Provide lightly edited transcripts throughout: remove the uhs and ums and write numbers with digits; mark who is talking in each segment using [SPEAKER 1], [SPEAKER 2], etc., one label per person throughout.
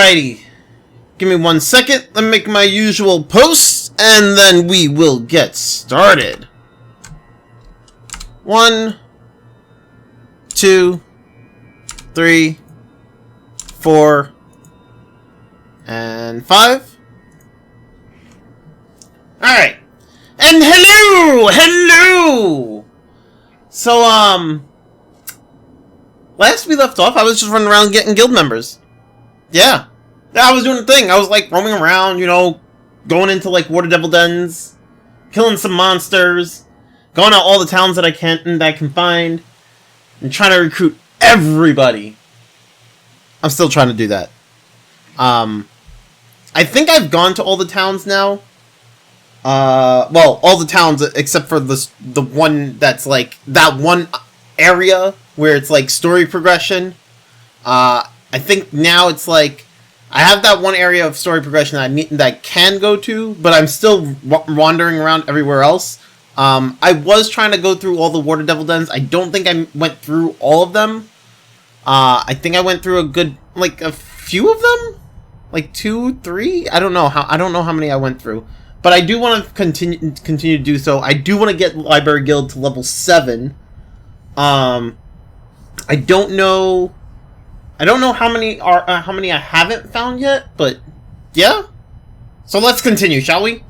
[SPEAKER 1] Alrighty. Give me 1 second. Let me make my usual posts, and then we will get started. 1, 2, 3, 4, and 5. Alright. And hello! So, last we left off, I was just running around getting guild members. Yeah, I was doing the thing. I was, like, roaming around, you know, going into, like, water devil dens, killing some monsters, going out all the towns that I can find, and trying to recruit everybody. I'm still trying to do that. I think I've gone to all the towns now. Well, all the towns except for the one that's, like, that one area where it's, like, story progression. I think now it's like I have that one area of story progression that I can go to, but I'm still wandering around everywhere else. I was trying to go through all the water devil dens. I don't think I went through all of them. I think I went through a few of them, like 2, 3. I don't know how many I went through, but I do want to continue to do so. I do want to get Library Guild to level 7. I don't know how many I haven't found yet, but yeah. So let's continue, shall we?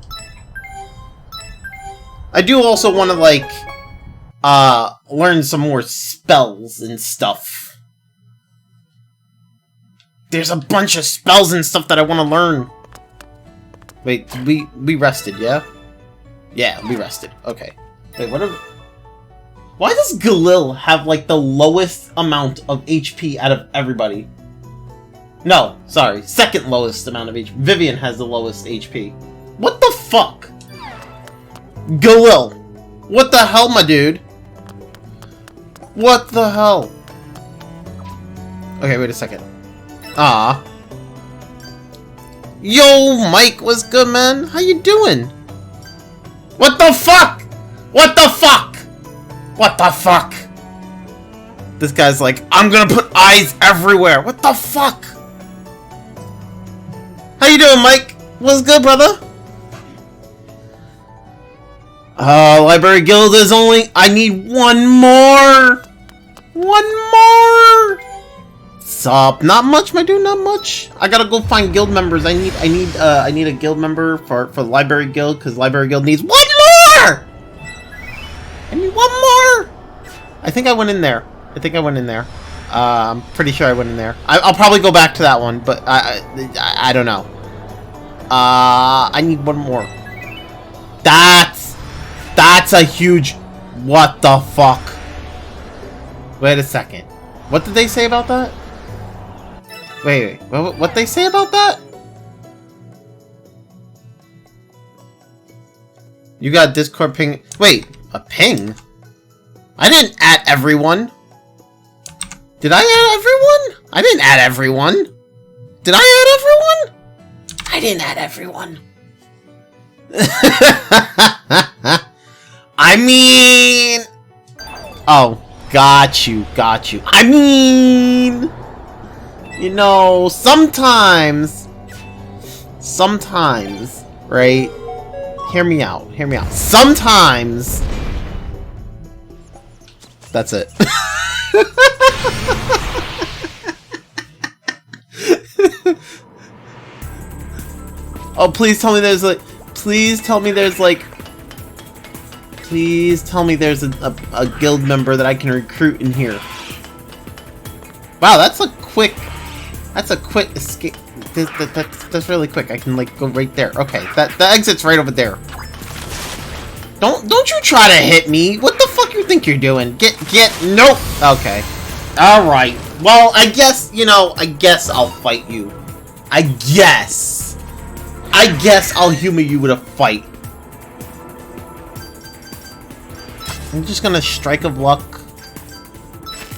[SPEAKER 1] I do also want to, like, learn some more spells and stuff. There's a bunch of spells and stuff that I want to learn. Wait, we rested, yeah? Yeah, we rested. Okay. Wait, why does Galil have, like, the lowest amount of HP out of everybody? No, sorry. Second lowest amount of HP. Vivian has the lowest HP. What the fuck? Galil. What the hell, my dude? What the hell? Okay, wait a second. Ah. Yo, Mike, what's good, man? How you doing? What the fuck? What the fuck? What the fuck? This guy's like, I'm gonna put eyes everywhere. What the fuck? How you doing, Mike? What's good, brother? Library Guild is only... I need one more! One more! Sup? Not much, my dude, not much. I gotta go find guild members. I need a guild member for Library Guild, because Library Guild needs one more! I need one more! I think I went in there. I'm pretty sure I went in there. I'll probably go back to that one, but I don't know. I need one more. That's a huge... What the fuck? Wait a second. What did they say about that? Wait. What they say about that? You got Discord ping... Wait, a ping? I didn't add everyone. Did I add everyone? I didn't add everyone. Did I add everyone? I didn't add everyone. I mean... Oh, got you. I mean... You know, sometimes, right? Hear me out. Sometimes... That's it. Oh, please tell me there's like... Please tell me there's a guild member that I can recruit in here. Wow, that's a quick escape. That's really quick. I can, like, go right there. Okay, the exit's right over there. Don't you try to hit me. What the fuck you think you're doing? Nope. Okay. Alright. Well, I guess I'll fight you. I guess I'll humor you with a fight. I'm just gonna Strike of Luck.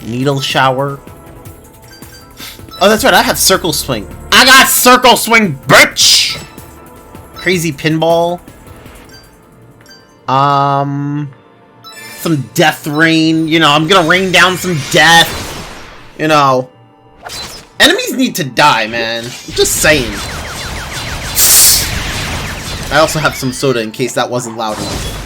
[SPEAKER 1] Needle Shower. Oh, that's right, I have Circle Swing. I got Circle Swing, bitch! Crazy Pinball. Some Death Rain. You know, I'm gonna rain down some death. You know. Enemies need to die, man. I'm just saying. I also have some soda in case that wasn't loud enough.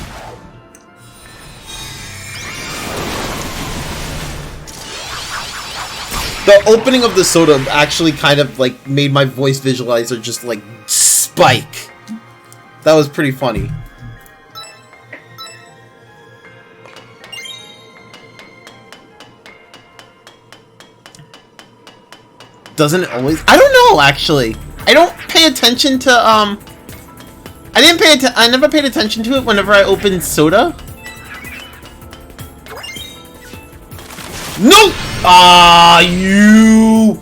[SPEAKER 1] The opening of the soda actually kind of like made my voice visualizer just like spike. That was pretty funny. Doesn't it always? I don't know, actually. I don't pay attention to, I never paid attention to it whenever I opened soda. No! Ah, you!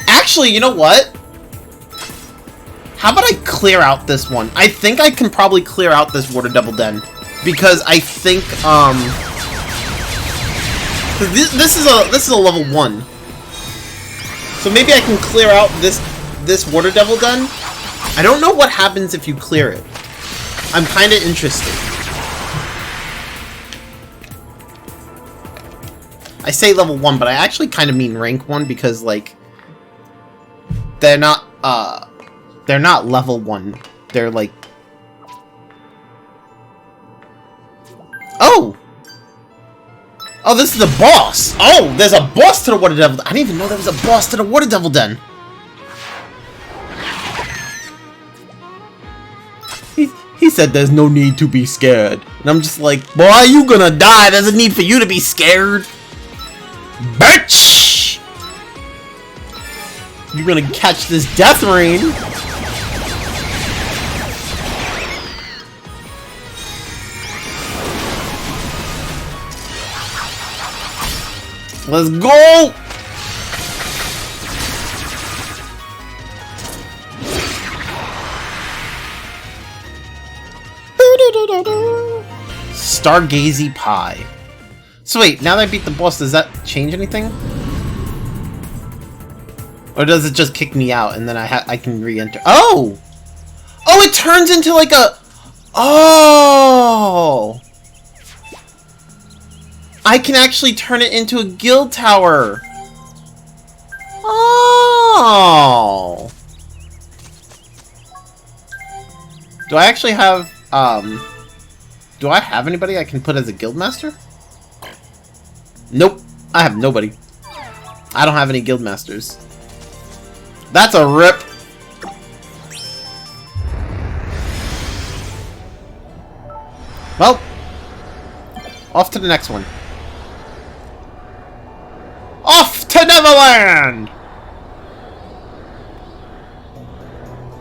[SPEAKER 1] Actually, you know what? How about I clear out this one? I think I can probably clear out this Water Devil Den. Because I think, this is a level 1. So maybe I can clear out this Water Devil Den. I don't know what happens if you clear it. I'm kinda interested. I say level 1, but I actually kinda mean rank 1 because, like, they're not level 1. They're, like... Oh! Oh, this is a boss! Oh, there's a boss to the Water Devil Den! I didn't even know there was a boss to the Water Devil Den! He said there's no need to be scared. And I'm just like, boy, you gonna die! There's a need for you to be scared! Bitch! You're gonna catch this death rain! Let's go! Stargazy Pie. So wait, now that I beat the boss, does that change anything? Or does it just kick me out and then I can re-enter? Oh! Oh, it turns into like a... Oh! I can actually turn it into a guild tower! Oh! Do I actually have, do I have anybody I can put as a guild master? Nope. I have nobody. I don't have any guild masters. That's a rip! Well, off to the next one. Off to Neverland!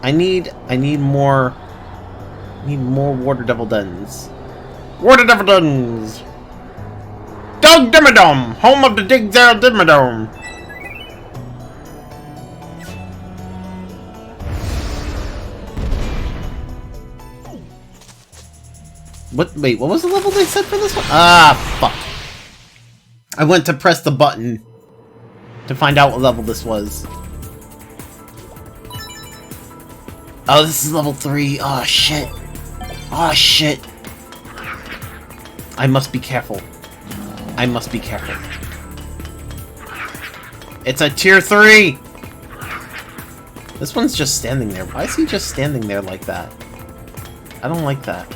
[SPEAKER 1] I need more Water Devil Dens. Water Devil Dens! Dog Dimmadome! Home of the Dig Zero Dimmadome! What? Wait, what was the level they said for this one? Ah, fuck. I went to press the button to find out what level this was. Oh, this is level 3. Oh, shit. Oh, shit. I must be careful. I must be careful. It's a tier 3! This one's just standing there. Why is he just standing there like that? I don't like that.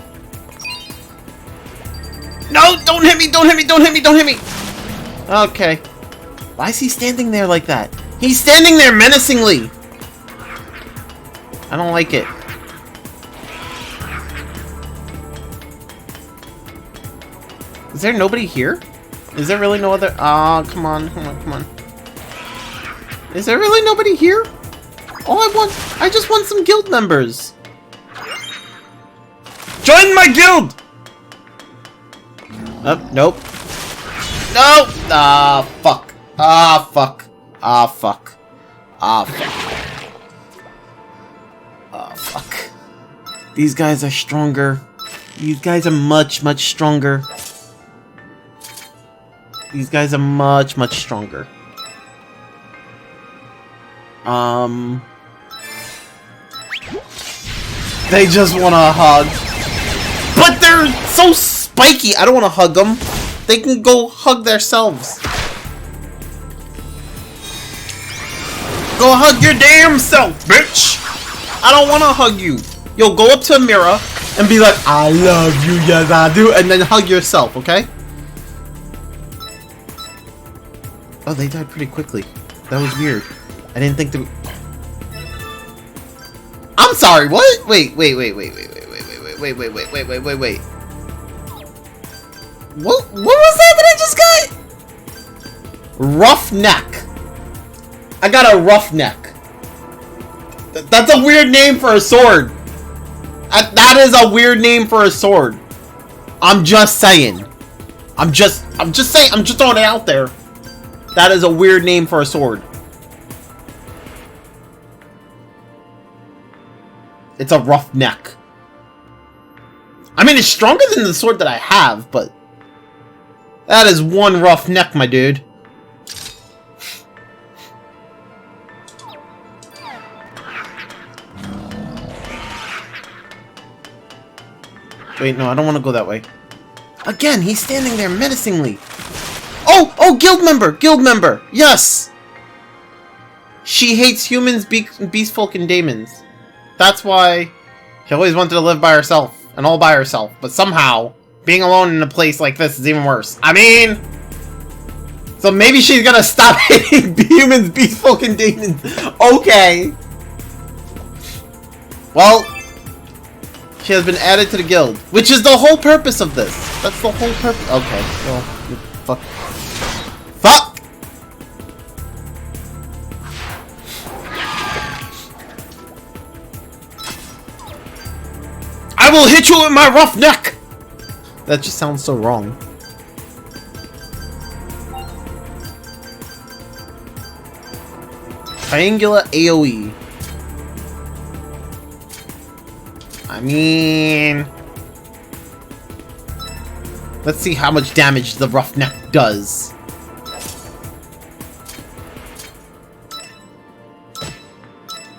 [SPEAKER 1] No! Don't hit me! Don't hit me! Don't hit me! Don't hit me! Okay. Why is he standing there like that? He's standing there menacingly! I don't like it. Is there nobody here? Is there really no other... Oh, come on, come on, come on. Is there really nobody here? All I just want some guild members. Join my guild! Oh, nope. No! Ah, fuck. Ah, fuck. Ah, fuck. Ah, fuck. Ah, fuck. These guys are stronger. These guys are much, much stronger. These guys are much, much stronger. They just want a hug. But they're so spiky. I don't want to hug them. They can go hug themselves. Go hug your damn self, bitch. I don't want to hug you. Yo, go up to a mirror and be like, I love you, yes I do, and then hug yourself, okay? Oh, they died pretty quickly. That was weird. I didn't think that. I'm sorry. What? Wait. What was that I just got? Rough neck. I got a rough neck. That's a weird name for a sword. That is a weird name for a sword. I'm just saying. I'm just saying. I'm just throwing it out there. That is a weird name for a sword. It's a rough neck. I mean, it's stronger than the sword that I have, but that is one rough neck, my dude. Wait, no, I don't want to go that way. Again, he's standing there menacingly. Oh, guild member, yes! She hates humans, beast folk, and demons. That's why she always wanted to live by herself, and all by herself. But somehow, being alone in a place like this is even worse. I mean, so maybe she's gonna stop hating humans, beast folk, and demons. Okay. Well, she has been added to the guild, which is the whole purpose of this. That's the whole purpose. Okay, well, fuck. Fuck! I will hit you with my rough neck! That just sounds so wrong. Triangular AoE. I mean, let's see how much damage the rough neck does.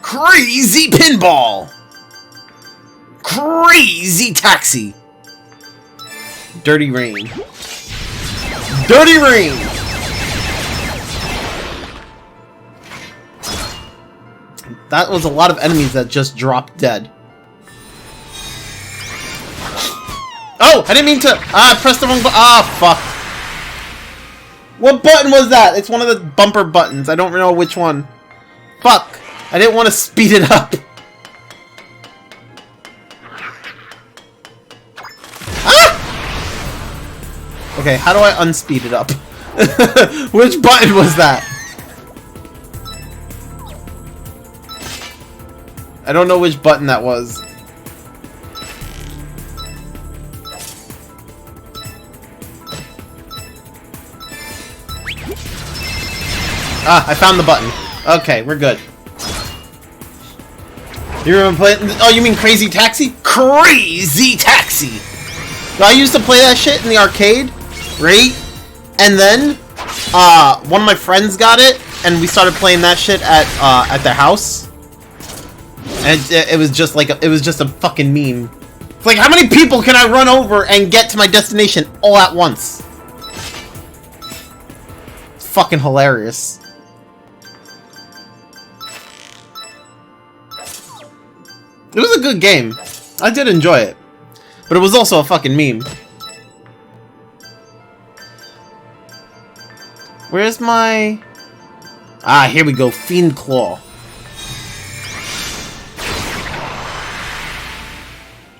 [SPEAKER 1] Crazy pinball! Crazy taxi! Dirty rain. Dirty rain! That was a lot of enemies that just dropped dead. Oh! I didn't mean to... I pressed the wrong button. Ah, fuck. What button was that? It's one of the bumper buttons. I don't know which one. Fuck. I didn't want to speed it up. Ah! Okay, how do I unspeed it up? Which button was that? I don't know which button that was. Ah, I found the button. Okay, we're good. You remember playing? Oh, you mean Crazy Taxi? Crazy Taxi! So I used to play that shit in the arcade, right? And then, one of my friends got it, and we started playing that shit at their house. And it was just like, it was just a fucking meme. It's like, how many people can I run over and get to my destination all at once? It's fucking hilarious. It was a good game. I did enjoy it. But it was also a fucking meme. Where's my... Ah, here we go. Fiend Claw.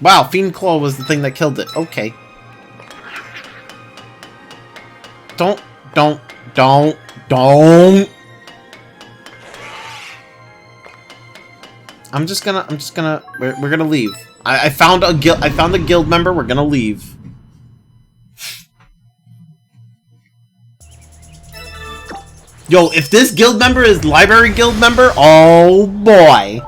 [SPEAKER 1] Wow, Fiend Claw was the thing that killed it. Okay. Don't. I'm just gonna, we're gonna leave. I found a guild member, we're gonna leave. Yo, if this guild member is library guild member, oh boy.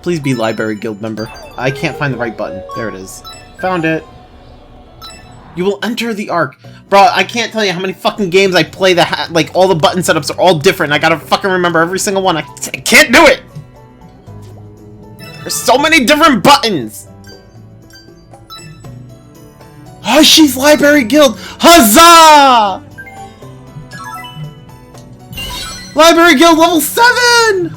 [SPEAKER 1] Please be library guild member. I can't find the right button. There it is. Found it. You will enter the Ark. Bro, I can't tell you how many fucking games I play that like all the button setups are all different. I gotta fucking remember every single one. I can't do it! There's so many different buttons! Oh, she's Library Guild! Huzzah! Library Guild level 7!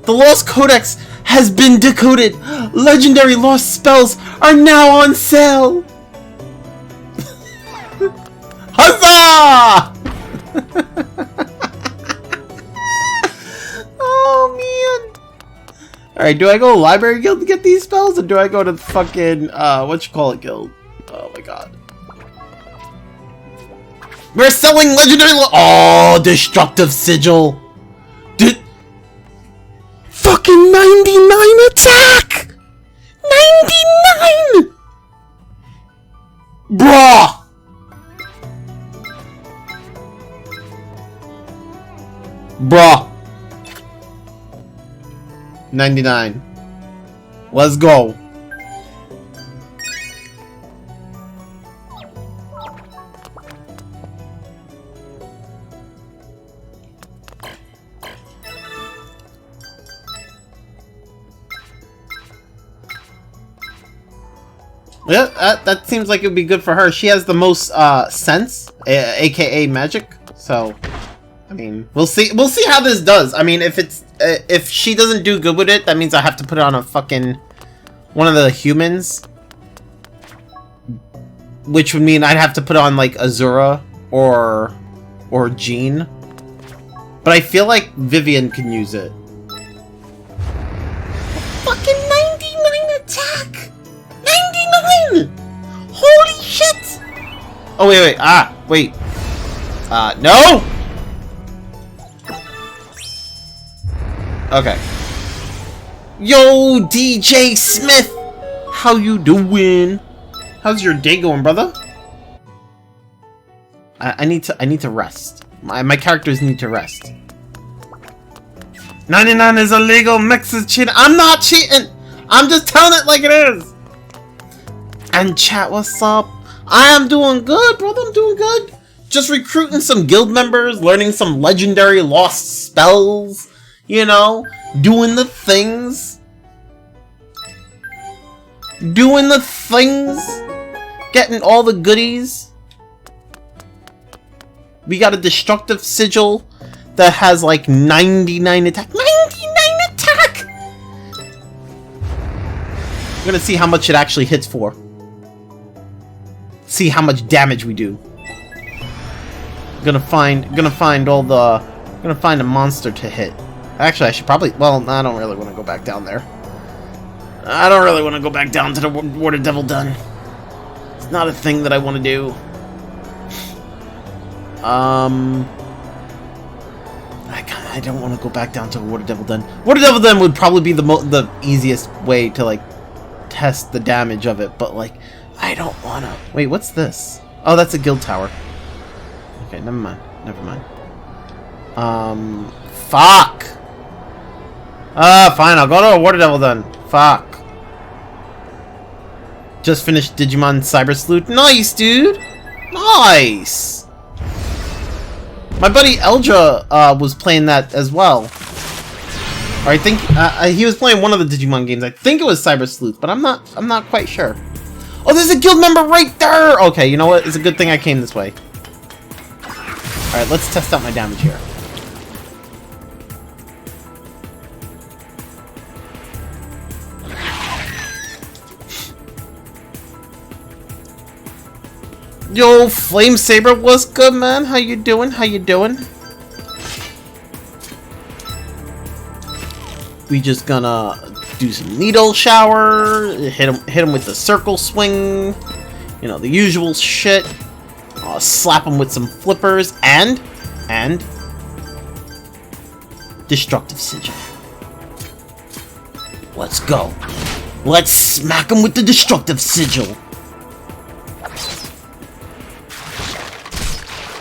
[SPEAKER 1] The Lost Codex has been decoded. Legendary lost spells are now on sale. Huzzah! Oh man. Alright, do I go Library Guild to get these spells, or do I go to the fucking whatchamacallit guild? Oh my god. We're selling legendary oh, Destructive Sigil. Fucking 99 attack! 99! Bruh! Bruh. 99. Let's go. Yeah, that seems like it would be good for her. She has the most sense, aka magic. So, I mean, we'll see. We'll see how this does. I mean, if she doesn't do good with it, that means I have to put it on a fucking one of the humans, which would mean I'd have to put on like Azura or Jean. But I feel like Vivian can use it. Fucking 99 attack. 99! Holy shit! Oh, wait. Wait. No! Okay. Yo, DJ Smith! How you doing? How's your day going, brother? I need to rest. My characters need to rest. 99 is illegal, Mix is cheating. I'm not cheating! I'm just telling it like it is! And chat, what's up? I am doing good, brother. I'm doing good. Just recruiting some guild members, learning some legendary lost spells. You know, doing the things. Doing the things. Getting all the goodies. We got a Destructive Sigil that has like 99 attack. 99 attack! I'm gonna see how much it actually hits for. See how much damage we do. Gonna find a monster to hit. Actually, I should probably. Well, I don't really want to go back down there. I don't really want to go back down to the Water Devil Den. It's not a thing that I want to do. I don't want to go back down to the Water Devil Den. Water Devil Den would probably be the easiest way to like test the damage of it, but like. I don't wanna. Wait, what's this? Oh, that's a guild tower. Okay, never mind. Fuck! Fine, I'll go to a Water Devil then. Fuck. Just finished Digimon Cyber Sleuth. Nice, dude! Nice! My buddy Eldra was playing that as well. Or I think he was playing one of the Digimon games. I think it was Cyber Sleuth, but I'm not quite sure. Oh, there's a guild member right there! Okay, you know what? It's a good thing I came this way. Alright, let's test out my damage here. Yo, Flame Saber, what's good, man? How you doing? We just gonna do some needle shower, hit him with the circle swing, you know, the usual shit. Slap him with some flippers and Destructive Sigil. Let's go. Let's smack him with the Destructive Sigil.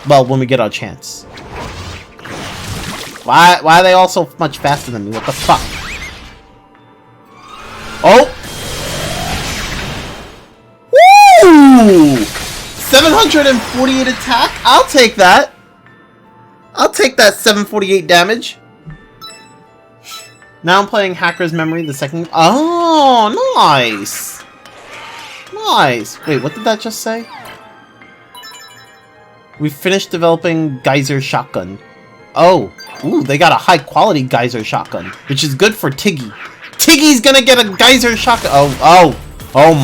[SPEAKER 1] Well, when we get our chance. Why are they all so much faster than me? What the fuck? Oh! Woo! 748 attack? I'll take that. I'll take that 748 damage. Now I'm playing Hacker's Memory, the second. Oh, nice! Nice! Wait, what did that just say? We finished developing Geyser Shotgun. Oh, ooh, they got a high-quality Geyser Shotgun, which is good for Tiggy. Tiggy's gonna get a Geyser Shotgun! Oh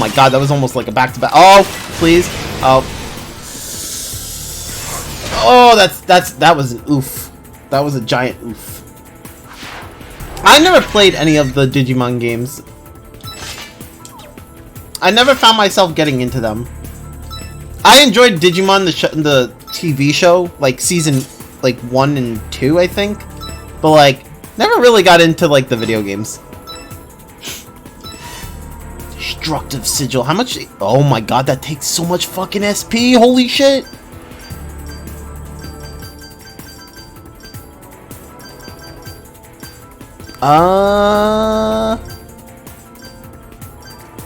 [SPEAKER 1] my god, that was almost like a back-to-back. Oh, please. Oh, that was an oof. That was a giant oof. I never played any of the Digimon games. I never found myself getting into them. I enjoyed Digimon the TV show, like season 1 and 2, I think, but like never really got into like the video games. Destructive Sigil. How much? Oh my god, that takes so much fucking SP. Holy shit.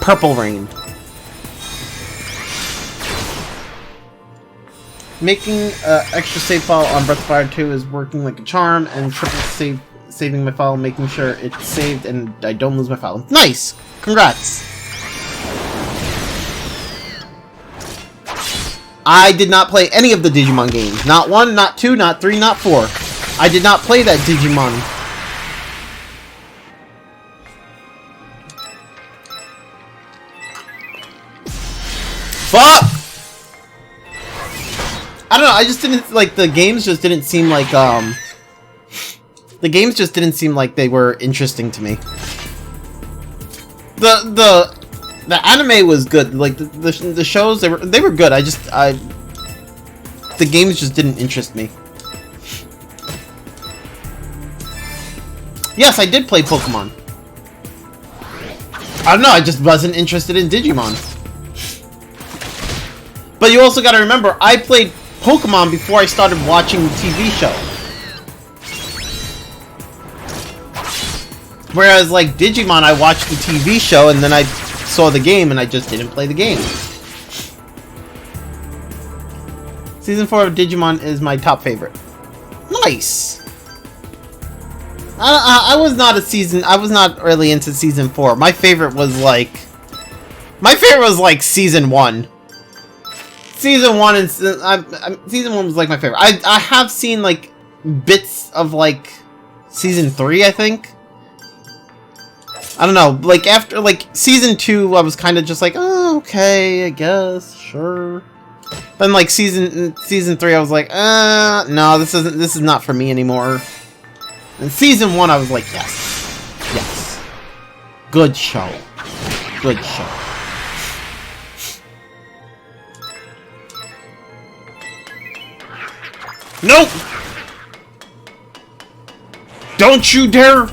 [SPEAKER 1] Purple Rain. Making extra save file on Breath of Fire 2 is working like a charm, and triple saving my file, making sure it's saved and I don't lose my file. Nice! Congrats! I did not play any of the Digimon games. Not 1, not 2, not 3, not 4. I did not play that Digimon. Fuck! I don't know, I just didn't, like, the games just didn't seem like, the games just didn't seem like they were interesting to me. The anime was good, like, the shows, they were good, the games just didn't interest me. Yes, I did play Pokemon. I don't know, I just wasn't interested in Digimon. But you also gotta remember, I played Pokemon before I started watching the TV show. Whereas, like, Digimon, I watched the TV show and then I saw the game and I just didn't play the game. Season 4 of Digimon is my top favorite. Nice! I was not really into Season 4. My favorite was, like, Season 1. Season 1 and Season 1 was like my favorite. I have seen like bits of like Season 3, I think. I don't know, like after like Season 2 I was kind of just like, oh, okay, I guess, sure. Then like Season 3 I was like, no, this is not for me anymore. And Season 1 I was like, yes. Good show. Good show. Nope! Don't you dare!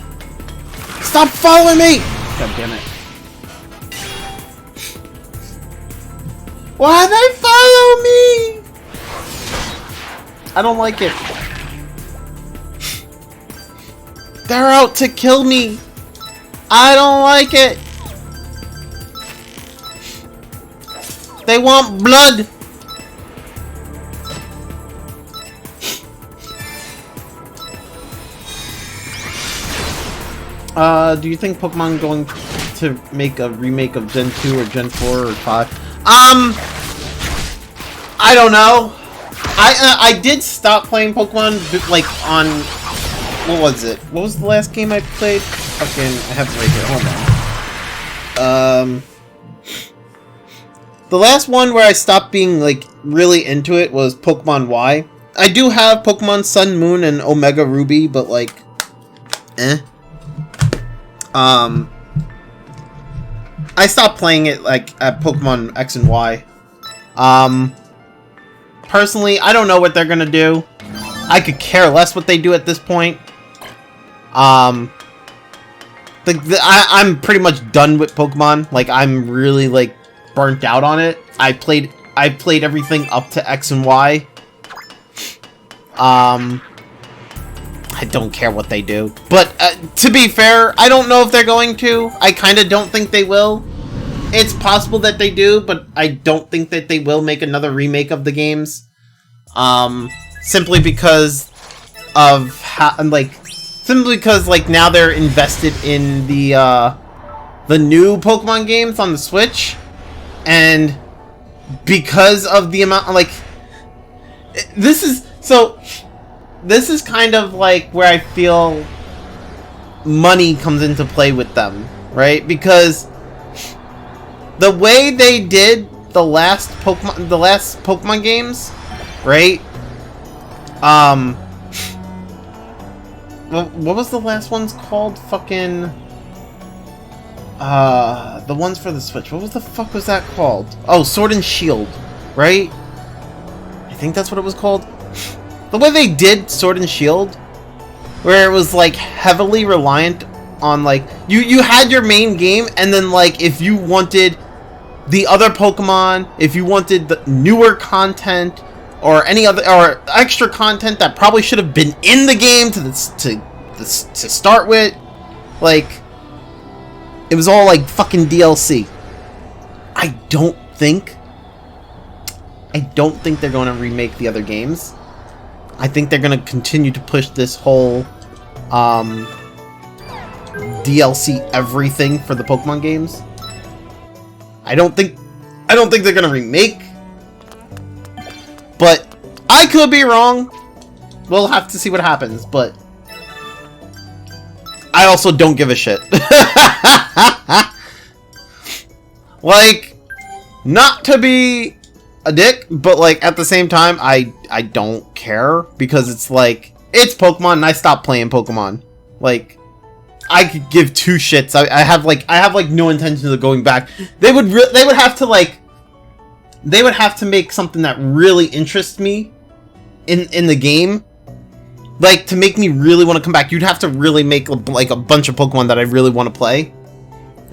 [SPEAKER 1] Stop following me! God damn it. Why they follow me? I don't like it. They're out to kill me. I don't like it. They want blood. Do you think Pokemon going to make a remake of Gen 2 or Gen 4 or 5? I don't know. I did stop playing Pokemon, like, on... What was it? What was the last game I played? Fucking... I have it right here. Hold on. The last one where I stopped being, like, really into it was Pokemon Y. I do have Pokemon Sun, Moon, and Omega Ruby, but, like... I stopped playing it, like, at Pokemon X and Y. Personally, I don't know what they're gonna do. I could care less what they do at this point. I'm pretty much done with Pokemon. Like, I'm really, like, burnt out on it. I played everything up to X and Y. I don't care what they do. But, to be fair, I don't know if they're going to. I kind of don't think they will. It's possible that they do, but I don't think that they will make another remake of the games. Simply because of how, simply because, like, now they're invested in the new Pokemon games on the Switch. And because of the amount, like, this is kind of like where I feel money comes into play with them, right? Because the way they did the last Pokemon games, right? What was the last one's called? Fucking the ones for the Switch. What was the fuck was that called? Oh, Sword and Shield, right? I think that's what it was called. The way they did Sword and Shield, where it was like heavily reliant on like you had your main game, and then like if you wanted the other Pokemon, if you wanted the newer content or any other or extra content that probably should have been in the game to start with, like it was all like fucking DLC. I don't think they're going to remake the other games. I think they're going to continue to push this whole DLC everything for the Pokemon games. I don't think they're going to remake, but I could be wrong. We'll have to see what happens, but I also don't give a shit. Like, not to be a dick, but like at the same time, I don't care, because it's like, it's Pokemon and I stopped playing Pokemon. Like, I could give two shits. I have like no intention of going back. They would have to make something that really interests me in the game, like to make me really want to come back. You'd have to really make like a bunch of Pokemon that I really want to play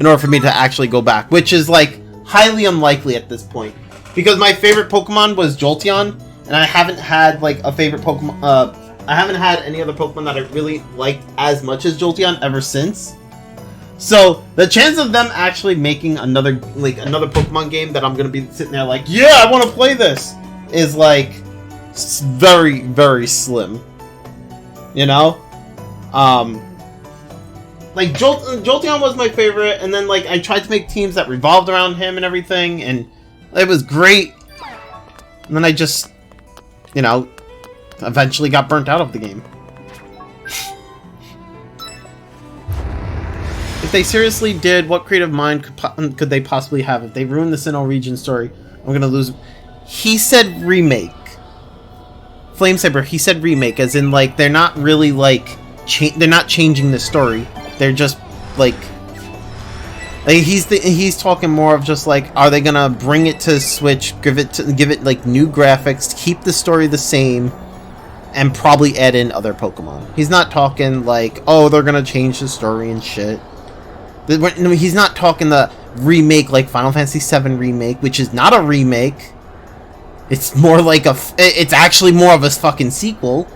[SPEAKER 1] in order for me to actually go back, which is like highly unlikely at this point, because my favorite Pokemon was Jolteon, and I haven't had like a favorite Pokemon. I haven't had any other Pokemon that I really liked as much as Jolteon ever since. So the chance of them actually making another Pokemon game that I'm gonna be sitting there like, yeah, I want to play this, is like very, very slim. You know, like Jolteon was my favorite, and then like I tried to make teams that revolved around him and everything, and it was great. And then I just, you know, eventually got burnt out of the game. If they seriously did, what creative mind could they possibly have? If they ruined the Sinnoh region story, I'm gonna lose. He said remake. Flamesaber, he said remake, as in like they're not really like they're not changing the story. They're just like he's talking more of just like, are they gonna bring it to Switch, give it like new graphics, keep the story the same, and probably add in other Pokemon. He's not talking like, oh, they're gonna change the story and shit. He's not talking the remake like Final Fantasy VII Remake, which is not a remake. It's more like it's actually more of a fucking sequel.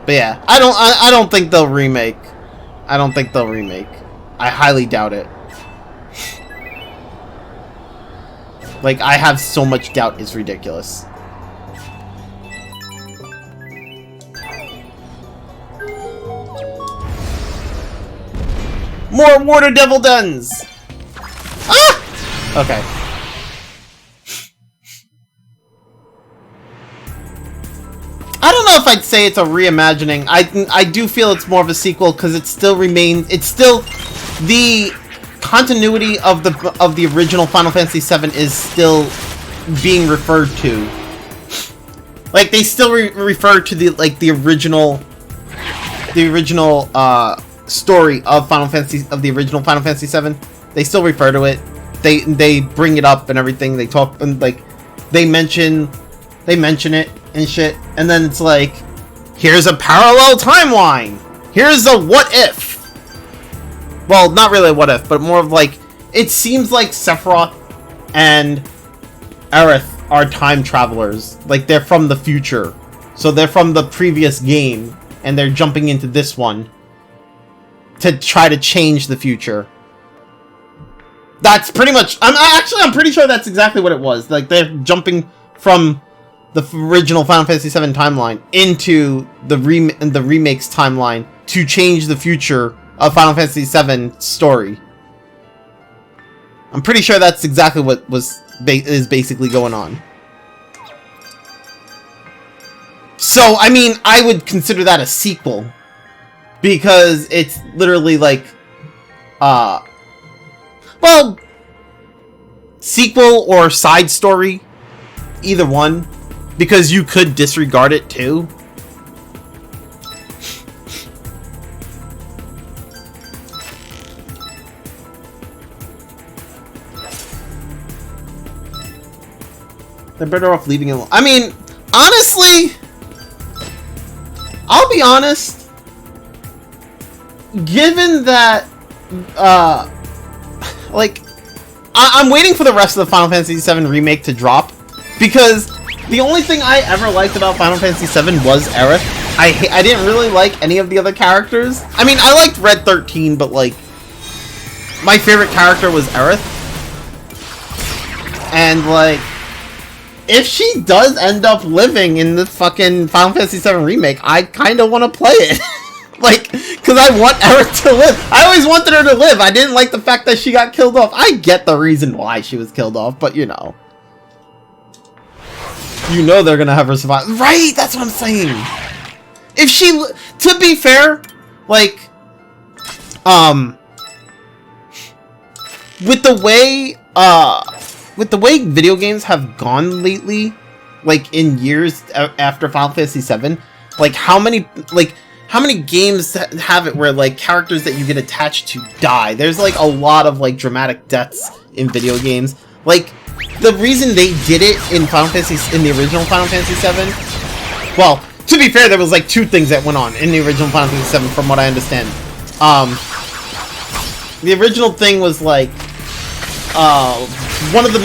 [SPEAKER 1] But yeah, I don't think they'll remake. I don't think they'll remake. I highly doubt it. Like, I have so much doubt, it's ridiculous. More water devil dens! Ah! Okay. I don't know if I'd say it's a reimagining. I do feel it's more of a sequel, because it still remains. It's still the continuity of the original Final Fantasy VII is still being referred to. Like, they still refer to the original story of the original Final Fantasy VII. They still refer to it. They bring it up and everything. They talk and like they mention it and shit. And then it's like, here's a parallel timeline. Here's a what if. Well, not really a what if, but more of like, it seems like Sephiroth and Aerith are time travelers. Like, they're from the future. So they're from the previous game, and they're jumping into this one to try to change the future. That's pretty much... I'm pretty sure that's exactly what it was. Like, they're jumping from the original Final Fantasy VII timeline into the remake's timeline to change the future of Final Fantasy VII story. I'm pretty sure that's exactly what is basically going on. So, I mean, I would consider that a sequel. Because it's literally like, well, sequel or side story. Either one. Because you could disregard it too. They're better off leaving it alone. I mean, honestly, I'll be honest. Given that, like, I'm waiting for the rest of the Final Fantasy VII Remake to drop. Because the only thing I ever liked about Final Fantasy VII was Aerith. I didn't really like any of the other characters. I mean, I liked Red 13, but, like, my favorite character was Aerith. And, like, if she does end up living in the fucking Final Fantasy VII Remake, I kind of want to play it. Like, because I want Aerith to live. I always wanted her to live. I didn't like the fact that she got killed off. I get the reason why she was killed off, but you know. You know they're gonna have her survive. Right, that's what I'm saying. If she... To be fair, like... With the way video games have gone lately, like in years after Final Fantasy VII, like how many games have it where like characters that you get attached to die? There's like a lot of like dramatic deaths in video games. Like the reason they did it in the original Final Fantasy VII, well, to be fair, there was like two things that went on in the original Final Fantasy VII, from what I understand. The original thing was like, one of the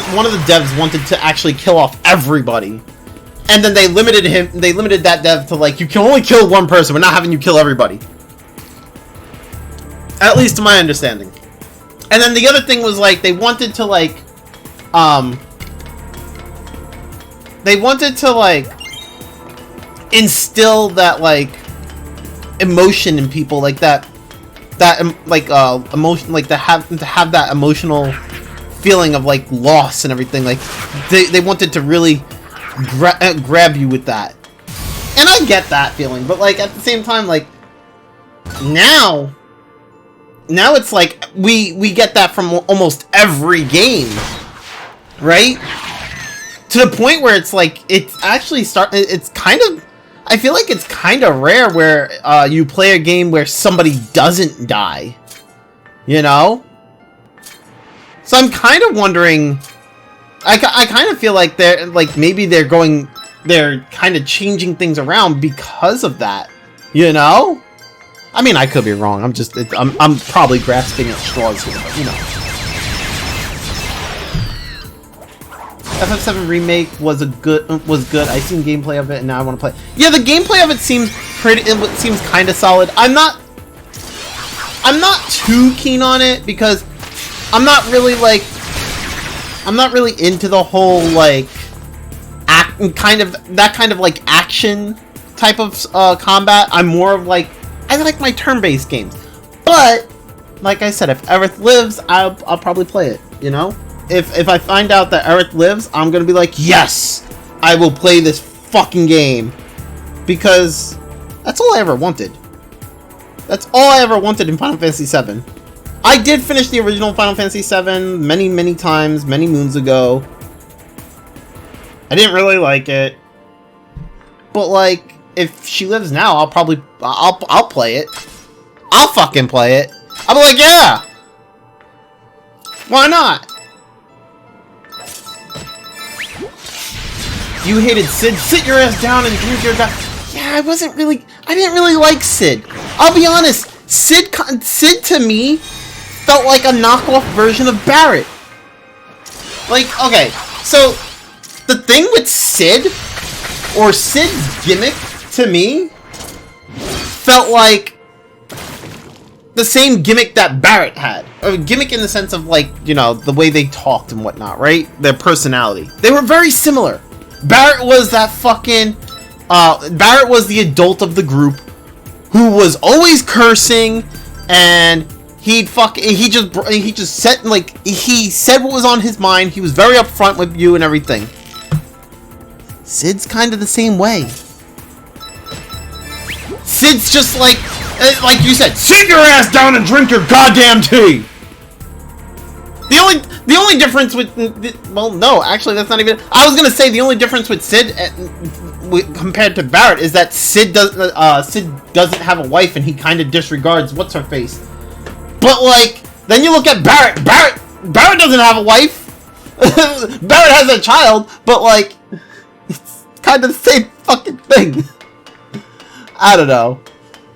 [SPEAKER 1] devs wanted to actually kill off everybody, and then they limited that dev to like, you can only kill one person. We're not having you kill everybody. At least to my understanding. And then the other thing was like, they wanted to instill that like emotion in people, like emotion, like to have that emotional feeling of like loss and everything. Like they wanted to really grab you with that, and I get that feeling. But like at the same time, like now it's like we get that from almost every game, right? To the point where it's like it's actually it's kind of, I feel like it's kind of rare where you play a game where somebody doesn't die, you know? So I'm kind of wondering, I kind of feel like they're like, maybe they're kind of changing things around because of that, you know? I mean, I could be wrong. I'm probably grasping at straws here, but you know. FF7 Remake was good. I seen gameplay of it, and now I want to play. Yeah, the gameplay of it seems kind of solid. I'm not too keen on it because I'm not really into the whole like kind of like action type of combat. I'm more of like, I like my turn-based games. But like I said, if Aerith lives, I'll probably play it, you know? If I find out that Aerith lives, I'm gonna be like, yes, I will play this fucking game. Because that's all I ever wanted. That's all I ever wanted in Final Fantasy VII. I did finish the original Final Fantasy VII many, many times, many moons ago. I didn't really like it. But like, if she lives now, I'll play it. I'll fucking play it. I'll be like, yeah! Why not? You hated Sid. Sit your ass down and drink your God. Yeah, I didn't really like Sid. I'll be honest. Sid to me felt like a knockoff version of Barrett. Like, okay, so the thing with Sid, or Sid's gimmick, to me, felt like the same gimmick that Barrett had. A gimmick in the sense of, like, you know, the way they talked and whatnot, right? Their personality. They were very similar. Barrett was that fucking... Barrett was the adult of the group who was always cursing, and he just said, like, he said what was on his mind. He was very upfront with you and everything. Sid's kind of the same way. Sid's just like you said, sit your ass down and drink your goddamn tea. The only difference with, well, no, actually, that's not even. I was gonna say the only difference with Sid compared to Barret is that Sid doesn't have a wife and he kind of disregards what's her face. But like, then you look at Barret. Barret doesn't have a wife. Barret has a child, but like, it's kind of the same fucking thing. I don't know.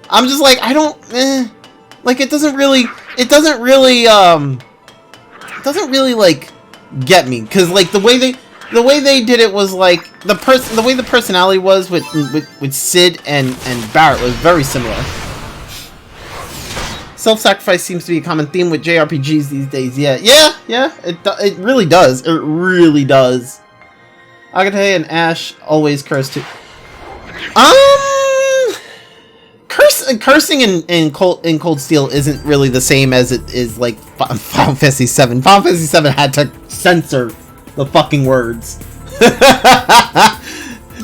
[SPEAKER 1] I'm just like, I don't, like, it doesn't really like get me, because like the way they did it was like the way the personality was with Sid and Barret was very similar. Self-sacrifice seems to be a common theme with JRPGs these days. Yeah, it really does. It really does. Agate and Ash always curse too. Cursing in Cold Steel isn't really the same as it is like Final Fantasy VII. Final Fantasy VII had to censor the fucking words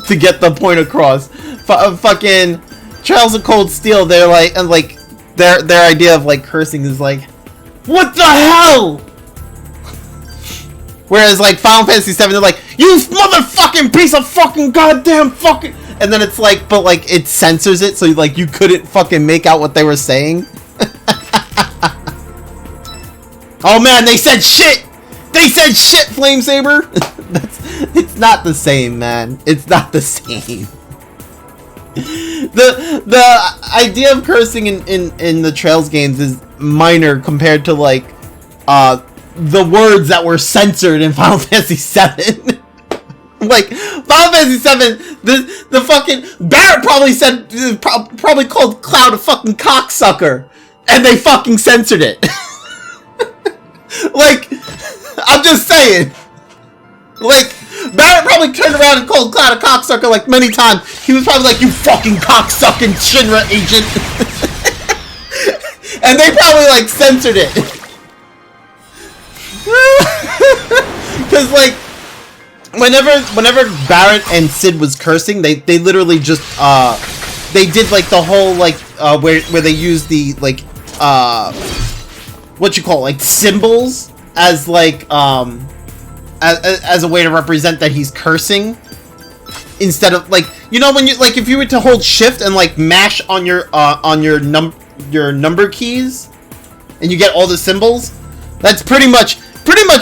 [SPEAKER 1] to get the point across. Fucking Trials of Cold Steel, they're like, and like their idea of like cursing is like, what the hell? Whereas like Final Fantasy VII, they're like, you motherfucking piece of fucking goddamn fucking. And then it's like, but like it censors it, so like you couldn't fucking make out what they were saying. Oh man, they said shit! They said shit, Flame Saber! It's not the same, man. It's not the same. The idea of cursing in the Trails games is minor compared to like the words that were censored in Final Fantasy VII. Like, Final Fantasy VII, the fucking Barret probably said, probably called Cloud a fucking cocksucker, and they fucking censored it. Like, I'm just saying. Like, Barret probably turned around and called Cloud a cocksucker like many times. He was probably like, you fucking cocksucking Shinra agent. And they probably like censored it. Because like, whenever Barret and Sid was cursing, they literally just they did like the whole like where they used the like what you call it, like symbols as like as a way to represent that he's cursing, instead of like, you know, when you like, if you were to hold shift and like mash on your number keys and you get all the symbols, that's pretty much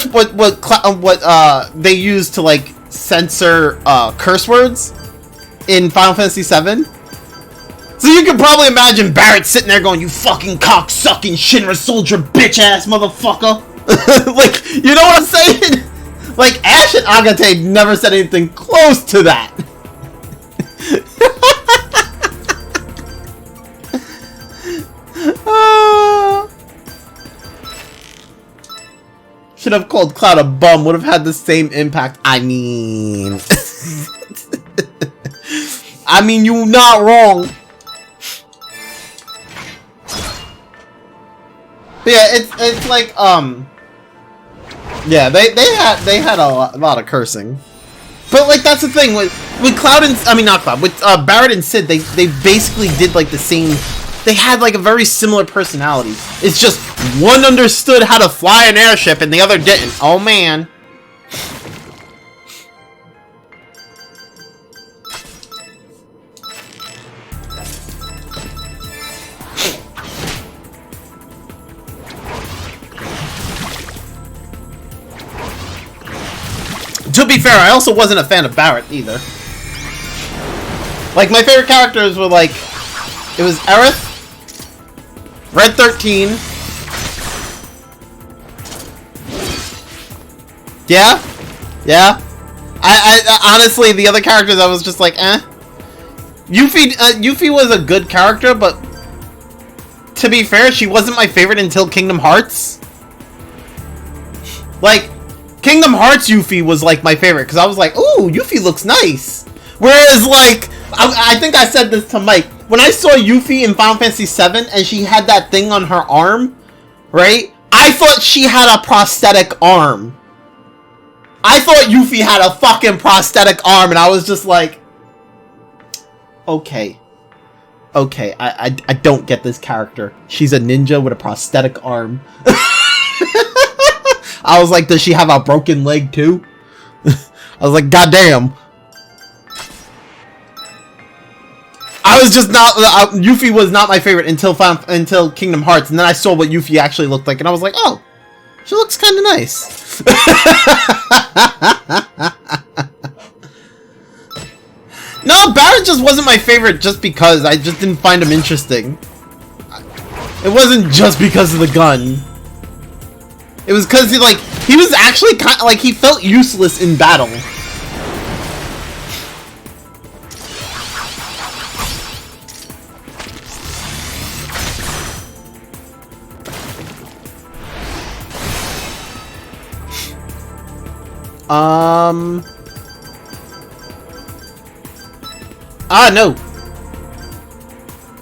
[SPEAKER 1] what they use to like censor curse words in Final Fantasy VII. So you can probably imagine Barret sitting there going, you fucking cock-sucking Shinra soldier bitch ass motherfucker. Like, you know what I'm saying? Like, Ash and Agate never said anything close to that. Should have called Cloud a bum, would have had the same impact. I mean... I mean, you're not wrong. But yeah, it's like, yeah, they had a lot of cursing. But like, that's the thing with Cloud and, I mean not Cloud, with Barret and Sid, they basically did like the same. They had like a very similar personality. It's just one understood how to fly an airship and the other didn't. Oh man. To be fair, I also wasn't a fan of Barret either. Like, my favorite characters were like, it was Aerith, Red 13. Yeah? I honestly, the other characters I was just like, eh. Yuffie was a good character, but to be fair, she wasn't my favorite until Kingdom Hearts. Like, Kingdom Hearts Yuffie was like my favorite, because I was like, ooh, Yuffie looks nice. Whereas like, I think I said this to Mike, when I saw Yuffie in Final Fantasy VII and she had that thing on her arm, right? I thought she had a prosthetic arm. I thought Yuffie had a fucking prosthetic arm, and I was just like, okay. Okay, I don't get this character. She's a ninja with a prosthetic arm. I was like, does she have a broken leg too? I was like, goddamn. I was just not, Yuffie was not my favorite until Kingdom Hearts, and then I saw what Yuffie actually looked like, and I was like, oh, she looks kind of nice. No, Barret just wasn't my favorite just because. I just didn't find him interesting. It wasn't just because of the gun. It was because he was actually kind of, like, he felt useless in battle. No.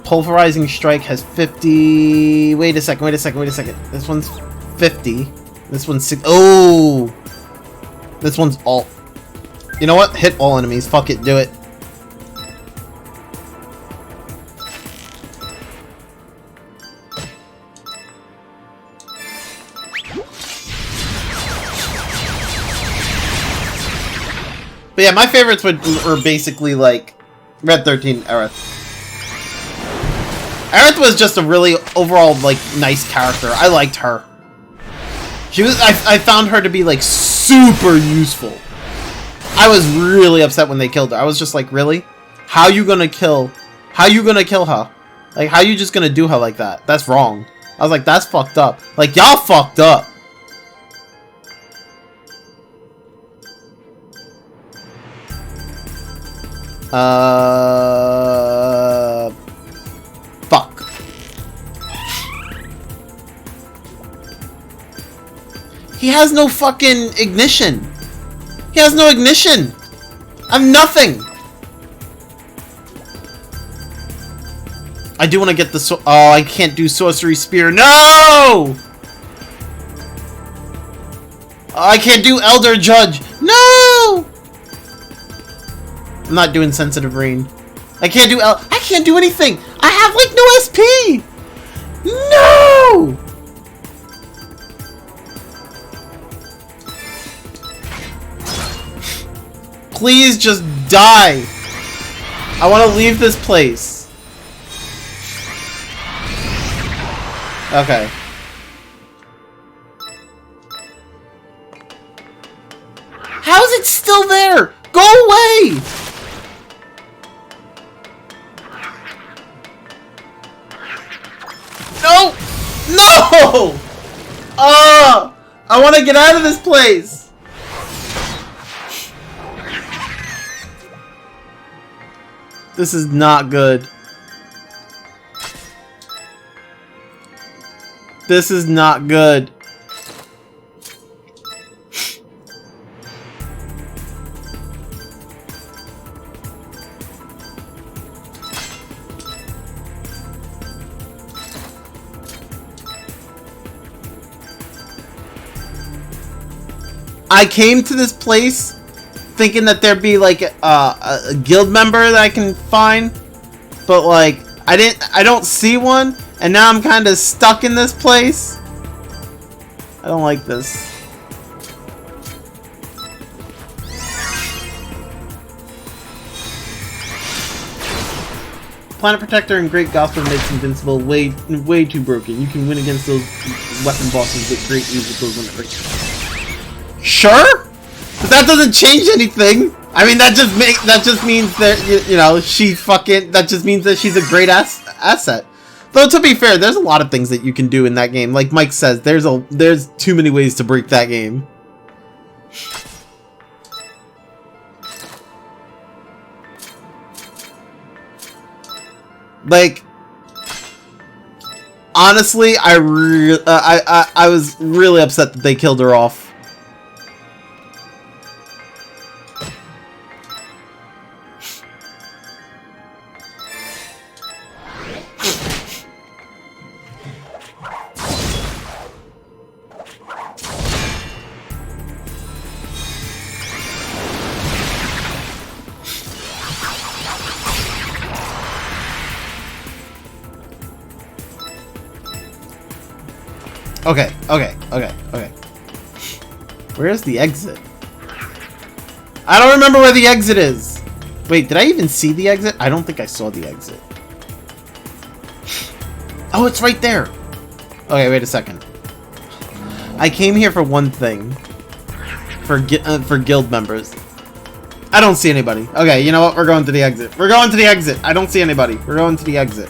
[SPEAKER 1] Pulverizing Strike has 50... Wait a second. This one's 50. This one's 6... Oh! This one's all... You know what? Hit all enemies. Fuck it. Do it. But yeah, my favorites were basically like Red 13, Aerith. Aerith was just a really overall like nice character. I liked her. She was I found her to be like super useful. I was really upset when they killed her. I was just like, really? How you gonna kill her? Like, how you just gonna do her like that? That's wrong. I was like, that's fucked up. Like, y'all fucked up. Fuck. He has no fucking ignition. He has no ignition. I'm nothing. I do want to get the oh, I can't do Sorcery Spear. No! I can't do Elder Judge. No! I'm not doing Sensitive Rain. I can't do anything. I have like no SP. No! Please just die. I want to leave this place. Okay. How is it still there? Go away! No! No! I want to get out of this place. This is not good. This is not good. I came to this place thinking that there'd be like a guild member that I can find, but like I don't see one, and now I'm kind of stuck in this place. I don't like this. Planet Protector and Great Gospel makes Invincible way too broken. You can win against those weapon bosses with great ease with those limit. Sure, but that doesn't change anything. I mean, that just means that you know that just means that she's a great asset. Though to be fair, there's a lot of things that you can do in that game. Like Mike says, there's too many ways to break that game. Like, honestly, I was really upset that they killed her off. Okay. Where's the exit? I don't remember where the exit is. Wait, did I even see the exit? I don't think I saw the exit. Oh, it's right there. Okay, wait a second. I came here for one thing. For guild members. I don't see anybody. Okay, you know what? We're going to the exit. We're going to the exit. I don't see anybody. We're going to the exit.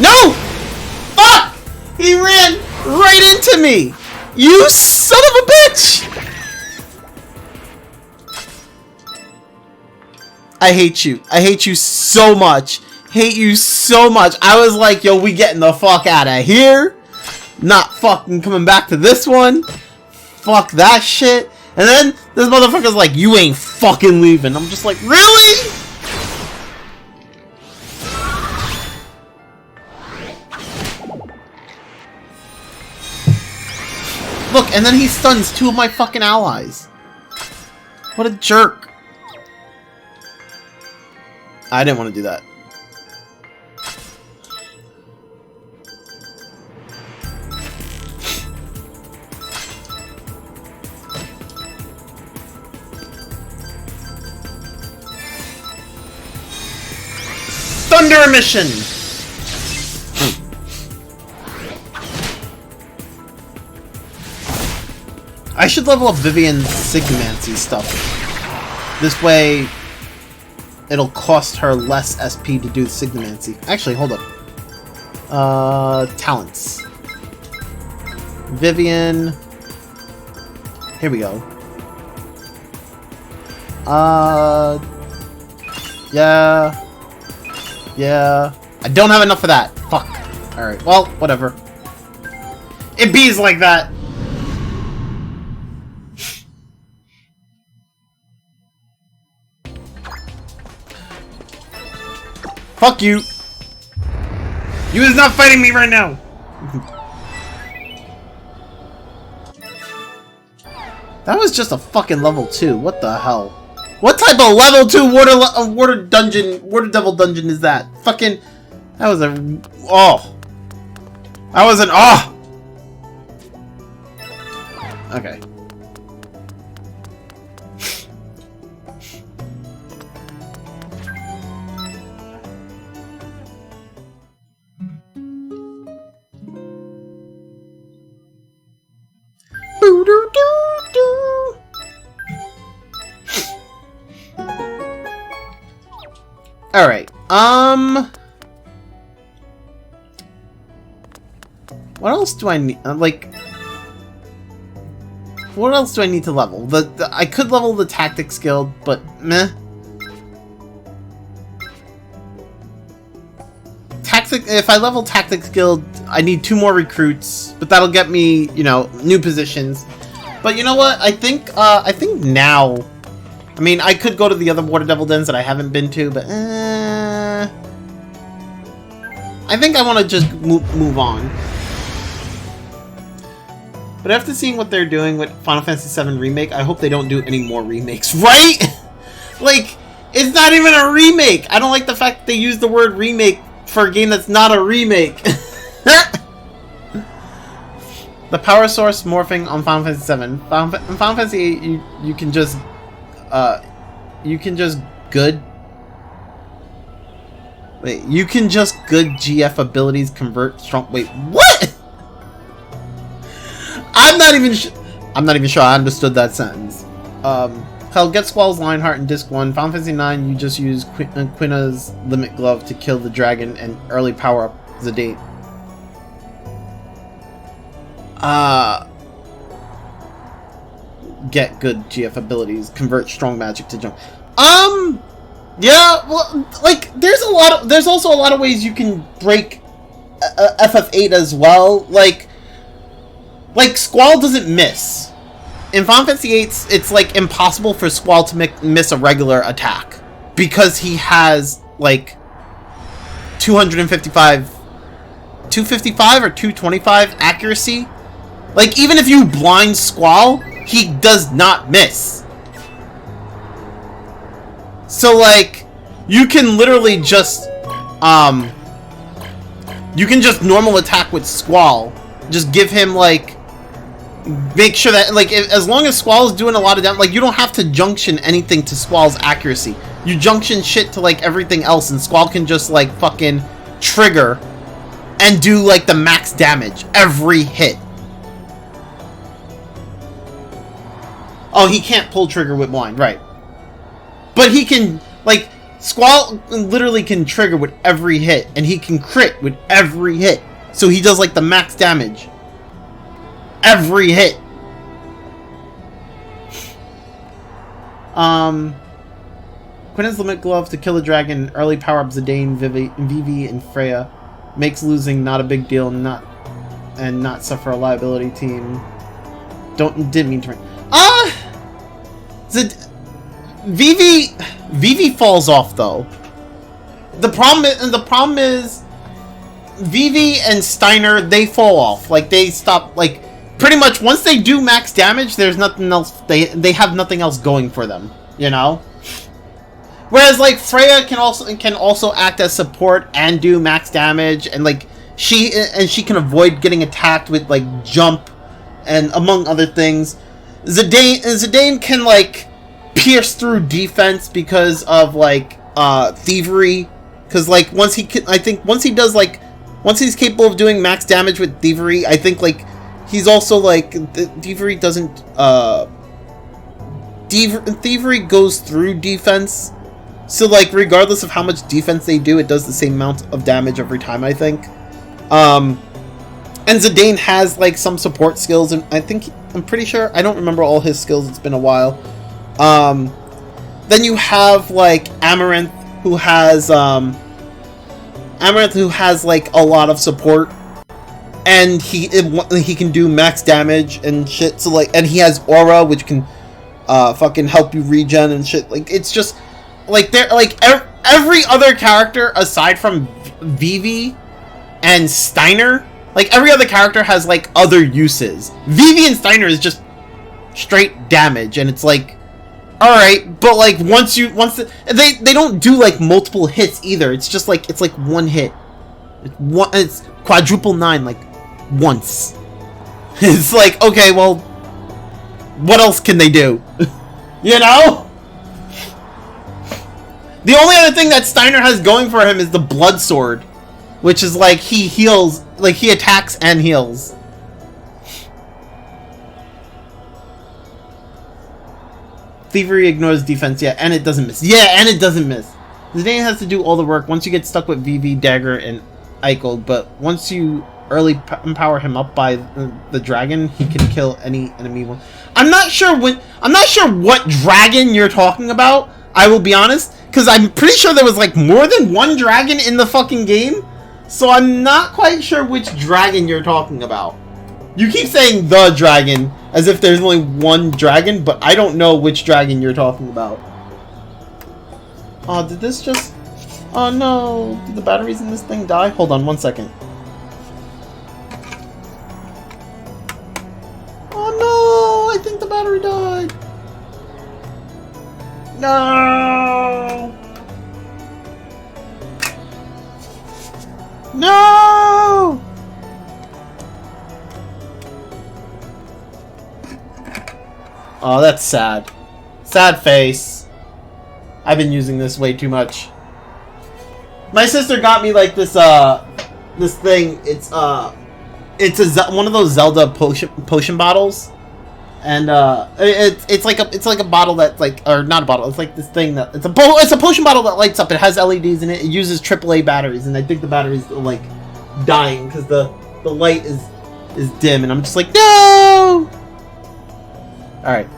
[SPEAKER 1] No! Fuck! He ran right into me! You son of a bitch! I hate you. I hate you so much. Hate you so much. I was like, yo, we getting the fuck out of here. Not fucking coming back to this one. Fuck that shit. And then this motherfucker's like, you ain't fucking leaving. I'm just like, really? Look, and then he stuns 2 of my fucking allies. What a jerk. I didn't want to do that. Thunder emission! I should level up Vivian's Sigmancy stuff. This way, it'll cost her less SP to do the Sigmancy. Actually, hold up. Talents. Vivian. Here we go. Yeah. Yeah. I don't have enough for that. Fuck. Alright, well, whatever. It bees like that. Fuck you. You is not fighting me right now. That was just a fucking level 2. What the hell? What type of level 2 water devil dungeon is that? Fucking, that was a, oh. That was an, oh. Okay. Alright, what else do I need, like, what else do I need to level? I could level the Tactics Guild, but meh. If I level Tactics Guild, I need 2 more recruits, but that'll get me, you know, new positions. But you know what, I think now, I mean, I could go to the other Water Devil dens that I haven't been to, but I think I want to just move on. But after seeing what they're doing with Final Fantasy VII Remake, I hope they don't do any more remakes, right? Like, it's not even a remake! I don't like the fact that they use the word remake for a game that's not a remake. The power source morphing on Final Fantasy VII. In Final Fantasy VIII, you can just good. Wait, you can just good GF abilities convert strong. Wait, what? I'm not even sure I understood that sentence. Hell, get Squall's Lionheart in Disc 1. Final Fantasy IX, you just use Quina's Limit Glove to kill the dragon and early power up Zadate. Get good GF abilities, convert strong magic to jump. Yeah, well, like, there's also a lot of ways you can break FF8 as well. Like Squall doesn't miss. In Final Fantasy VIII, it's like impossible for Squall to miss a regular attack because he has like 255 or 225 accuracy. Like, even if you blind Squall, he does not miss. So, like, you can literally just, You can just normal attack with Squall. Just give him, like, make sure that, like, as long as Squall is doing a lot of damage, like, you don't have to junction anything to Squall's accuracy. You junction shit to, like, everything else, and Squall can just, like, fucking trigger and do, like, the max damage every hit. Oh, he can't pull trigger with blind, right. But he can, like, Squall literally can trigger with every hit, and he can crit with every hit. So he does, like, the max damage. Every hit. Quinn's limit glove to kill a dragon, early power up Zidane, Vivi, and Freya. Makes losing not a big deal, not suffer a liability team. Didn't mean to. Vivi falls off though. The problem is Vivi and Steiner, they fall off. Like, they stop, like, pretty much once they do max damage, there's nothing else, they have nothing else going for them, you know? Whereas, like, Freya can also act as support and do max damage, and, like, she can avoid getting attacked with, like, jump and among other things. Zidane can, like, pierce through defense because of, like, thievery, because, like, once he's capable of doing max damage with thievery, I think, like, he's also, like, thievery doesn't, thievery goes through defense, so, like, regardless of how much defense they do, it does the same amount of damage every time, I think. And Zidane has, like, some support skills, and I'm pretty sure, I don't remember all his skills, it's been a while. Then you have, like, Amaranth, who has, like, a lot of support, and he can do max damage and shit, so, like, and he has Aura, which can, fucking help you regen and shit. Like, it's just, like, every other character, aside from Vivi and Steiner, like, every other character has, like, other uses. Vivi and Steiner is just straight damage, and it's like, alright, but, like, they don't do, like, multiple hits either. It's just, like, it's like one hit. It's quadruple 9, like, once. It's like, okay, well, what else can they do? You know? The only other thing that Steiner has going for him is the Blood Sword, which is, like, he heals, like, he attacks and heals. Thievery ignores defense, yeah, and it doesn't miss. Yeah, and it doesn't miss. Zidane has to do all the work once you get stuck with Vivi, Dagger, and Eichel, but once you early empower him up by the dragon, he can kill any enemy one. I'm not sure what dragon you're talking about, I will be honest, because I'm pretty sure there was, like, more than one dragon in the fucking game, so I'm not quite sure which dragon you're talking about. You keep saying the dragon, as if there's only one dragon, but I don't know which dragon you're talking about. Oh, did this just... Oh no, did the batteries in this thing die? Hold on 1 second. Oh no, I think the battery died. No! No! Oh, that's sad. Sad face. I've been using this way too much. My sister got me, like, this thing. It's one of those Zelda potion bottles, and it's like a bottle that's like, or not a bottle. It's like this thing that it's a potion bottle that lights up. It has LEDs in it. It uses AAA batteries, and I think the batteries are, like, dying because the light is dim, and I'm just like, no. All right.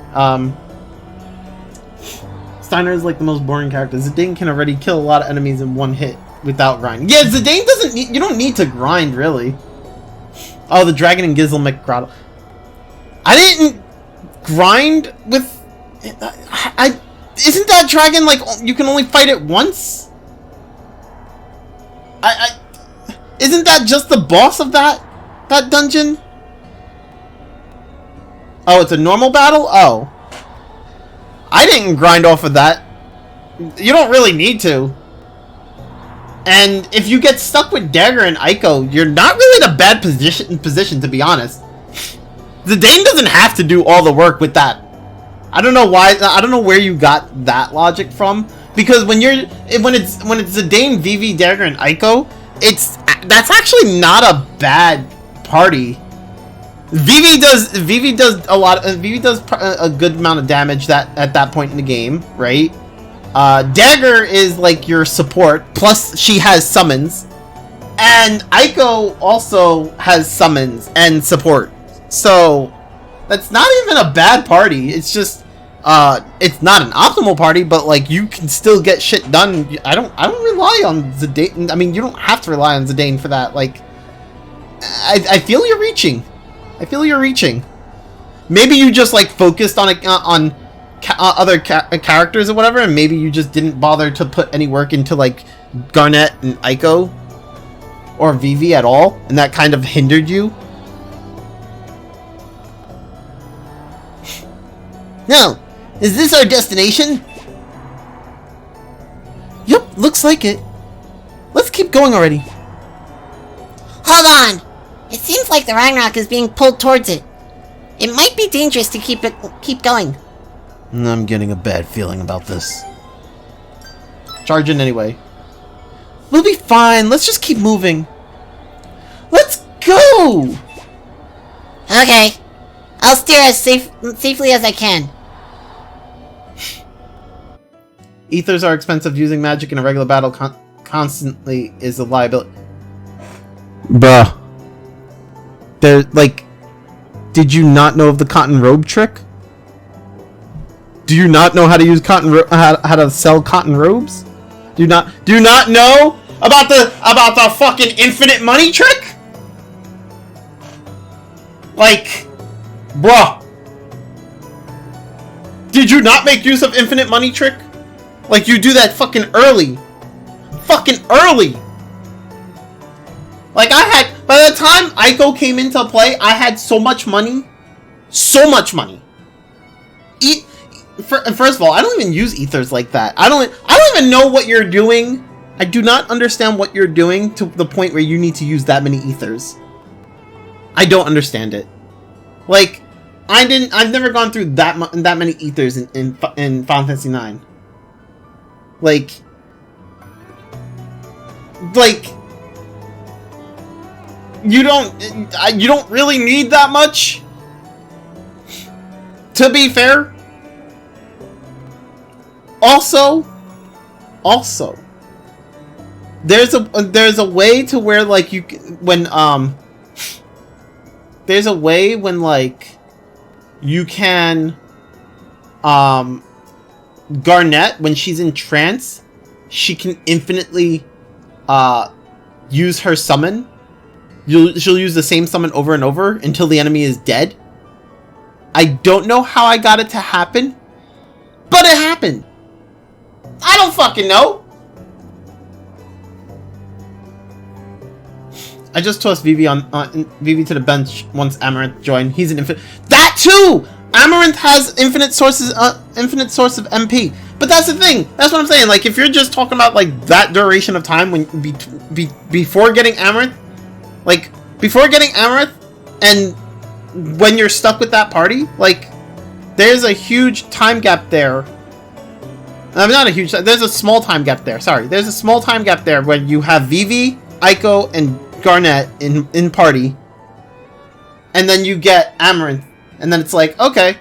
[SPEAKER 1] Steiner is, like, the most boring character. Zidane can already kill a lot of enemies in one hit without grinding. Yeah, Zidane doesn't need... You don't need to grind, really. Oh, the dragon in Gizelmic Grotto. I didn't grind with... Isn't that dragon, like, you can only fight it once? Isn't that just the boss of that dungeon? Oh, it's a normal battle? Oh. I didn't grind off of that. You don't really need to. And if you get stuck with Dagger and Aiko, you're not really in a bad position to be honest. Zidane doesn't have to do all the work with that. I don't know why. I don't know where you got that logic from. Because when it's Zidane, Vivi, Dagger, and Aiko, that's actually not a bad party. Vivi does a good amount of damage at that point in the game, right? Dagger is like your support, plus she has summons, and Aiko also has summons and support. So that's not even a bad party. It's just it's not an optimal party, but like you can still get shit done. I don't rely on Zidane. I mean, you don't have to rely on Zidane for that. Like, I feel you're reaching. Maybe you just like focused on other characters or whatever, and maybe you just didn't bother to put any work into like Garnet and Aiko or Vivi at all, and that kind of hindered you. No, is this our destination? Yep, looks like it. Let's keep going already.
[SPEAKER 2] Hold on! It seems like the Ragnarok is being pulled towards it. It might be dangerous to keep going.
[SPEAKER 1] I'm getting a bad feeling about this. Charge in anyway. We'll be fine. Let's just keep moving. Let's go!
[SPEAKER 2] Okay. I'll steer as safely as I can.
[SPEAKER 1] Ethers are expensive. Using magic in a regular battle constantly is a liability. Bruh. Did you not know of the cotton robe trick? Do you not know how to use how to sell cotton robes? Do you not know about the fucking infinite money trick? Like, bruh. Did you not make use of infinite money trick? Like, you do that fucking early. Fucking early. Like, by the time Aiko came into play, I had so much money. So much money. First of all, I don't even use ethers like that. I don't even know what you're doing. I do not understand what you're doing to the point where you need to use that many ethers. I don't understand it. Like, I've never gone through that many ethers in Final Fantasy IX. Like, you don't really need that much. To be fair. Also, there's a way to where like there's a way when like you can Garnet, when she's in trance, she can infinitely use her summon. She'll use the same summon over and over until the enemy is dead. I don't know how I got it to happen, but it happened. I don't fucking know. I just tossed Vivi Vivi to the bench once Amaranth joined. He's an infinite. That too. Amaranth has infinite source of MP. But that's the thing. That's what I'm saying. Like, if you're just talking about like that duration of time when before getting Amaranth, like before getting Amaranth, and when you're stuck with that party, like there's a huge time gap there. Not a huge. There's a small time gap there. Sorry, there's a small time gap there when you have Vivi, Aiko, and Garnet in party, and then you get Amaranth, and then it's like, okay,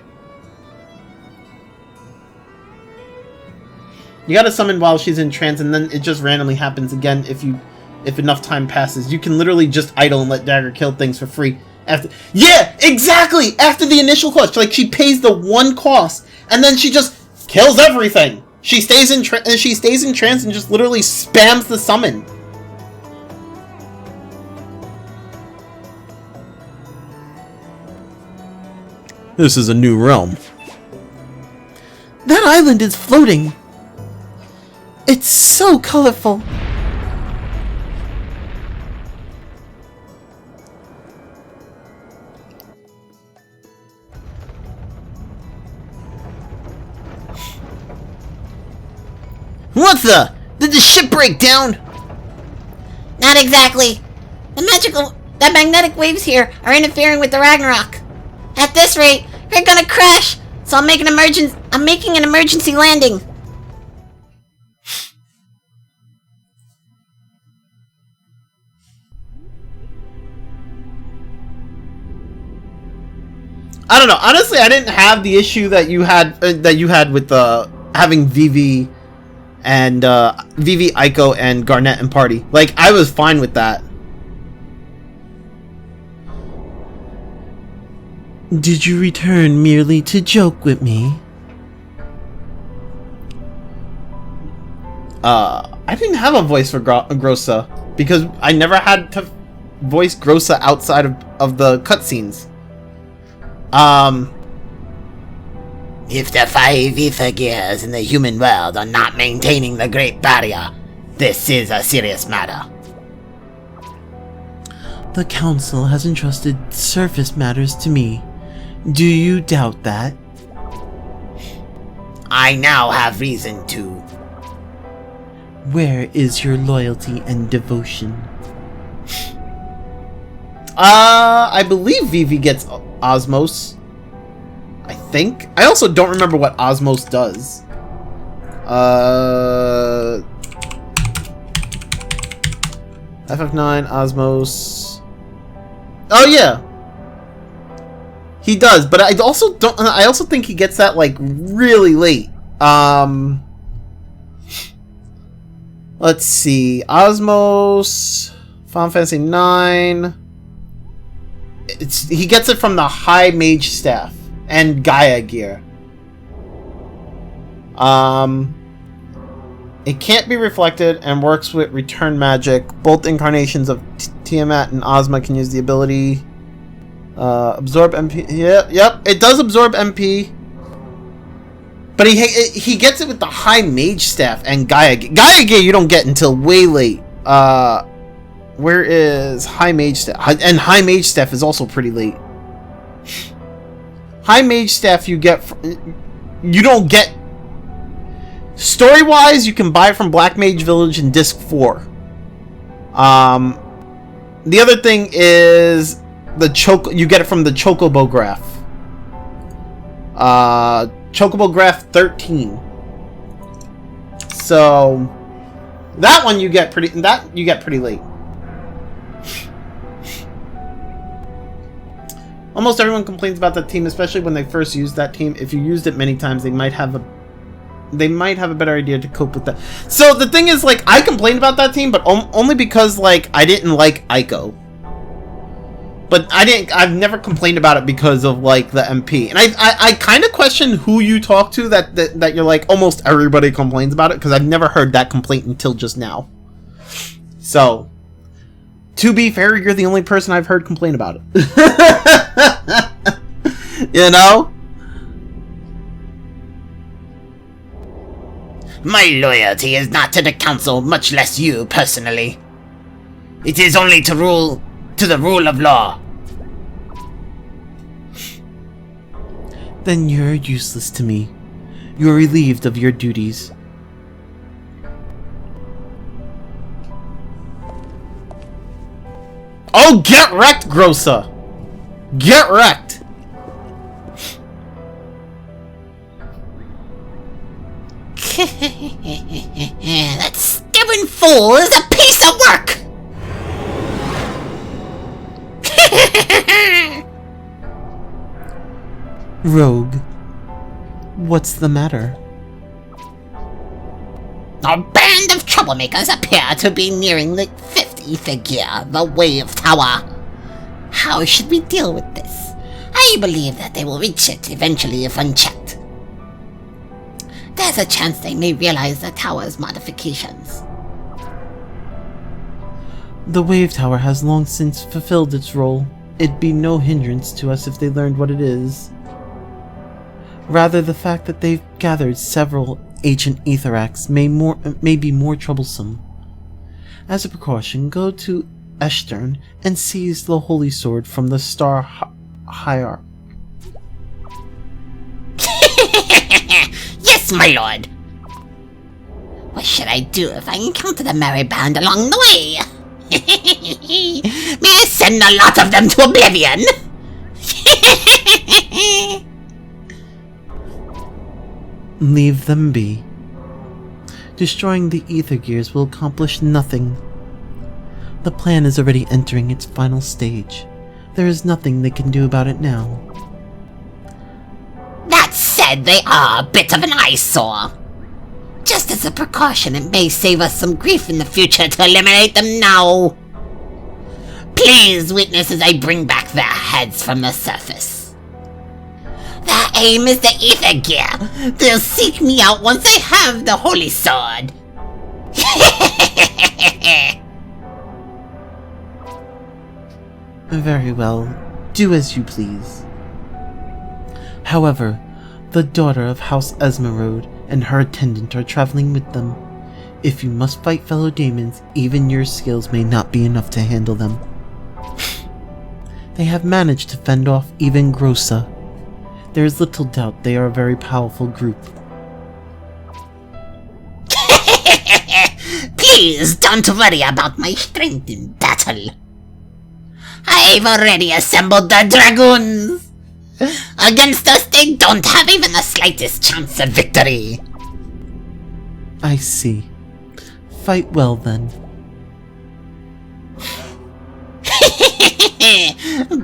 [SPEAKER 1] you gotta summon while she's in trance, and then it just randomly happens again if enough time passes. You can literally just idle and let Dagger kill things for free after. Yeah, exactly. After the initial cost, like she pays the one cost, and then she just kills everything. She stays in trance and just literally spams the summon. This is a new realm. That island is floating. It's so colorful. What the? Did the ship break down?
[SPEAKER 2] Not exactly. The magnetic waves here are interfering with the Ragnarok. At this rate, we're gonna crash. So I'm making an emergency landing.
[SPEAKER 1] I don't know. Honestly, I didn't have the issue that you had with having Vivi and Vivi, Aiko, and Garnet and Party. Like, I was fine with that. Did you return merely to joke with me? I didn't have a voice for Grossa because I never had to voice Grossa outside of the cutscenes.
[SPEAKER 3] If the 5 ether gears in the human world are not maintaining the Great Barrier, this is a serious matter.
[SPEAKER 1] The Council has entrusted surface matters to me. Do you doubt that?
[SPEAKER 3] I now have reason to.
[SPEAKER 1] Where is your loyalty and devotion? I believe Vivi gets Osmos. I think. I also don't remember what Osmos does. FF9, Osmos. Oh yeah. He does, but I also think he gets that like really late. Let's see. Osmos, Final Fantasy 9. He gets it from the High Mage Staff and Gaia gear. It can't be reflected and works with return magic. Both incarnations of Tiamat and Ozma can use the ability. Absorb MP. Yep. It does absorb MP. But he gets it with the High Mage Staff and Gaia gear. Gaia gear you don't get until way late. Where is High Mage Staff? And High Mage Staff is also pretty late. High Mage Staff you don't get. Story-wise, you can buy it from Black Mage Village in Disc 4. The other thing is you get it from the Chocobo Graph. Chocobo Graph 13. So that one you get pretty late. Almost everyone complains about that team, especially when they first used that team. If you used it many times, they might have a better idea to cope with that. So the thing is, like, I complained about that team, but only because, like, I didn't like Aiko. But I've never complained about it because of, like, the MP. And I kind of question who you talk to that you're like, almost everybody complains about it, because I've never heard that complaint until just now. So, to be fair, you're the only person I've heard complain about it. You know?
[SPEAKER 3] My loyalty is not to the Council, much less you personally. It is only to the rule of law.
[SPEAKER 1] Then you're useless to me. You're relieved of your duties. Oh, get wrecked, Grossa! Get wrecked!
[SPEAKER 2] That stubborn fool is a piece of work!
[SPEAKER 1] Rogue, what's the matter?
[SPEAKER 2] A band of troublemakers appear to be nearing the 5th ether gear, the Wave Tower. How should we deal with this? I believe that they will reach it eventually if unchecked. There's a chance they may realize the tower's modifications.
[SPEAKER 1] The Wave Tower has long since fulfilled its role. It'd be no hindrance to us if they learned what it is. Rather, the fact that they've gathered several ancient Aetherax may be more troublesome. As a precaution, go to Eshtern and seize the Holy Sword from the Star Hierarch.
[SPEAKER 2] Yes, my lord! What should I do if I encounter the merry band along the way? May I send a lot of them to oblivion?
[SPEAKER 4] Leave them be. Destroying the ether gears will accomplish nothing. The plan is already entering its final stage. There is nothing they can do about it now.
[SPEAKER 2] That said, they are a bit of an eyesore. Just as a precaution, it may save us some grief in the future to eliminate them now. Please witness as I bring back their heads from the surface. Their aim is the ether gear. They'll seek me out once I have the holy sword.
[SPEAKER 4] Very well. Do as you please. However, the daughter of House Esmeralda and her attendant are traveling with them. If you must fight fellow demons, even your skills may not be enough to handle them. They have managed to fend off even Grossa. There is little doubt they are a very powerful group.
[SPEAKER 2] Please don't worry about my strength in battle. I've already assembled the dragoons. Against us, they don't have even the slightest chance of victory.
[SPEAKER 4] I see. Fight well then.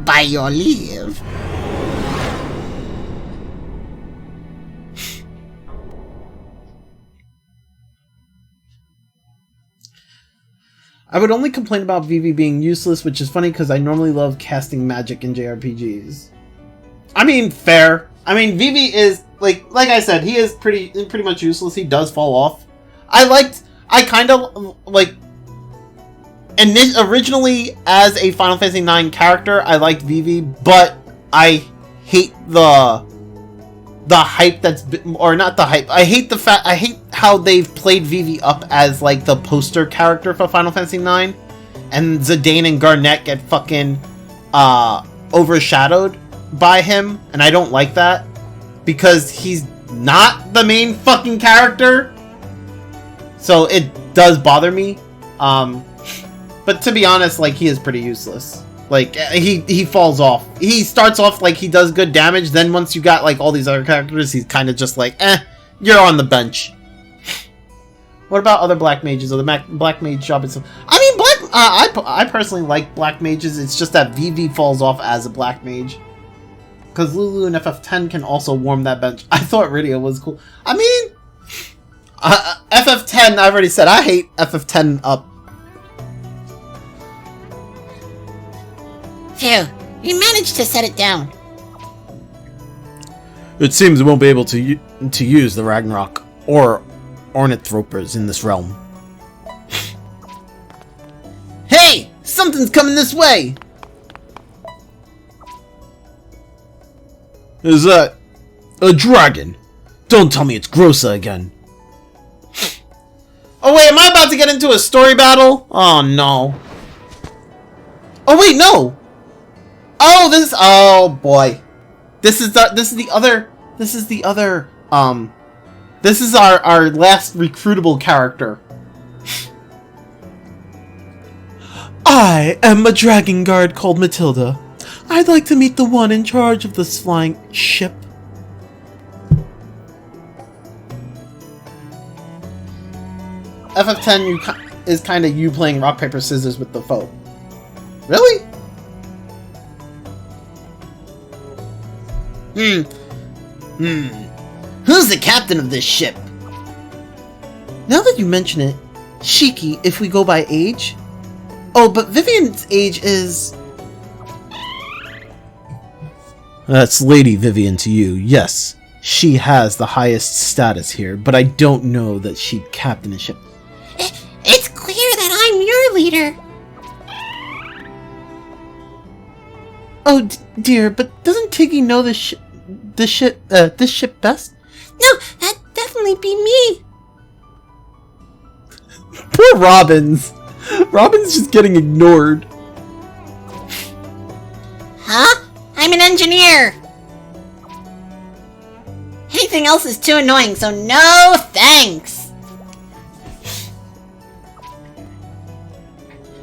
[SPEAKER 2] By your leave.
[SPEAKER 1] I would only complain about Vivi being useless, which is funny because I normally love casting magic in JRPGs. I mean, fair. I mean, Vivi is, like I said, he is pretty much useless. He does fall off. I kind of, like, originally, as a Final Fantasy IX character, I liked Vivi, but I hate the hype that's been, or not the hype. I hate how they've played Vivi up as, like, the poster character for Final Fantasy IX, and Zidane and Garnet get fucking, overshadowed by him, and I don't like that, because he's not the main fucking character, so it does bother me, but to be honest, like, he is pretty useless. Like, he falls off. He starts off like he does good damage, then once you got, like, all these other characters, he's kind of just like, you're on the bench. What about other black mages, or the black mage job itself? I mean, I personally like black mages, it's just that Vivi falls off as a black mage. Because Lulu and FF10 can also warm that bench. I thought Rydia was cool. I mean, FF10, I've already said, I hate FF10 up.
[SPEAKER 2] Phew, we managed to set it down.
[SPEAKER 1] It seems we won't be able to use the Ragnarok or Ornithropers in this realm. Hey! Something's coming this way! Is that a dragon? Don't tell me it's Grossa again. Oh wait, am I about to get into a story battle? Oh no. Oh wait, no! Oh boy. This is our last recruitable character.
[SPEAKER 4] I am a dragon guard called Matilda. I'd like to meet the one in charge of this flying ship.
[SPEAKER 1] FF10 is kind of you playing rock, paper, scissors with the foe. Really? Who's the captain of this ship?
[SPEAKER 4] Now that you mention it, Shiki, if we go by age? Oh, but Vivian's age is...
[SPEAKER 1] That's Lady Vivian to you, yes. She has the highest status here, but I don't know that she'd captain a ship.
[SPEAKER 2] It's clear that I'm your leader.
[SPEAKER 4] Oh dear, but doesn't Tiggy know this ship best?
[SPEAKER 2] No, that'd definitely be me.
[SPEAKER 1] Poor Robbins. Robbins just getting ignored.
[SPEAKER 2] Huh? I'm an engineer. Anything else is too annoying, so no thanks.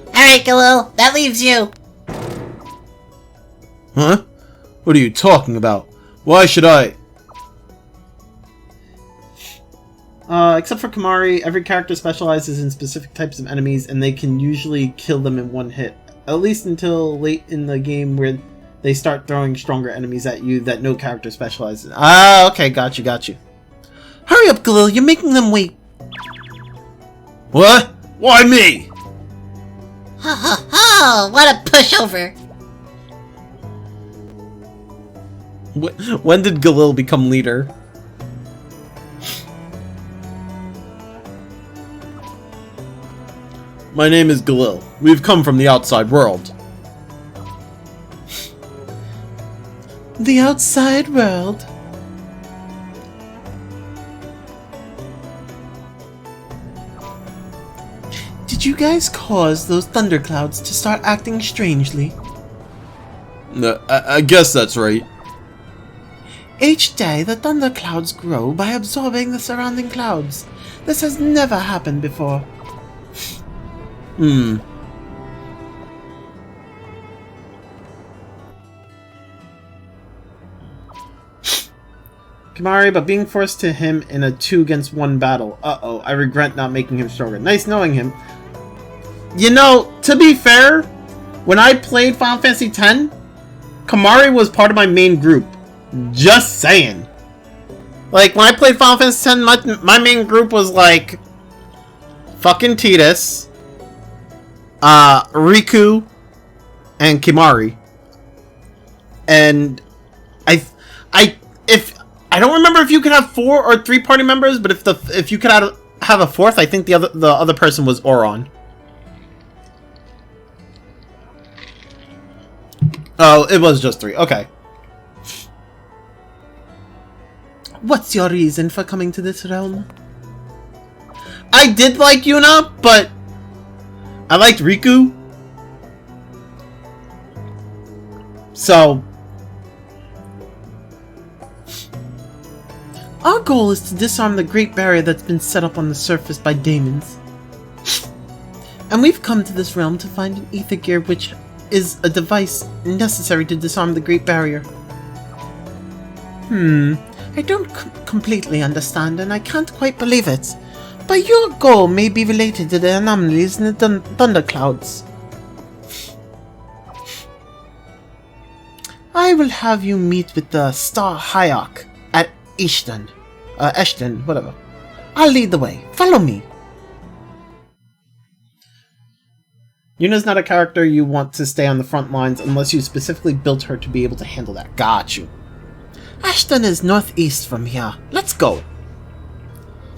[SPEAKER 2] Alright Galil. That leaves you.
[SPEAKER 1] Huh? What are you talking about? Why should I? Except for Kimahri, every character specializes in specific types of enemies, and they can usually kill them in one hit. At least until late in the game where they start throwing stronger enemies at you that no character specializes in. Ah, okay, got you.
[SPEAKER 4] Hurry up, Galil, you're making them wait.
[SPEAKER 1] What? Why me?
[SPEAKER 2] Ho ho ho! What a pushover!
[SPEAKER 1] When did Galil become leader? My name is Galil. We've come from the outside world.
[SPEAKER 4] The outside world? Did you guys cause those thunderclouds to start acting strangely?
[SPEAKER 1] I guess that's right.
[SPEAKER 4] Each day, the thunderclouds grow by absorbing the surrounding clouds. This has never happened before.
[SPEAKER 1] Kimahri, but being forced to him in a 2-against-1 battle. Uh-oh, I regret not making him stronger. Nice knowing him. You know, to be fair, when I played Final Fantasy X, Kimahri was part of my main group. Just saying. Like, when I played Final Fantasy X, my main group was like fucking Tidus, Riku, and Kimahri. And I don't remember if you could have 4 or 3 party members, but if you could have a 4th, I think the other person was Auron. Oh, it was just 3. Okay.
[SPEAKER 4] What's your reason for coming to this realm?
[SPEAKER 1] I did like Yuna, but I liked Riku. So
[SPEAKER 4] Our goal is to disarm the Great Barrier that's been set up on the surface by daemons. And we've come to this realm to find an ether gear which is a device necessary to disarm the Great Barrier. I don't completely understand and I can't quite believe it. But your goal may be related to the anomalies in the thunderclouds. I will have you meet with the Star Hayok at Eshton, whatever. I'll lead the way. Follow me.
[SPEAKER 1] Yuna's not a character you want to stay on the front lines unless you specifically built her to be able to handle that. Got you.
[SPEAKER 4] Ashton is northeast from here. Let's go.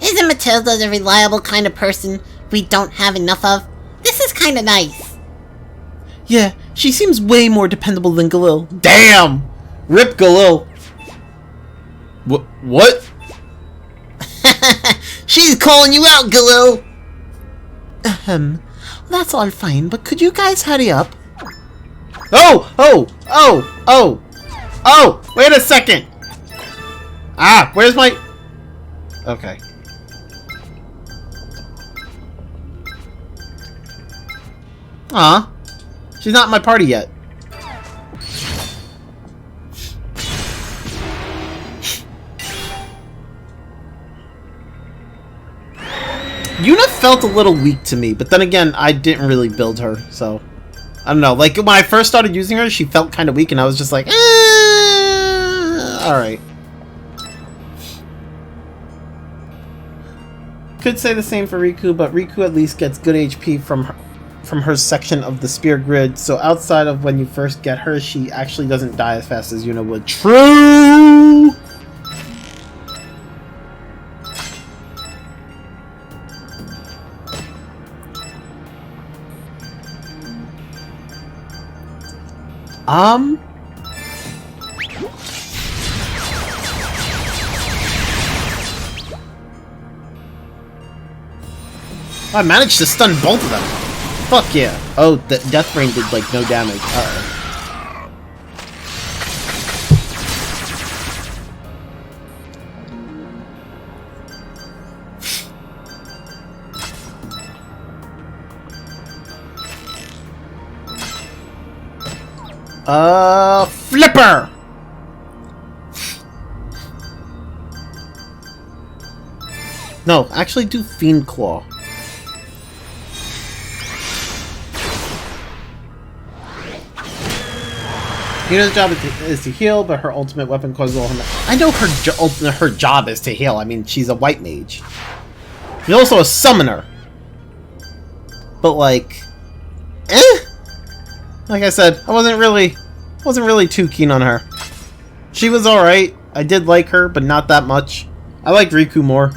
[SPEAKER 2] Isn't Matilda the reliable kind of person we don't have enough of? This is kinda nice.
[SPEAKER 4] Yeah, she seems way more dependable than Galil.
[SPEAKER 1] Damn! Rip Galil. What?
[SPEAKER 2] She's calling you out, Galil!
[SPEAKER 4] That's all fine, but could you guys hurry up?
[SPEAKER 1] Oh, wait a second! Ah, where's my... Okay. Aw. She's not in my party yet. Yuna felt a little weak to me, but then again, I didn't really build her, so... I don't know, like, when I first started using her, she felt kind of weak, and I was just like, alright. Could say the same for Riku, but Riku at least gets good HP from her section of the spear grid, so outside of when you first get her, she actually doesn't die as fast as Yuna would. True! I managed to stun both of them. Fuck yeah. Oh, the Death Rain did like no damage. Uh-oh. Flipper! No, actually do Fiend Claw. Hina's job is to heal, but her ultimate weapon causes all her... I know her job is to heal. I mean, she's a white mage. She's also a summoner. But like... Like I said, I wasn't really too keen on her. She was alright. I did like her, but not that much. I liked Riku more.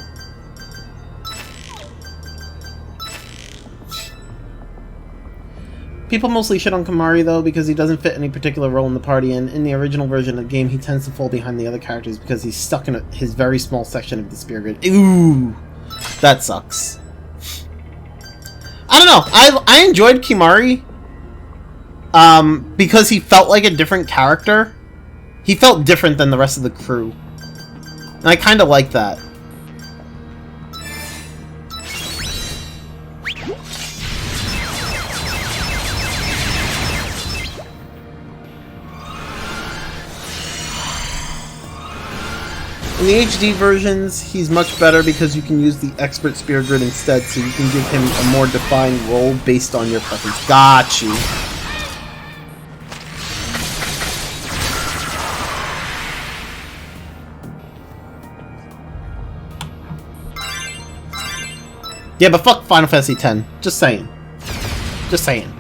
[SPEAKER 1] People mostly shit on Kamari though because he doesn't fit any particular role in the party, and in the original version of the game he tends to fall behind the other characters because he's stuck in his very small section of the spear grid. Ooh, that sucks. I don't know. I enjoyed Kimari because he felt like a different character. He felt different than the rest of the crew, and I kind of like that. In the HD versions, he's much better because you can use the Expert Spear Grid instead, so you can give him a more defined role based on your preference. Got you. Yeah, but fuck Final Fantasy X. Just saying. Just saying.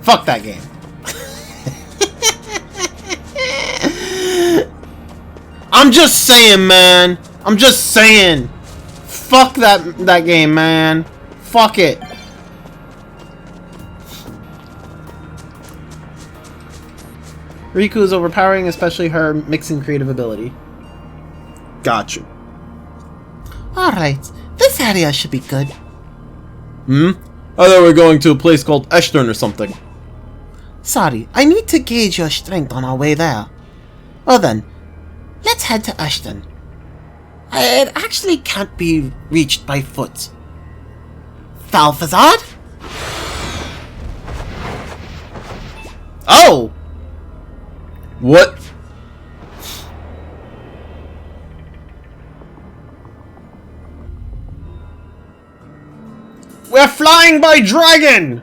[SPEAKER 1] Fuck that game. I'm just saying, man. I'm just saying. Fuck that game, man. Fuck it. Riku is overpowering, especially her mixing creative ability. Gotcha.
[SPEAKER 4] Alright, this area should be good.
[SPEAKER 1] I thought we were going to a place called Eastern or something.
[SPEAKER 4] Sorry, I need to gauge your strength on our way there. Well then, let's head to Ashton. It actually can't be reached by foot. Falfazard?
[SPEAKER 1] Oh! What? We're flying by dragon!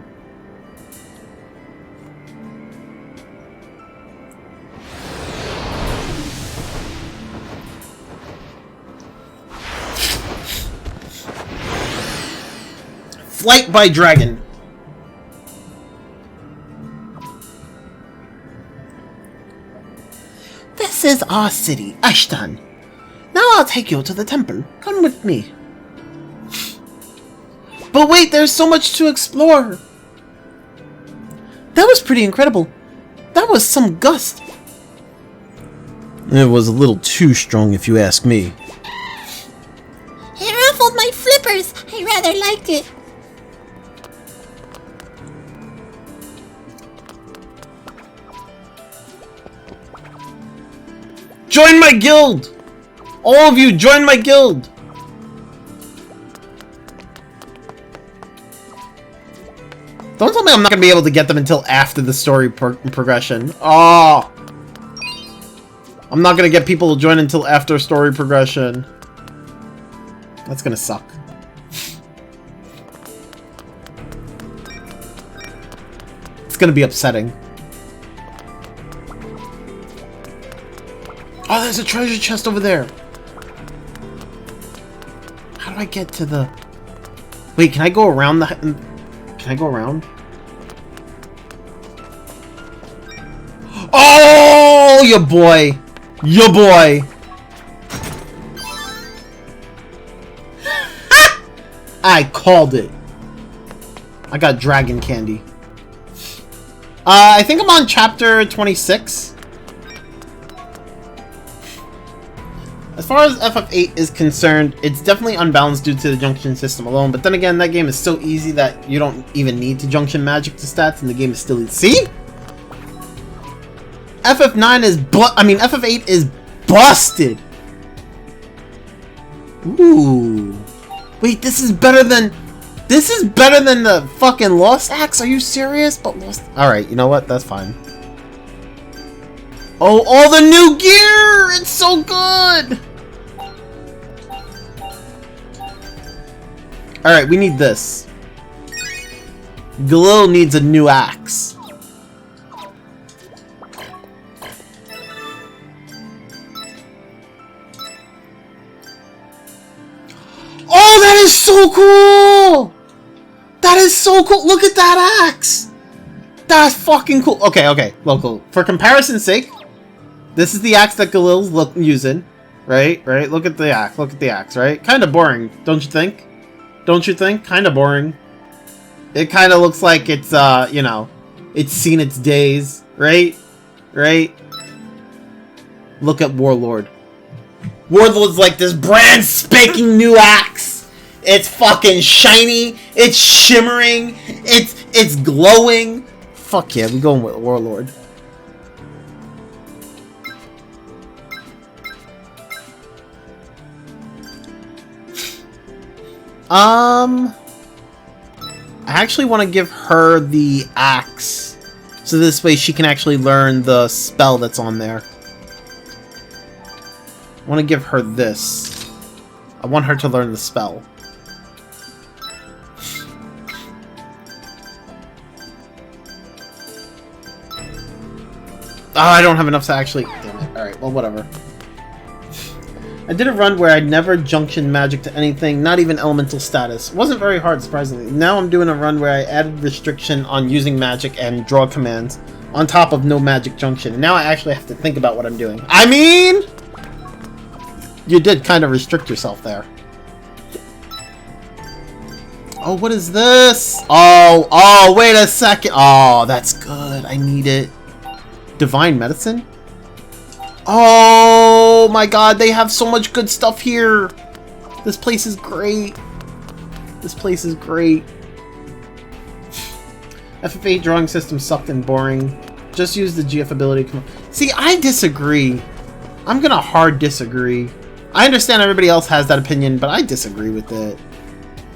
[SPEAKER 1] Flight by dragon.
[SPEAKER 4] This is our city, Ashton. Now I'll take you to the temple. Come with me.
[SPEAKER 1] But wait, there's so much to explore.
[SPEAKER 4] That was pretty incredible. That was some gust.
[SPEAKER 1] It was a little too strong if you ask me.
[SPEAKER 2] It ruffled my flippers. I rather liked it.
[SPEAKER 1] Join my guild! All of you, join my guild! Don't tell me I'm not gonna be able to get them until after the story progression. Oh! I'm not gonna get people to join until after story progression. That's gonna suck. It's gonna be upsetting. Oh, there's a treasure chest over there! How do I get to the... Wait, can I go around the... Can I go around? Oh, ya boy! Ya boy! I called it! I got dragon candy. I think I'm on chapter 26. As far as FF8 is concerned, it's definitely unbalanced due to the junction system alone, but then again, that game is so easy that you don't even need to junction magic to stats, and the game is still easy. See? FF9 is FF8 is busted! Ooh. Wait, this is better than the fucking Lost Axe? Are you serious? But Lost... Alright, you know what? That's fine. Oh, all the new gear! It's so good! Alright, we need this. Galil needs a new axe. Oh, that is so cool! That is so cool! Look at that axe! That's fucking cool! Okay, local. For comparison's sake, this is the axe that Galil's using. Right? Look at the axe, right? Kinda boring, don't you think? Kinda boring. It kinda looks like it's, you know, it's seen its days, right? Look at Warlord. Warlord's like this brand spanking new axe. It's fucking shiny. It's shimmering. It's glowing. Fuck yeah, we're going with Warlord. I actually want to give her the axe, so this way she can actually learn the spell that's on there. I want to give her this. I want her to learn the spell. Oh, I don't have enough to actually... Damn it. Alright, well, whatever. I did a run where I never junctioned magic to anything, not even elemental status. It wasn't very hard, surprisingly. Now I'm doing a run where I added restriction on using magic and draw commands, on top of no magic junction. And now I actually have to think about what I'm doing. I mean... You did kind of restrict yourself there. Oh, what is this? Oh, wait a second. Oh, that's good. I need it. Divine Medicine? Oh my god, they have so much good stuff here. This place is great. FF8 drawing system sucked and boring. Just use the GF ability. See, I disagree. I'm gonna hard disagree. I understand everybody else has that opinion, but I disagree with it.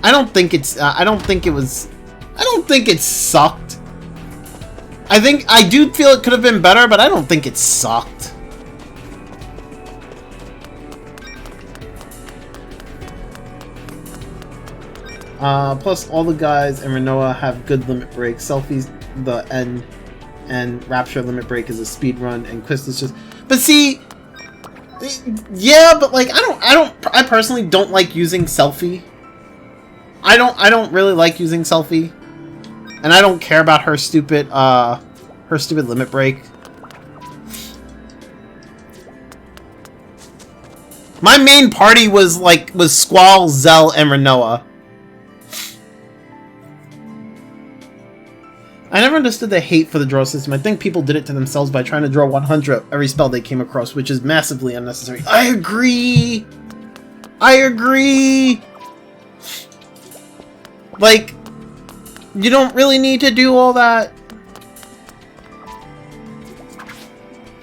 [SPEAKER 1] I don't think it sucked. I do feel it could have been better, but I don't think it sucked. Plus, all the guys in Renoa have good limit break. Selfies, the N, and Rapture limit break is a speed run, and Quist is just. But see, yeah, but like I personally don't like using Selfie. I don't really like using Selfie, and I don't care about her stupid limit break. My main party was Squall, Zell, and Renoa. I never understood the hate for the draw system. I think people did it to themselves by trying to draw 100 every spell they came across, which is massively unnecessary. I agree! Like, you don't really need to do all that.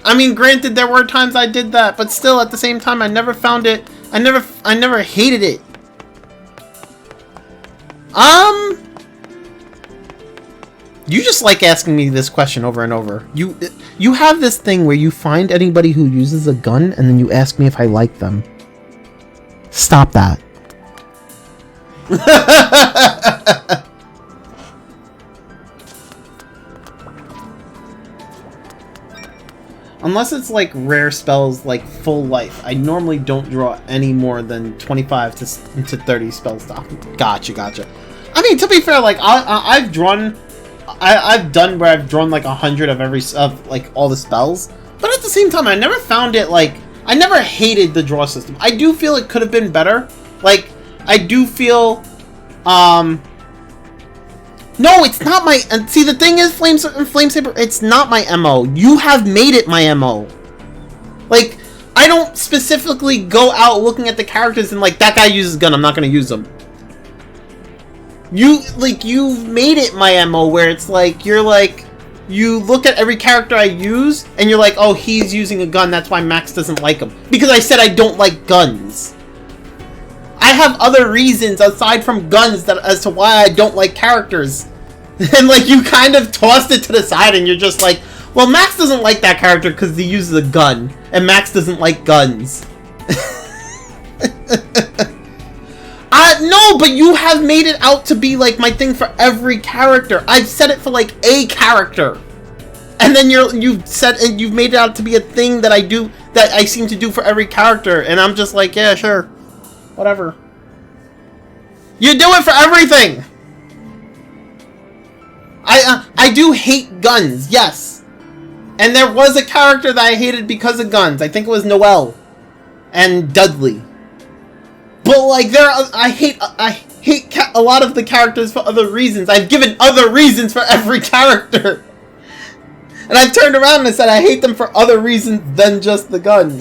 [SPEAKER 1] I mean, granted, there were times I did that, but still, at the same time, I never found it. I never hated it. You just like asking me this question over and over. You have this thing where you find anybody who uses a gun and then you ask me if I like them. Stop that. Unless it's like rare spells like full life, I normally don't draw any more than 25 to 30 spell stock. Gotcha. I mean, to be fair, like I've done where I've drawn like 100 of like all the spells, but at the same time, I never found it like I never hated the draw system. I do feel it could have been better. Like I do feel, no, it's not my. And see, the thing is, Flame Saber, it's not my MO. You have made it my MO. Like, I don't specifically go out looking at the characters and like that guy uses gun, I'm not gonna use them. You've made it my MO where it's like, you look at every character I use, and you're like, oh, he's using a gun, that's why Max doesn't like him. Because I said I don't like guns. I have other reasons aside from guns as to why I don't like characters. And like, you kind of tossed it to the side, and you're just like, Well, Max doesn't like that character because he uses a gun, and Max doesn't like guns. No, but you have made it out to be like my thing for every character. I've said it for like a character, and then you've made it out to be a thing that I do, that I seem to do for every character, and I'm just like, yeah, sure, whatever. You do it for everything. I do hate guns, yes, and there was a character that I hated because of guns. I think it was Noelle and Dudley. But like I hate a lot of the characters for other reasons. I've given other reasons for every character, and I've turned around and I said I hate them for other reasons than just the gun.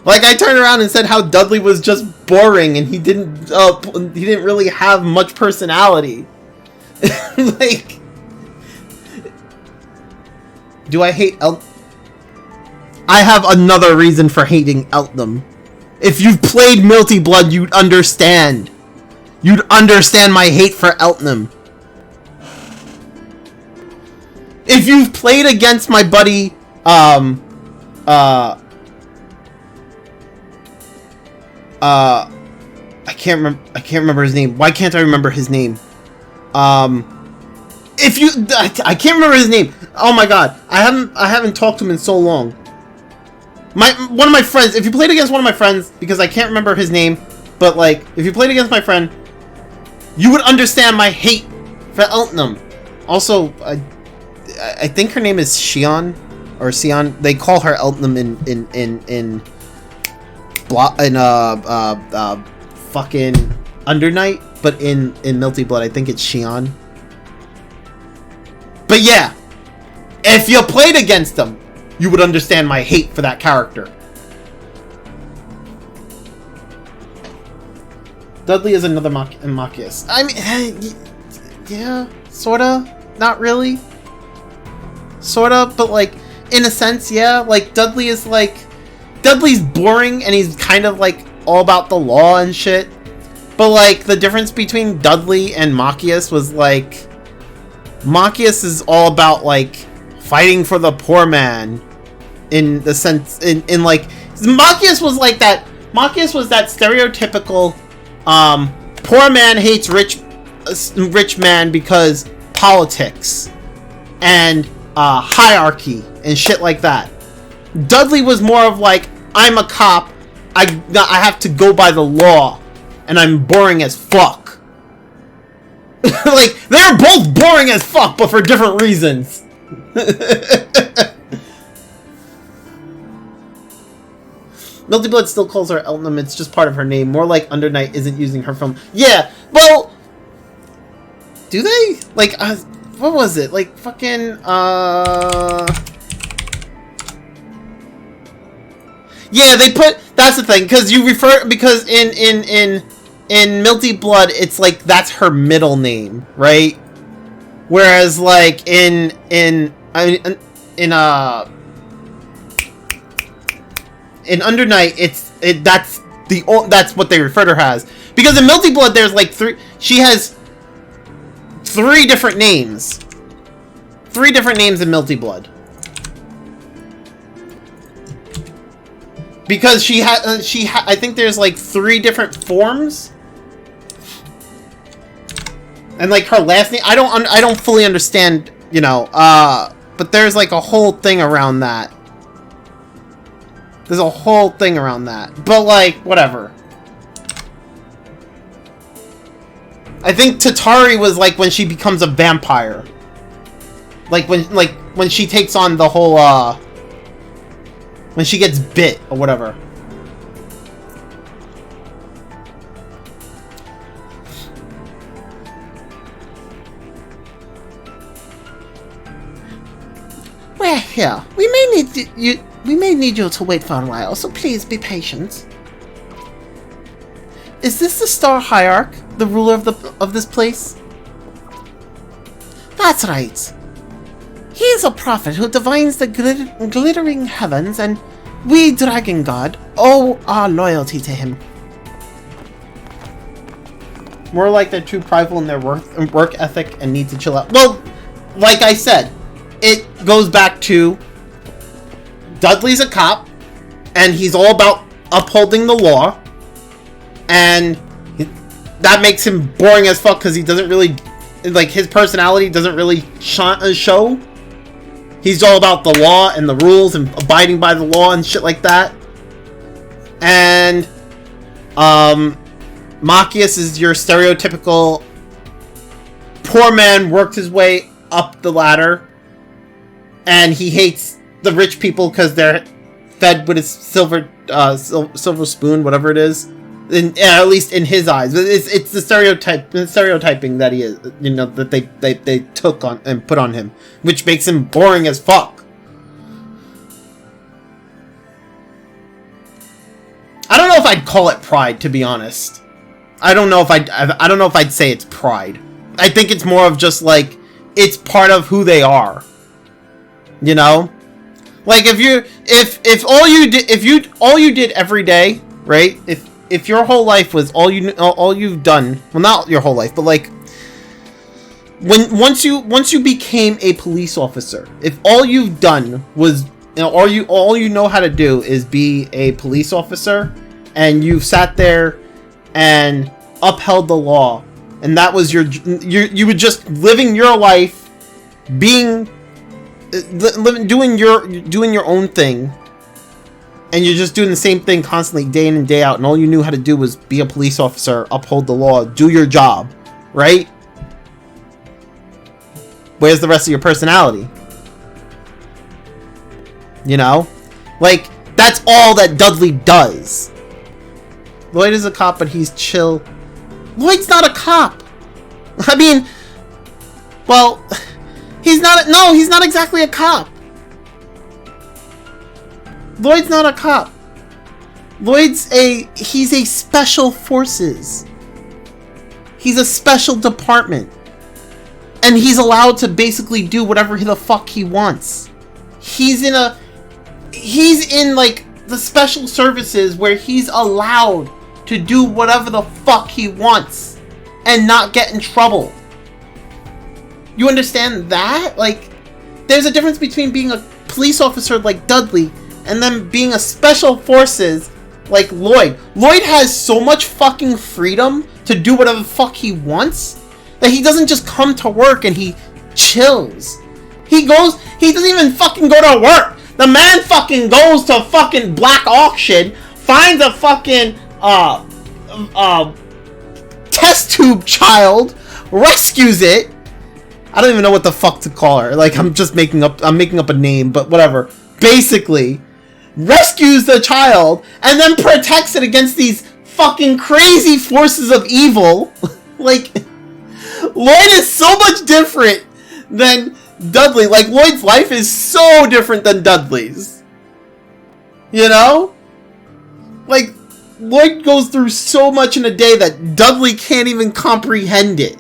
[SPEAKER 1] Like I turned around and said how Dudley was just boring and he didn't really have much personality. Like, do I hate I have another reason for hating Eltham. If you've played Milty Blood, you'd understand. You'd understand my hate for Eltham. If you've played against my buddy, I can't remember his name. Why can't I remember his name? If you, I can't remember his name. Oh my god, I haven't talked to him in so long. One of my friends, if you played against one of my friends, because I can't remember his name, but like, if you played against my friend, you would understand my hate for Eltham. Also, I think her name is Sion, or Sion. They call her Eltham in fucking Undernight, but in Milty Blood, I think it's Sion. But yeah, if you played against them, you would understand my hate for that character. Dudley is another Machias. I mean, yeah, sorta. Not really. Sorta, but like, in a sense, yeah. Like, Dudley's boring and he's kind of like all about the law and shit. But like, the difference between Dudley and Machias was like, Machias is all about like fighting for the poor man, in the sense, in like, Machias was like that. Machias was that stereotypical, poor man hates rich man because politics and hierarchy and shit like that. Dudley was more of like, I'm a cop, I have to go by the law, and I'm boring as fuck. Like, they're both boring as fuck, but for different reasons. Milty Blood still calls her Eltham, it's just part of her name. More like Undernight isn't using her film. Yeah, well, do they? Like, what was it? Like, fucking, yeah, they put, that's the thing, because because in Milty Blood, it's like, that's her middle name, right? Whereas, like, in Undernight, that's what they refer to her as. Because in Milty Blood, there's like she has 3 different names. 3 different names in Milty Blood. Because I think there's like 3 different forms. And like her last name, I don't fully understand, you know, but there's like a whole thing around that. There's a whole thing around that. But like, whatever. I think Tatari was like when she becomes a vampire. Like when she takes on the whole when she gets bit or whatever.
[SPEAKER 2] We're here. We may need you to wait for a while, so please be patient.
[SPEAKER 1] Is this the Star Hierarch, the ruler of this place?
[SPEAKER 2] That's right. He is a prophet who divines the glittering heavens, and we, Dragon God, owe our loyalty to him.
[SPEAKER 1] More like they're too prideful in their work ethic and need to chill out. Well, like I said, it goes back to Dudley's a cop, and he's all about upholding the law, and that makes him boring as fuck because he doesn't really, like, his personality doesn't really show. He's all about the law and the rules and abiding by the law and shit like that. And Machias is your stereotypical poor man, worked his way up the ladder, and he hates the rich people because they're fed with his silver spoon, whatever it is. At least in his eyes, it's the stereotyping that he is, you know, that they took on and put on him, which makes him boring as fuck. I don't know if I'd call it pride, to be honest. I don't know if I'd say it's pride. I think it's more of just like it's part of who they are. You know, like if all you did every day, right? If your whole life was all you've done, well, not your whole life, but like once you became a police officer, if all you've done was, you know, all you know how to do is be a police officer, and you sat there and upheld the law, and that was you were just living your life, doing your own thing. And you're just doing the same thing constantly, day in and day out, and all you knew how to do was be a police officer, uphold the law, do your job, right? Where's the rest of your personality? You know? Like, that's all that Dudley does. Lloyd is a cop, but he's chill. Lloyd's not a cop! I mean, well, he's not exactly a cop. Lloyd's not a cop. He's a special forces. He's a special department. And he's allowed to basically do whatever the fuck he wants. He's in like the special services where he's allowed to do whatever the fuck he wants and not get in trouble. You understand that? Like, there's a difference between being a police officer like Dudley and then being a special forces like Lloyd. Lloyd has so much fucking freedom to do whatever the fuck he wants that he doesn't just come to work and he chills. He doesn't even fucking go to work. The man fucking goes to fucking black auction, finds a fucking test tube child, rescues it. I don't even know what the fuck to call her. Like, I'm making up a name, but whatever. Basically, rescues the child and then protects it against these fucking crazy forces of evil. Like, Lloyd is so much different than Dudley. Like, Lloyd's life is so different than Dudley's. You know? Like, Lloyd goes through so much in a day that Dudley can't even comprehend it.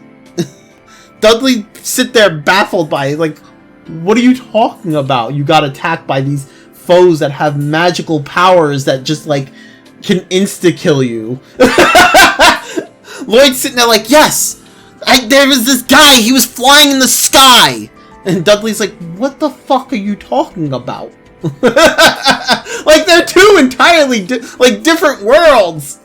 [SPEAKER 1] Dudley sit there baffled by it, like, what are you talking about? You got attacked by these foes that have magical powers that just, like, can insta-kill you. Lloyd's sitting there like, yes! There was this guy, he was flying in the sky! And Dudley's like, what the fuck are you talking about? Like, they're two entirely, different worlds!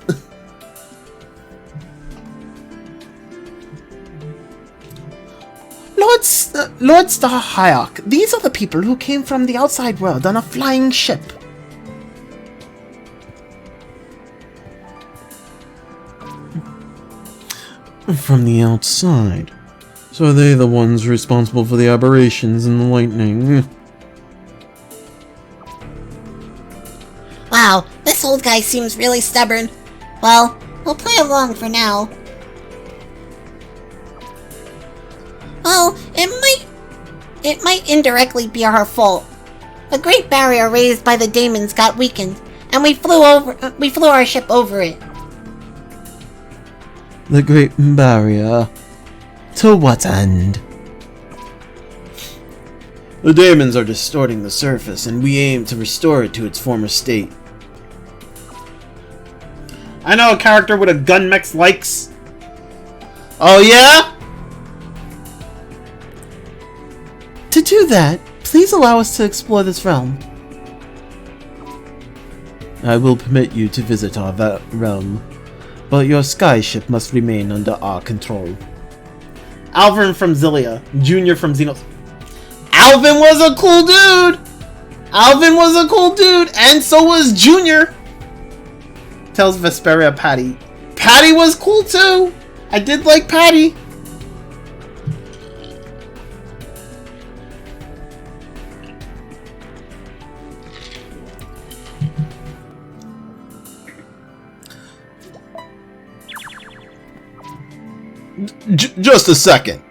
[SPEAKER 4] Lord Starhawk, these are the people who came from the outside world on a flying ship. From the outside? So are they the ones responsible for the aberrations and the lightning?
[SPEAKER 2] Wow, this old guy seems really stubborn. Well, we'll play along for now. Well, it might indirectly be our fault. The Great Barrier raised by the Daemons got weakened, and we flew our ship over it.
[SPEAKER 4] The Great Barrier? To what end? The Daemons are distorting the surface, and we aim to restore it to its former state.
[SPEAKER 1] I know a character with a gun mech likes. Oh yeah?
[SPEAKER 4] do that, please allow us to explore this realm. I will permit you to visit our realm, but your skyship must remain under our control.
[SPEAKER 1] Alvin from Zillia. Junior from Xenos. Alvin was a cool dude! Alvin was a cool dude, and so was Junior. Tells Vesperia Patty. Patty was cool too! I did like Patty. Just a second.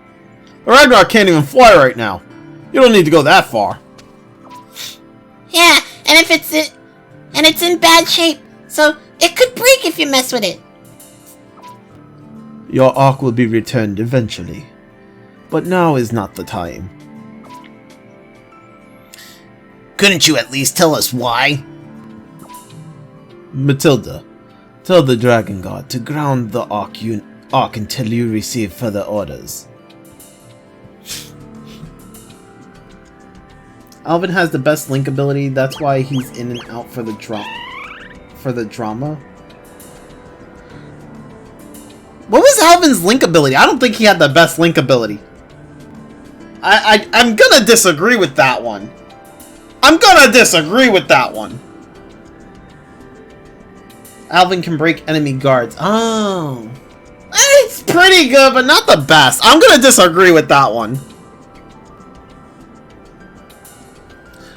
[SPEAKER 1] Ragnar can't even fly right now. You don't need to go that far.
[SPEAKER 2] Yeah, and if it's in bad shape, so it could break if you mess with it.
[SPEAKER 4] Your ark will be returned eventually, but now is not the time.
[SPEAKER 3] Couldn't you at least tell us why?
[SPEAKER 4] Matilda, tell the Dragon God to ground the ark until you receive further orders.
[SPEAKER 1] Alvin has the best link ability, that's why he's in and out for the drama. What was Alvin's link ability? I don't think he had the best link ability. I'm gonna disagree with that one. Alvin can break enemy guards. Oh. It's pretty good, but not the best. I'm gonna disagree with that one.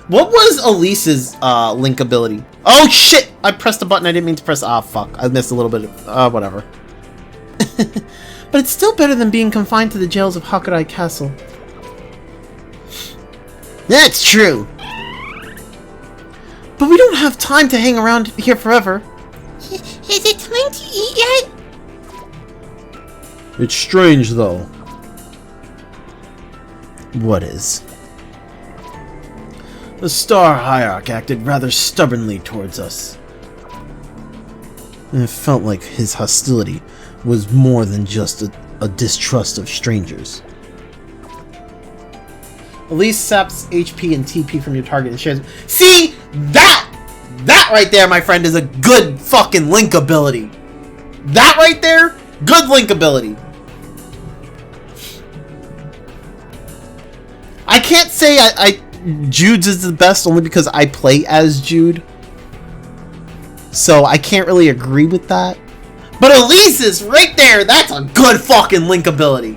[SPEAKER 1] What was Elise's link ability? Oh shit! I pressed a button I didn't mean to press. Ah, fuck. I missed a little bit of. Whatever.
[SPEAKER 4] But it's still better than being confined to the jails of Hakurai Castle.
[SPEAKER 3] That's true.
[SPEAKER 4] But we don't have time to hang around here forever.
[SPEAKER 2] Is it time to eat yet?
[SPEAKER 4] It's strange, though. What is? The Star Hierarch acted rather stubbornly towards us. And it felt like his hostility was more than just a distrust of strangers.
[SPEAKER 1] Elise saps HP and TP from your target and shares. See? That right there, my friend, is a good fucking link ability. That right there, good link ability. I can't say Jude's is the best only because I play as Jude. So I can't really agree with that. But Elise's right there, that's a good fucking link ability.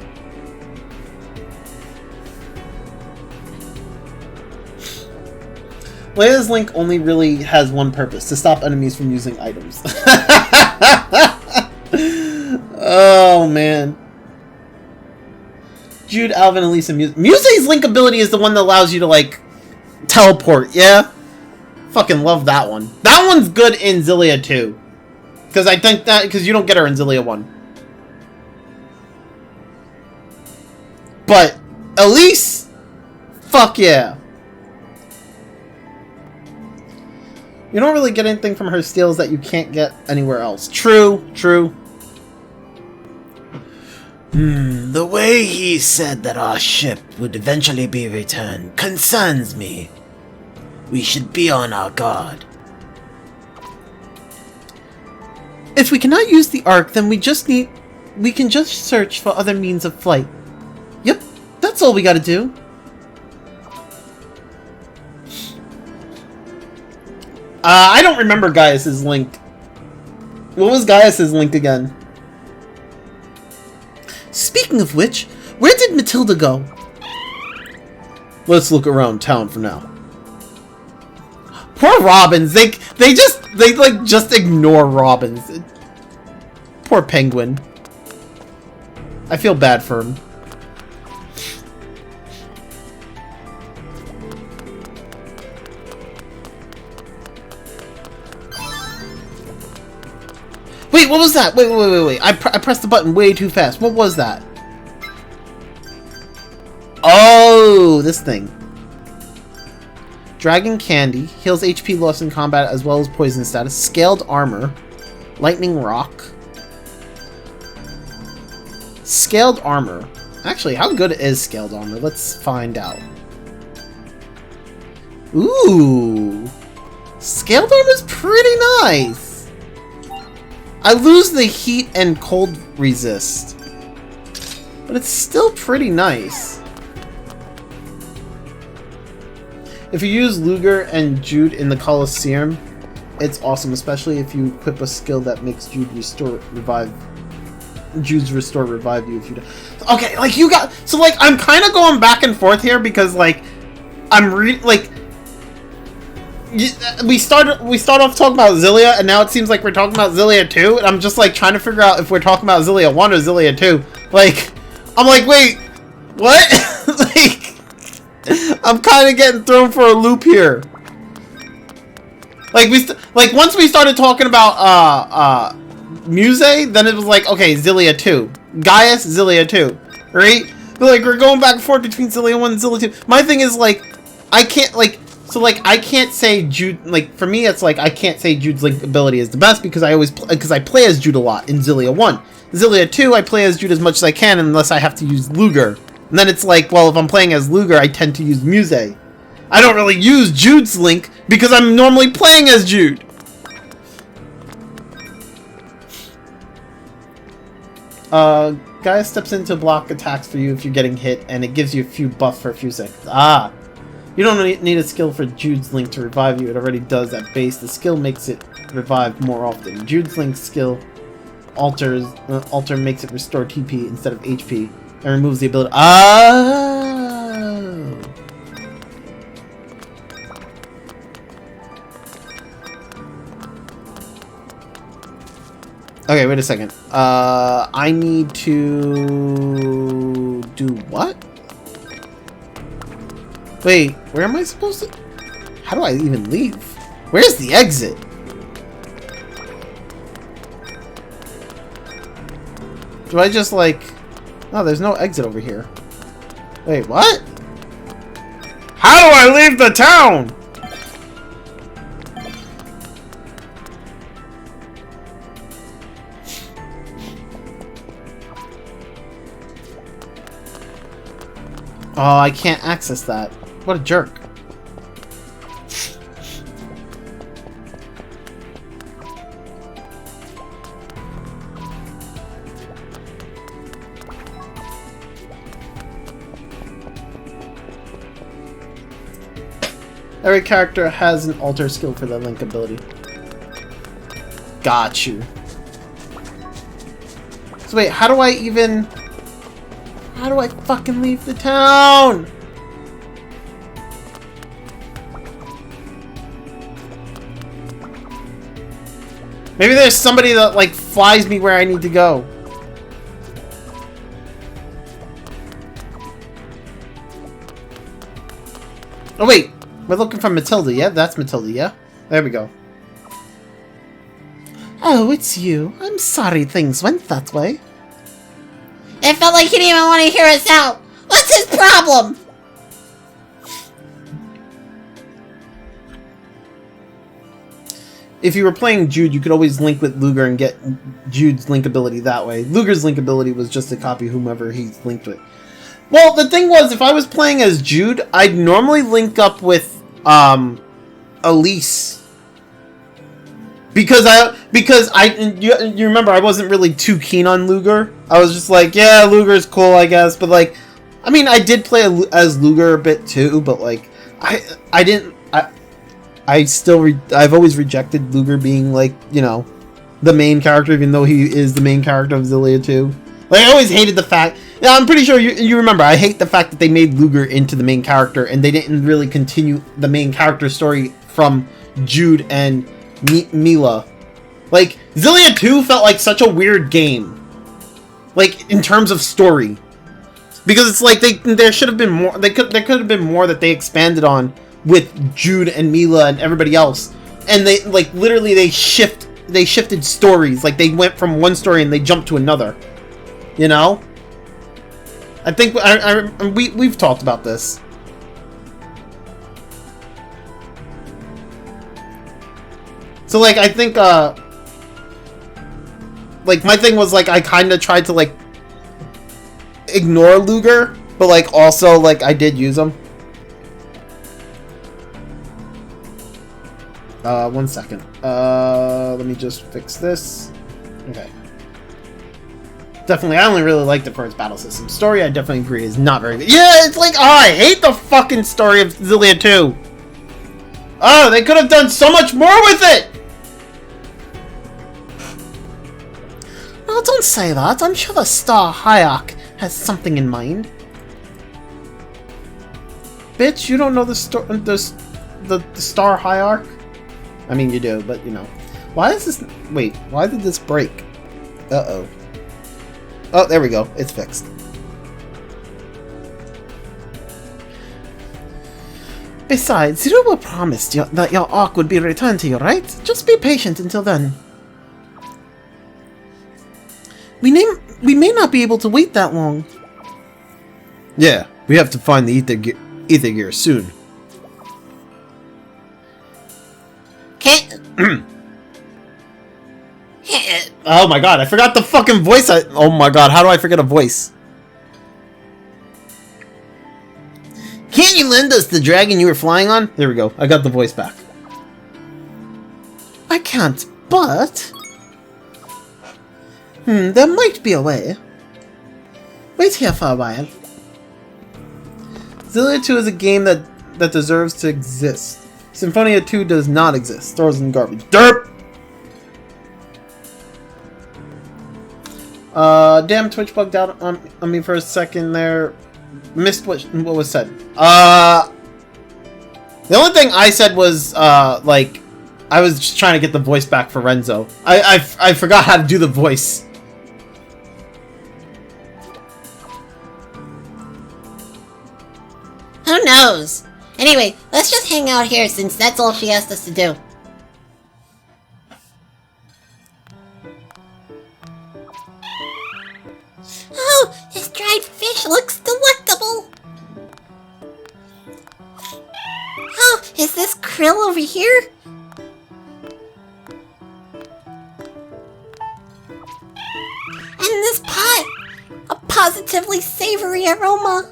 [SPEAKER 1] Leia's link only really has one purpose, to stop enemies from using items. Oh man. Jude, Alvin, Elise, and Muse. Muse's link ability is the one that allows you to, like, teleport, yeah? Fucking love that one. That one's good in Zillia too. Because I think that, because you don't get her in Zillia 1. But, Elise, fuck yeah. You don't really get anything from her steals that you can't get anywhere else. True, true.
[SPEAKER 3] The way he said that our ship would eventually be returned concerns me. We should be on our guard.
[SPEAKER 4] If we cannot use the Ark, then we can just search for other means of flight. Yep, that's all we gotta do.
[SPEAKER 1] I don't remember Gaius's link. What was Gaius's link again?
[SPEAKER 4] Speaking of which, where did Matilda go?
[SPEAKER 1] Let's look around town for now. Poor Robins. They just ignore Robins. Poor Penguin. I feel bad for him. Wait, what was that? Wait. I pressed the button way too fast. What was that? Oh, this thing. Dragon Candy. Heals HP lost in combat as well as poison status. Scaled Armor. Lightning Rock. Scaled Armor. Actually, how good is Scaled Armor? Let's find out. Ooh. Scaled armor's pretty nice. I lose the heat and cold resist, but it's still pretty nice. If you use Luger and Jude in the Colosseum, it's awesome, especially if you equip a skill that makes Jude's restore revive you if you die. Okay, like you got, so like I'm kind of going back and forth here because like we start off talking about Zillia, and now it seems like we're talking about Zillia 2, and I'm just like trying to figure out if we're talking about Zillia 1 or Zillia 2. Like, I'm like, wait, what? Like, I'm kind of getting thrown for a loop here. Like once we started talking about Muse, then it was like, okay, Zillia 2, Gaius, Zillia 2, right? But like we're going back and forth between Zillia 1 and Zillia 2. My thing is like, I can't like. So like I can't say Jude, like for me it's like I can't say Jude's Link ability is the best because I play as Jude a lot in Zillia 1. Zillia 2 I play as Jude as much as I can unless I have to use Luger. And then it's like, well, if I'm playing as Luger I tend to use Muse. I don't really use Jude's Link because I'm normally playing as Jude. Guy steps in to block attacks for you if you're getting hit, and it gives you a few buff for a few seconds. Ah! You don't need a skill for Jude's Link to revive you. It already does at base. The skill makes it revive more often. Jude's Link skill alter makes it restore TP instead of HP and removes the ability. Oh. Okay, wait a second. I need to do what? Wait, where am I supposed to? How do I even leave? Where's the exit? Do I just like... Oh, there's no exit over here. Wait, what? How do I leave the town? Oh, I can't access that. What a jerk. Every character has an alter skill for the Link ability. Got you. So wait, how do I even... How do I fucking leave the town? Maybe there's somebody that, like, flies me where I need to go. Oh, wait. We're looking for Matilda, yeah? That's Matilda, yeah? There we go. Oh, it's you. I'm sorry things went that way.
[SPEAKER 2] It felt like he didn't even want to hear us out. What's his problem?
[SPEAKER 1] If you were playing Jude, you could always link with Luger and get Jude's Link ability that way. Luger's Link ability was just to copy whomever he's linked with. Well, the thing was, if I was playing as Jude, I'd normally link up with Elise. Because you remember I wasn't really too keen on Luger. I was just like, yeah, Luger's cool, I guess, but like, I mean, I did play as Luger a bit too, but like, I've always rejected Luger being like, you know, the main character, even though he is the main character of Zillia 2. Like, I always hated the fact, yeah, I'm pretty sure you remember, I hate the fact that they made Luger into the main character and they didn't really continue the main character story from Jude and Mila. Like, Zillia 2 felt like such a weird game. Like, in terms of story. Because it's like, there should have been more, there could have been more that they expanded on with Jude and Mila and everybody else. And they, like, literally they shifted stories. Like, they went from one story and they jumped to another. You know? I think, we've talked about this. So, like, I think, like, my thing was, like, I kind of tried to, like, ignore Luger, but, like, also, like, I did use him. 1 second. Let me just fix this. Okay. Definitely, I only really liked it for its battle system. Story, I definitely agree, is not very good. Yeah, it's like, oh, I hate the fucking story of Xillia 2. Oh, they could have done so much more with it!
[SPEAKER 4] Well, don't say that. I'm sure the Star Hierarch has something in mind. Bitch, you don't know the Star Hierarch? I mean, you do, but you know. Why is this... Wait, why did this break? Uh-oh. Oh, there we go. It's fixed. Besides, Zero promised that your Ark would be returned to you, right? Just be patient until then. We may not be able to wait that long.
[SPEAKER 1] Yeah, we have to find the ether gear soon. Oh my god, I forgot the fucking voice. Oh my god, how do I forget a voice? Can't you lend us the dragon you were flying on? There we go, I got the voice back.
[SPEAKER 4] I can't, but... there might be a way. Wait here for a while.
[SPEAKER 1] Xillia 2 is a game that deserves to exist. Symphonia 2 does not exist. Throws in garbage. Derp! Damn, Twitch bugged out on me for a second there. Missed what was said. The only thing I said was, like, I was just trying to get the voice back for Renzo. I forgot how to do the voice.
[SPEAKER 2] Who knows? Anyway, let's just hang out here since that's all she asked us to do. Oh, this dried fish looks delectable. Oh, is this krill over here? And this pot, a positively savory aroma.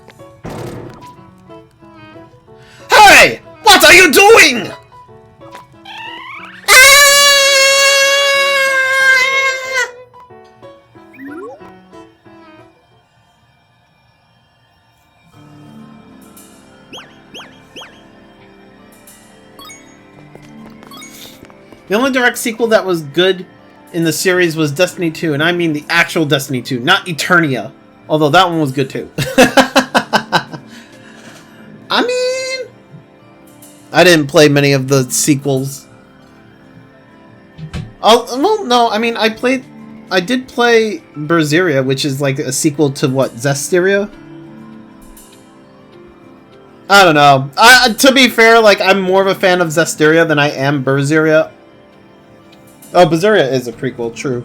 [SPEAKER 1] Hey! What are you doing? The only direct sequel that was good in the series was Destiny 2, and I mean the actual Destiny 2, not Eternia. Although that one was good too. I mean... I didn't play many of the sequels. Oh, well, no, I mean, I did play Berseria, which is like a sequel to what, Zestiria? I don't know. To be fair, like, I'm more of a fan of Zestiria than I am Berseria. Oh, Berseria is a prequel, true.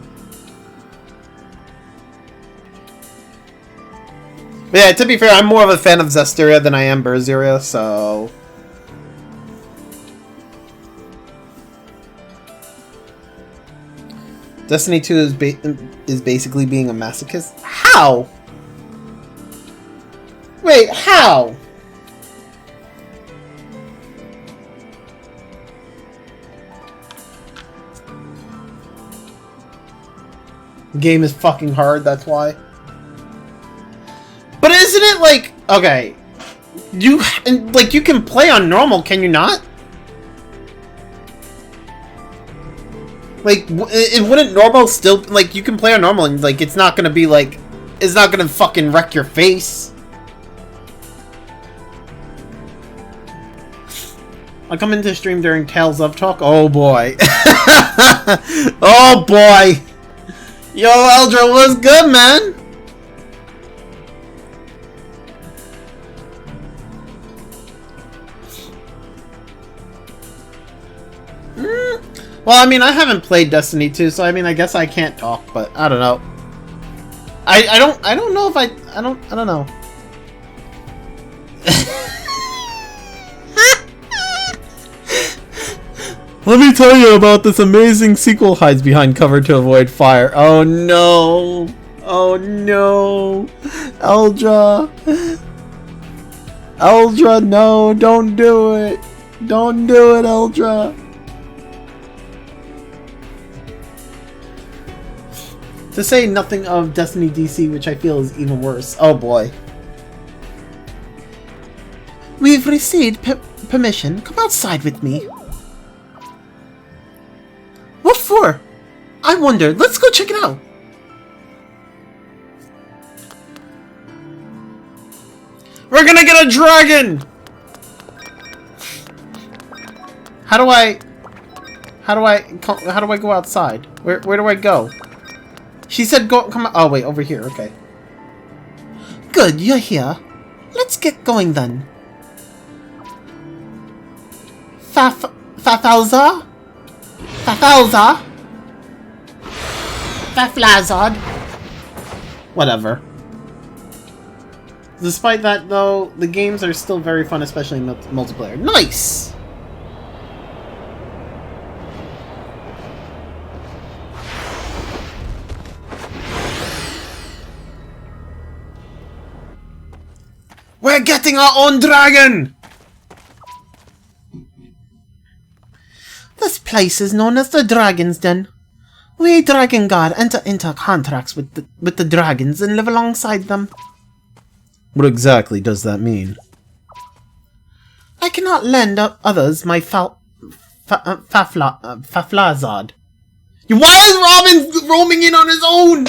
[SPEAKER 1] But yeah, to be fair, I'm more of a fan of Zestiria than I am Berseria, so... Destiny 2 is basically being a masochist? How? Wait, how? The game is fucking hard, that's why. But isn't it like... Okay. You can play on normal, can you not? Like, wouldn't normal still... Like, you can play on normal and, like, it's not gonna be, like... It's not gonna fucking wreck your face. I'll come into stream during Tales of Talk. Oh, boy. Oh, boy. Yo, Eldra, what's good, man? Well, I mean, I haven't played Destiny 2, so I mean, I guess I can't talk, but I don't know. I don't know if I don't know. Let me tell you about this amazing sequel hides behind cover to avoid fire. Oh no. Oh no. Eldra. Eldra, no, don't do it. Don't do it, Eldra.
[SPEAKER 4] To say nothing of Destiny DC, which I feel is even worse. Oh boy. We've received permission. Come outside with me. What for? I wonder. Let's go check it out.
[SPEAKER 1] We're gonna get a dragon!
[SPEAKER 4] How do I go outside? Where do I go? She said go, come on. Oh wait, over here, okay. Good, you're here. Let's get going then. Fafalza? Faflazard? Whatever. Despite that, though, the games are still very fun, especially in multiplayer. Nice!
[SPEAKER 1] We're getting our own dragon!
[SPEAKER 4] This place is known as the Dragon's Den. We Dragon God enter into contracts with the dragons and live alongside them. What exactly does that mean? I cannot lend others my Faflazard.
[SPEAKER 1] Why is Robin roaming in on his own?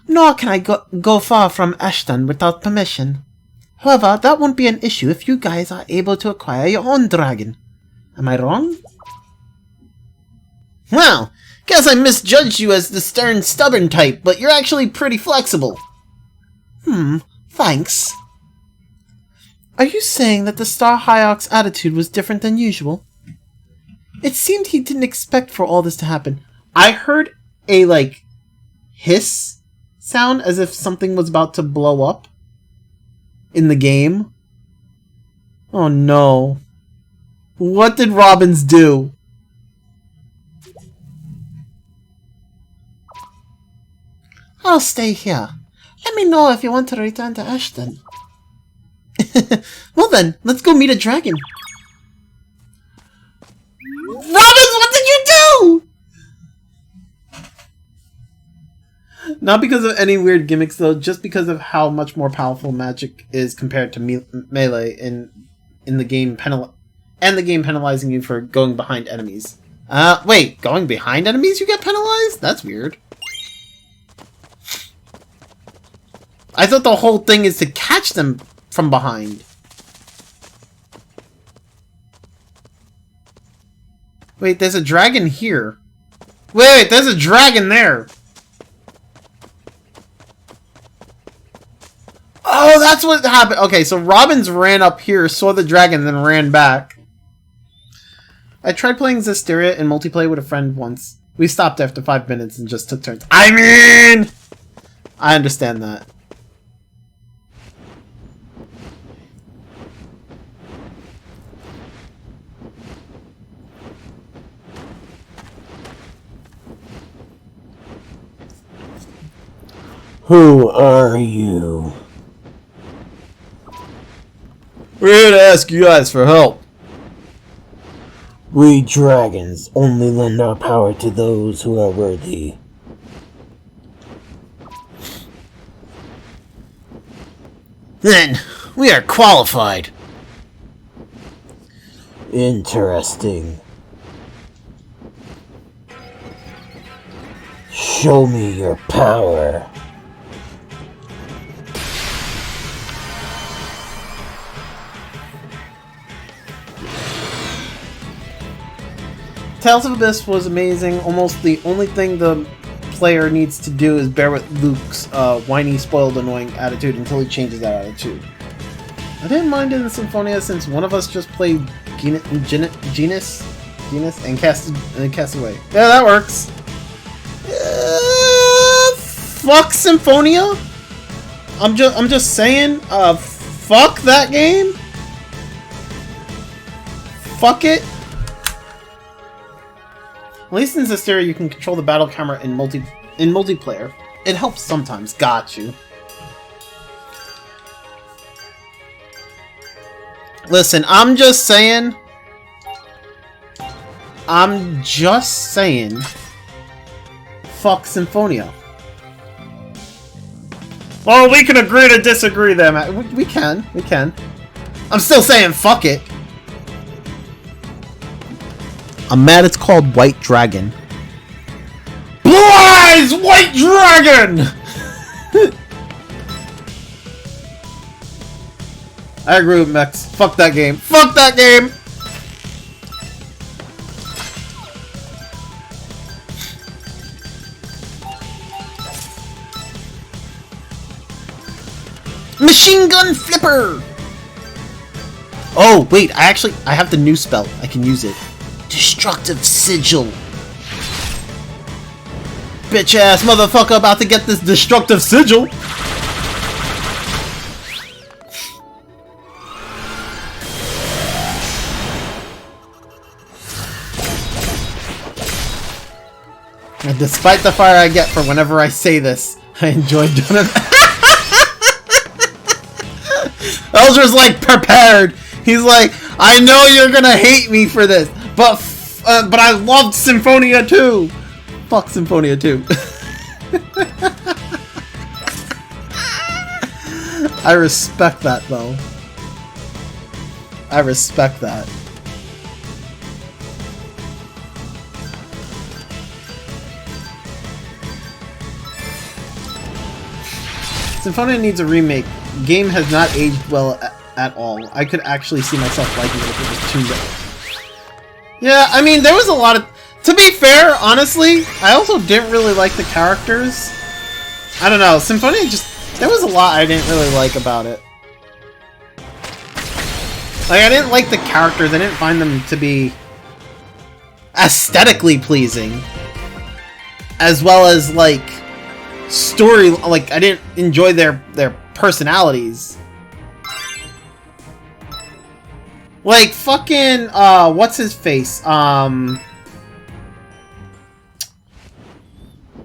[SPEAKER 4] Nor can I go far from Ashton without permission. However, that won't be an issue if you guys are able to acquire your own dragon. Am I wrong?
[SPEAKER 1] Well, guess I misjudged you as the stern, stubborn type, but you're actually pretty flexible.
[SPEAKER 4] Thanks. Are you saying that the Star Hierarch's attitude was different than usual? It seemed he didn't expect for all this to happen. I heard a, hiss sound as if something was about to blow up in the game. Oh no. What did Robins do? I'll stay here. Let me know if you want to return to Ashton. Well then, let's go meet a dragon. Robins, what did you do? Not because of any weird gimmicks though, just because of how much more powerful magic is compared to melee in the game and the game penalizing you for going behind enemies. Wait, going behind enemies you get penalized? That's weird. I thought the whole thing is to catch them from behind. Wait, there's a dragon here. Wait, there's a dragon there. Oh, that's what happened. Okay, so Robins ran up here, saw the dragon, then ran back. I tried playing Zestiria in multiplayer with a friend once. We stopped after 5 minutes and just took turns. I mean! I understand that.
[SPEAKER 5] Who are you?
[SPEAKER 1] We're here to ask you guys for help.
[SPEAKER 5] We dragons only lend our power to those who are worthy.
[SPEAKER 1] Then, we are qualified.
[SPEAKER 5] Interesting. Show me your power.
[SPEAKER 4] Tales of Abyss was amazing. Almost the only thing the player needs to do is bear with Luke's whiny, spoiled, annoying attitude until he changes that attitude. I didn't mind it in Symphonia since one of us just played Genus and cast away. Yeah, that works. Fuck Symphonia? I'm just saying, fuck that game? Fuck it? At least in Zestiria you can control the battle camera in multiplayer. It helps sometimes, got you. Listen, I'm just saying.
[SPEAKER 1] fuck Symphonia? Well, we can agree to disagree there, man. We can. I'm still saying fuck it. I'm mad it's called White Dragon. Blue Eyes White Dragon! I agree with Mex. Fuck that game. Fuck that game! Machine Gun Flipper! Oh, wait, I have the new spell. I can use it. Destructive Sigil. Bitch ass motherfucker about to get this Destructive Sigil. And despite the fire I get for whenever I say this, I enjoy doing it. Eldra's like prepared. He's like, I know you're gonna hate me for this, but I loved Symphonia too. Fuck Symphonia too. I respect that though. I respect that. Symphonia needs a remake. Game has not aged well at all. I could actually see myself liking it if it was tuned up. Yeah, I mean, there was a lot of... To be fair, honestly, I also didn't really like the characters. I don't know, Symphonia just... There was a lot I didn't really like about it. Like, I didn't like the characters. I didn't find them to be aesthetically pleasing. As well as, like, story... Like, I didn't enjoy their personalities. Like, fucking, what's his face? Oron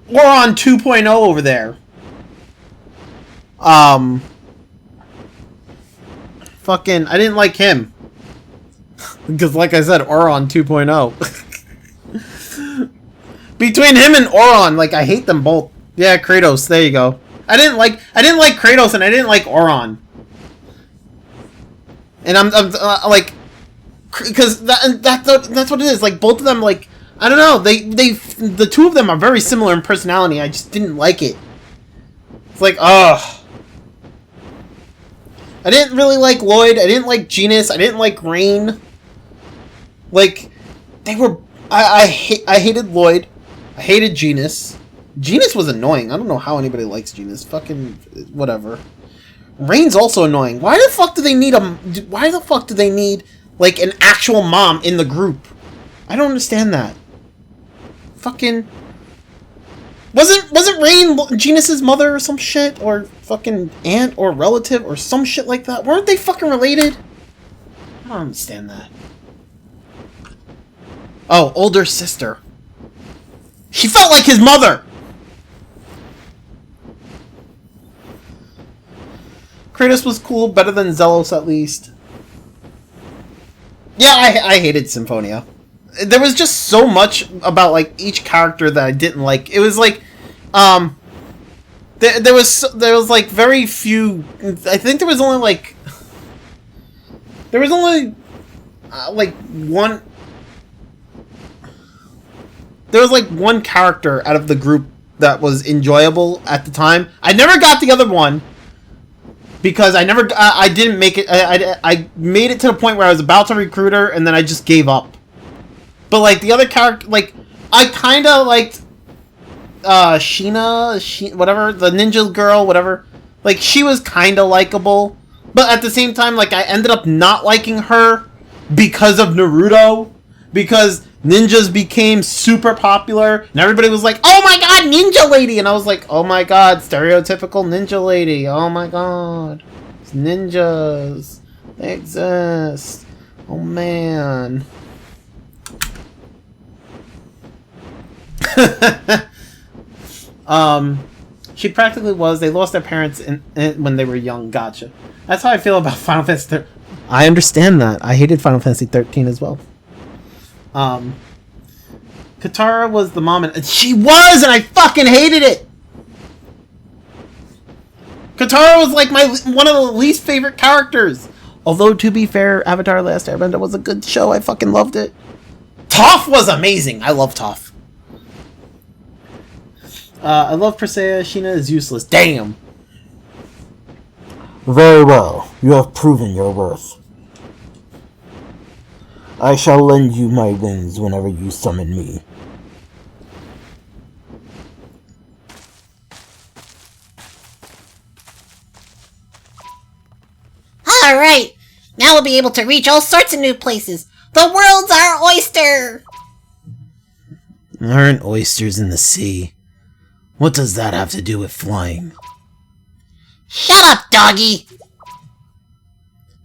[SPEAKER 1] 2.0 over there. Fucking, I didn't like him. Because, like I said, Oron 2.0. Between him and Oron, like, I hate them both. Yeah, Kratos, there you go. I didn't like Kratos and I didn't like Oron. And I'm like, because that's what it is. Like, both of them, like, I don't know, the two of them are very similar in personality. I just didn't like it. It's like, ugh. I didn't really like Lloyd. I didn't like Genus. I didn't like Rain. Like, they were, I hated Lloyd. I hated Genus. Genus was annoying. I don't know how anybody likes Genus. Fucking whatever. Rain's also annoying. Why the fuck do they need like an actual mom in the group? I don't understand that. Fucking wasn't Rain Genus's mother or some shit, or fucking aunt or relative or some shit like that? Weren't they fucking related? I don't understand that. Oh, older sister. She felt like his mother. Kratos was cool, better than Zelos at least. Yeah, I hated Symphonia. There was just so much about, like, each character that I didn't like. It was like, there was like very few. I think there was only like one. There was like one character out of the group that was enjoyable at the time. I never got the other one. Because I didn't make it, I made it to the point where I was about to recruit her, and then I just gave up. But, like, the other character, like, I kinda liked, Sheena, whatever, the ninja girl, whatever. Like, she was kinda likable. But at the same time, like, I ended up not liking her because of Naruto. Because ninjas became super popular, and everybody was like, oh my god, ninja lady! And I was like, oh my god, stereotypical ninja lady, oh my god. It's ninjas. They exist. Oh man. She practically was. They lost their parents when they were young. Gotcha. That's how I feel about Final Fantasy. I understand that. I hated Final Fantasy 13 as well. Katara was the mom, and she was, and I fucking hated it. Katara was like one of the least favorite characters. Although, to be fair, Avatar: Last Airbender was a good show. I fucking loved it. Toph was amazing. I love Toph. I love Persea. Sheena is useless. Damn.
[SPEAKER 5] Very well. You have proven your worth. I shall lend you my wings whenever you summon me.
[SPEAKER 2] Alright, now we'll be able to reach all sorts of new places. The world's our oyster!
[SPEAKER 1] Aren't oysters in the sea? What does that have to do with flying?
[SPEAKER 2] Shut up, doggy!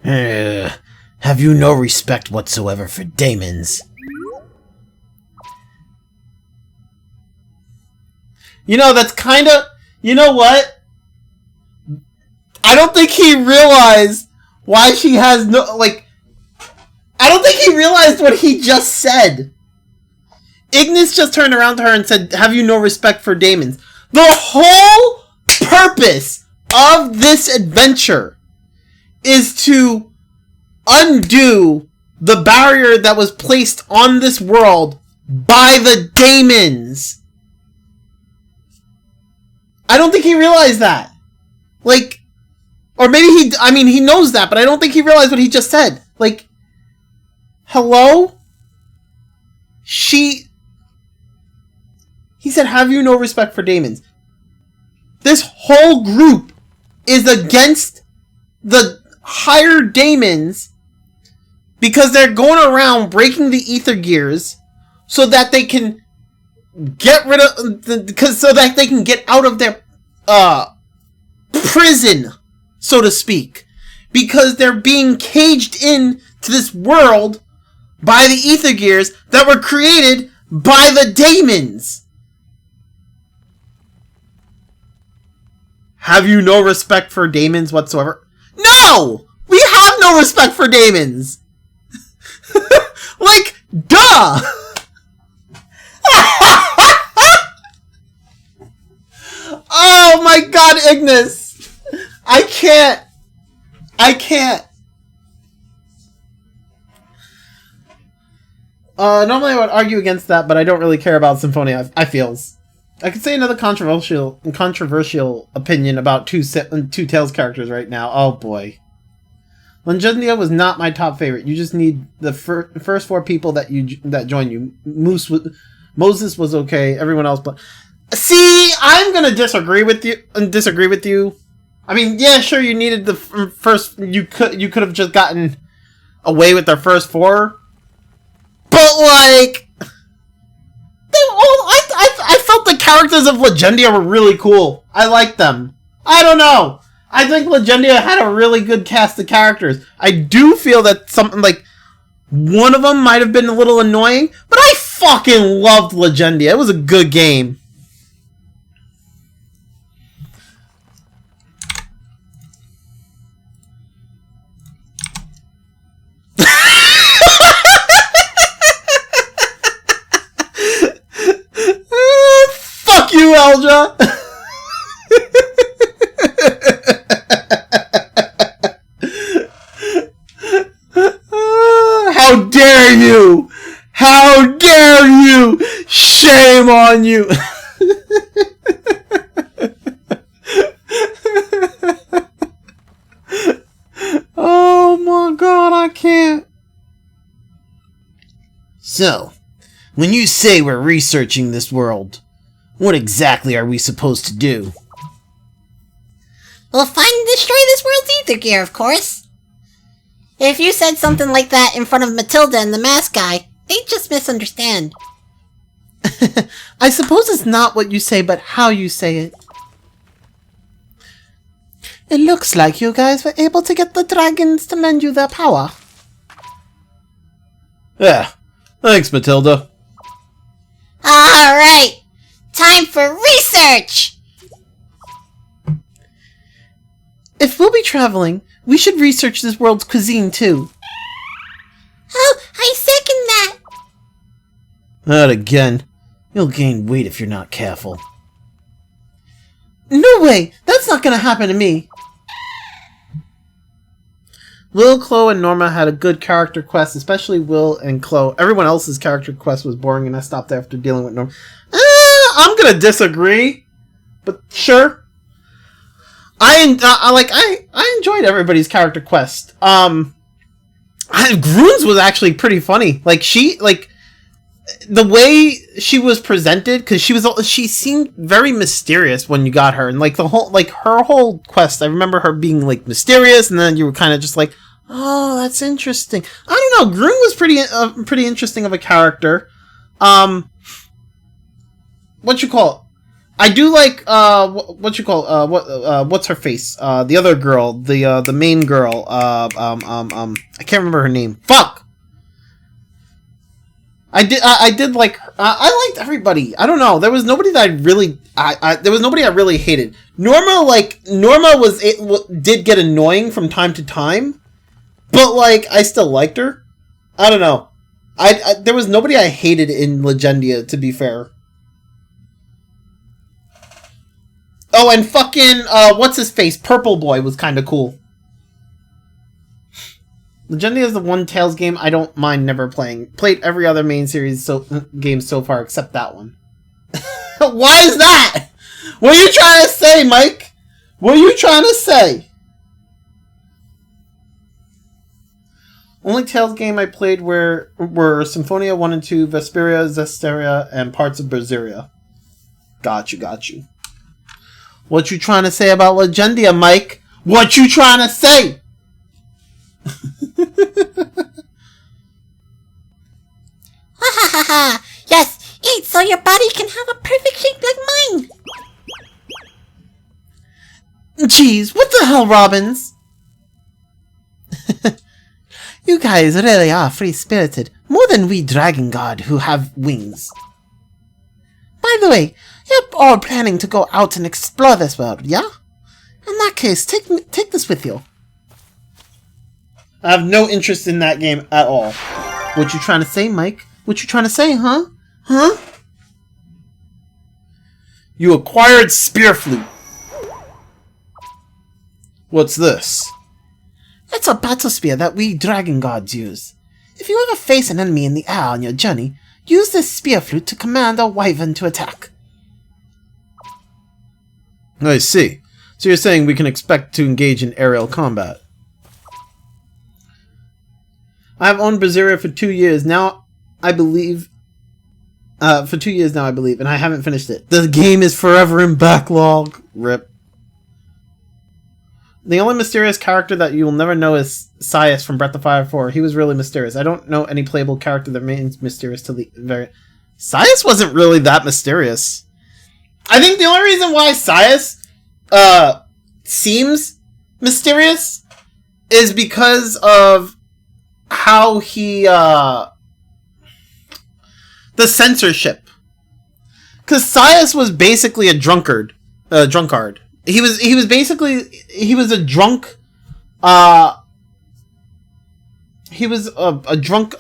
[SPEAKER 1] Have you no respect whatsoever for daemons? You know, that's kinda... You know what? I don't think he realized why she has no... Like... I don't think he realized what he just said. Ignis just turned around to her and said, have you no respect for daemons? The whole purpose of this adventure is to undo the barrier that was placed on this world by the daemons. I don't think he realized that. Like, or maybe he knows that, but I don't think he realized what he just said. Like, hello? He said, have you no respect for daemons? This whole group is against the higher daemons because they're going around breaking the ether gears so that they can get rid of so that they can get out of their prison, so to speak, because they're being caged in to this world by the ether gears that were created by the daemons. Have you no respect for daemons whatsoever? No! We have no respect for daemons! Like, duh! Oh my god, Ignis! I can't. Normally I would argue against that, but I don't really care about Symphonia. I feels. I could say another controversial opinion about two Tales characters right now. Oh boy. Legendia was not my top favorite. You just need the first four people that join you. Moses was okay. Everyone else, but see, I'm gonna disagree with you. I mean, yeah, sure, you needed the first. You could have just gotten away with the first four, but like. I felt the characters of Legendia were really cool. I liked them. I don't know. I think Legendia had a really good cast of characters. I do feel that something like one of them might have been a little annoying, but I fucking loved Legendia. It was a good game. Fuck you, Eldra! How dare you! How dare you! Shame on you! Oh my god, I can't. So, when you say we're researching this world, what exactly are we supposed to do?
[SPEAKER 2] We'll find and destroy this world's ether gear, of course. If you said something like that in front of Matilda and the mask guy, they'd just misunderstand.
[SPEAKER 1] I suppose it's not what you say, but how you say it. It looks like you guys were able to get the dragons to lend you their power. Yeah, thanks, Matilda.
[SPEAKER 2] Alright, time for research!
[SPEAKER 1] If we'll be traveling, we should research this world's cuisine too.
[SPEAKER 2] Oh, I second that!
[SPEAKER 4] Not again. You'll gain weight if you're not careful.
[SPEAKER 1] No way! That's not gonna happen to me! Will, Chloe, and Norma had a good character quest, especially Will and Chloe. Everyone else's character quest was boring, and I stopped after dealing with Norma. I'm gonna disagree, but sure. I enjoyed everybody's character quest. Groon's was actually pretty funny. The way she was presented, because she seemed very mysterious when you got her, and her whole quest, I remember her being mysterious, and then you were kind of just like, oh, that's interesting. I don't know, Groon was pretty interesting of a character. I do like what's her face? The other girl, the main girl. I can't remember her name. Fuck. I liked everybody. I don't know. There was nobody that there was nobody I really hated. Norma did get annoying from time to time, but I still liked her. I don't know. There was nobody I hated in Legendia, to be fair. Oh, and fucking what's his face? Purple Boy was kind of cool. Legendia is the one Tales game I don't mind never playing. Played every other main series game so far except that one. Why is that? What are you trying to say, Mike? What are you trying to say? Only Tales game I played were Symphonia 1 and 2, Vesperia, Zestiria, and parts of Berseria. Got you. What you trying to say about Legendia, Mike? What you trying to say?
[SPEAKER 2] Yes, eat so your body can have a perfect shape like mine.
[SPEAKER 1] Jeez, what the hell, Robbins?
[SPEAKER 4] You guys really are free-spirited, more than we Dragon God who have wings. By the way, you're all planning to go out and explore this world, yeah? In that case, take this with you.
[SPEAKER 1] I have no interest in that game at all.
[SPEAKER 4] What you trying to say, Mike? What you trying to say, huh? Huh?
[SPEAKER 1] You acquired Spear Flute. What's this?
[SPEAKER 4] It's a battle spear that we Dragon Gods use. If you ever face an enemy in the air on your journey, use this spear flute to command a wyvern to attack.
[SPEAKER 1] I see. So you're saying we can expect to engage in aerial combat. I have owned Berseria for 2 years now, I believe. And I haven't finished it. The game is forever in backlog. RIP. The only mysterious character that you will never know is Sias from Breath of Fire 4. He was really mysterious. I don't know any playable character that remains mysterious till the very... Sias wasn't really that mysterious. I think the only reason why Sias seems mysterious is because of how he the censorship. Because Sias was basically a drunkard. He was a drunk. He was a drunk.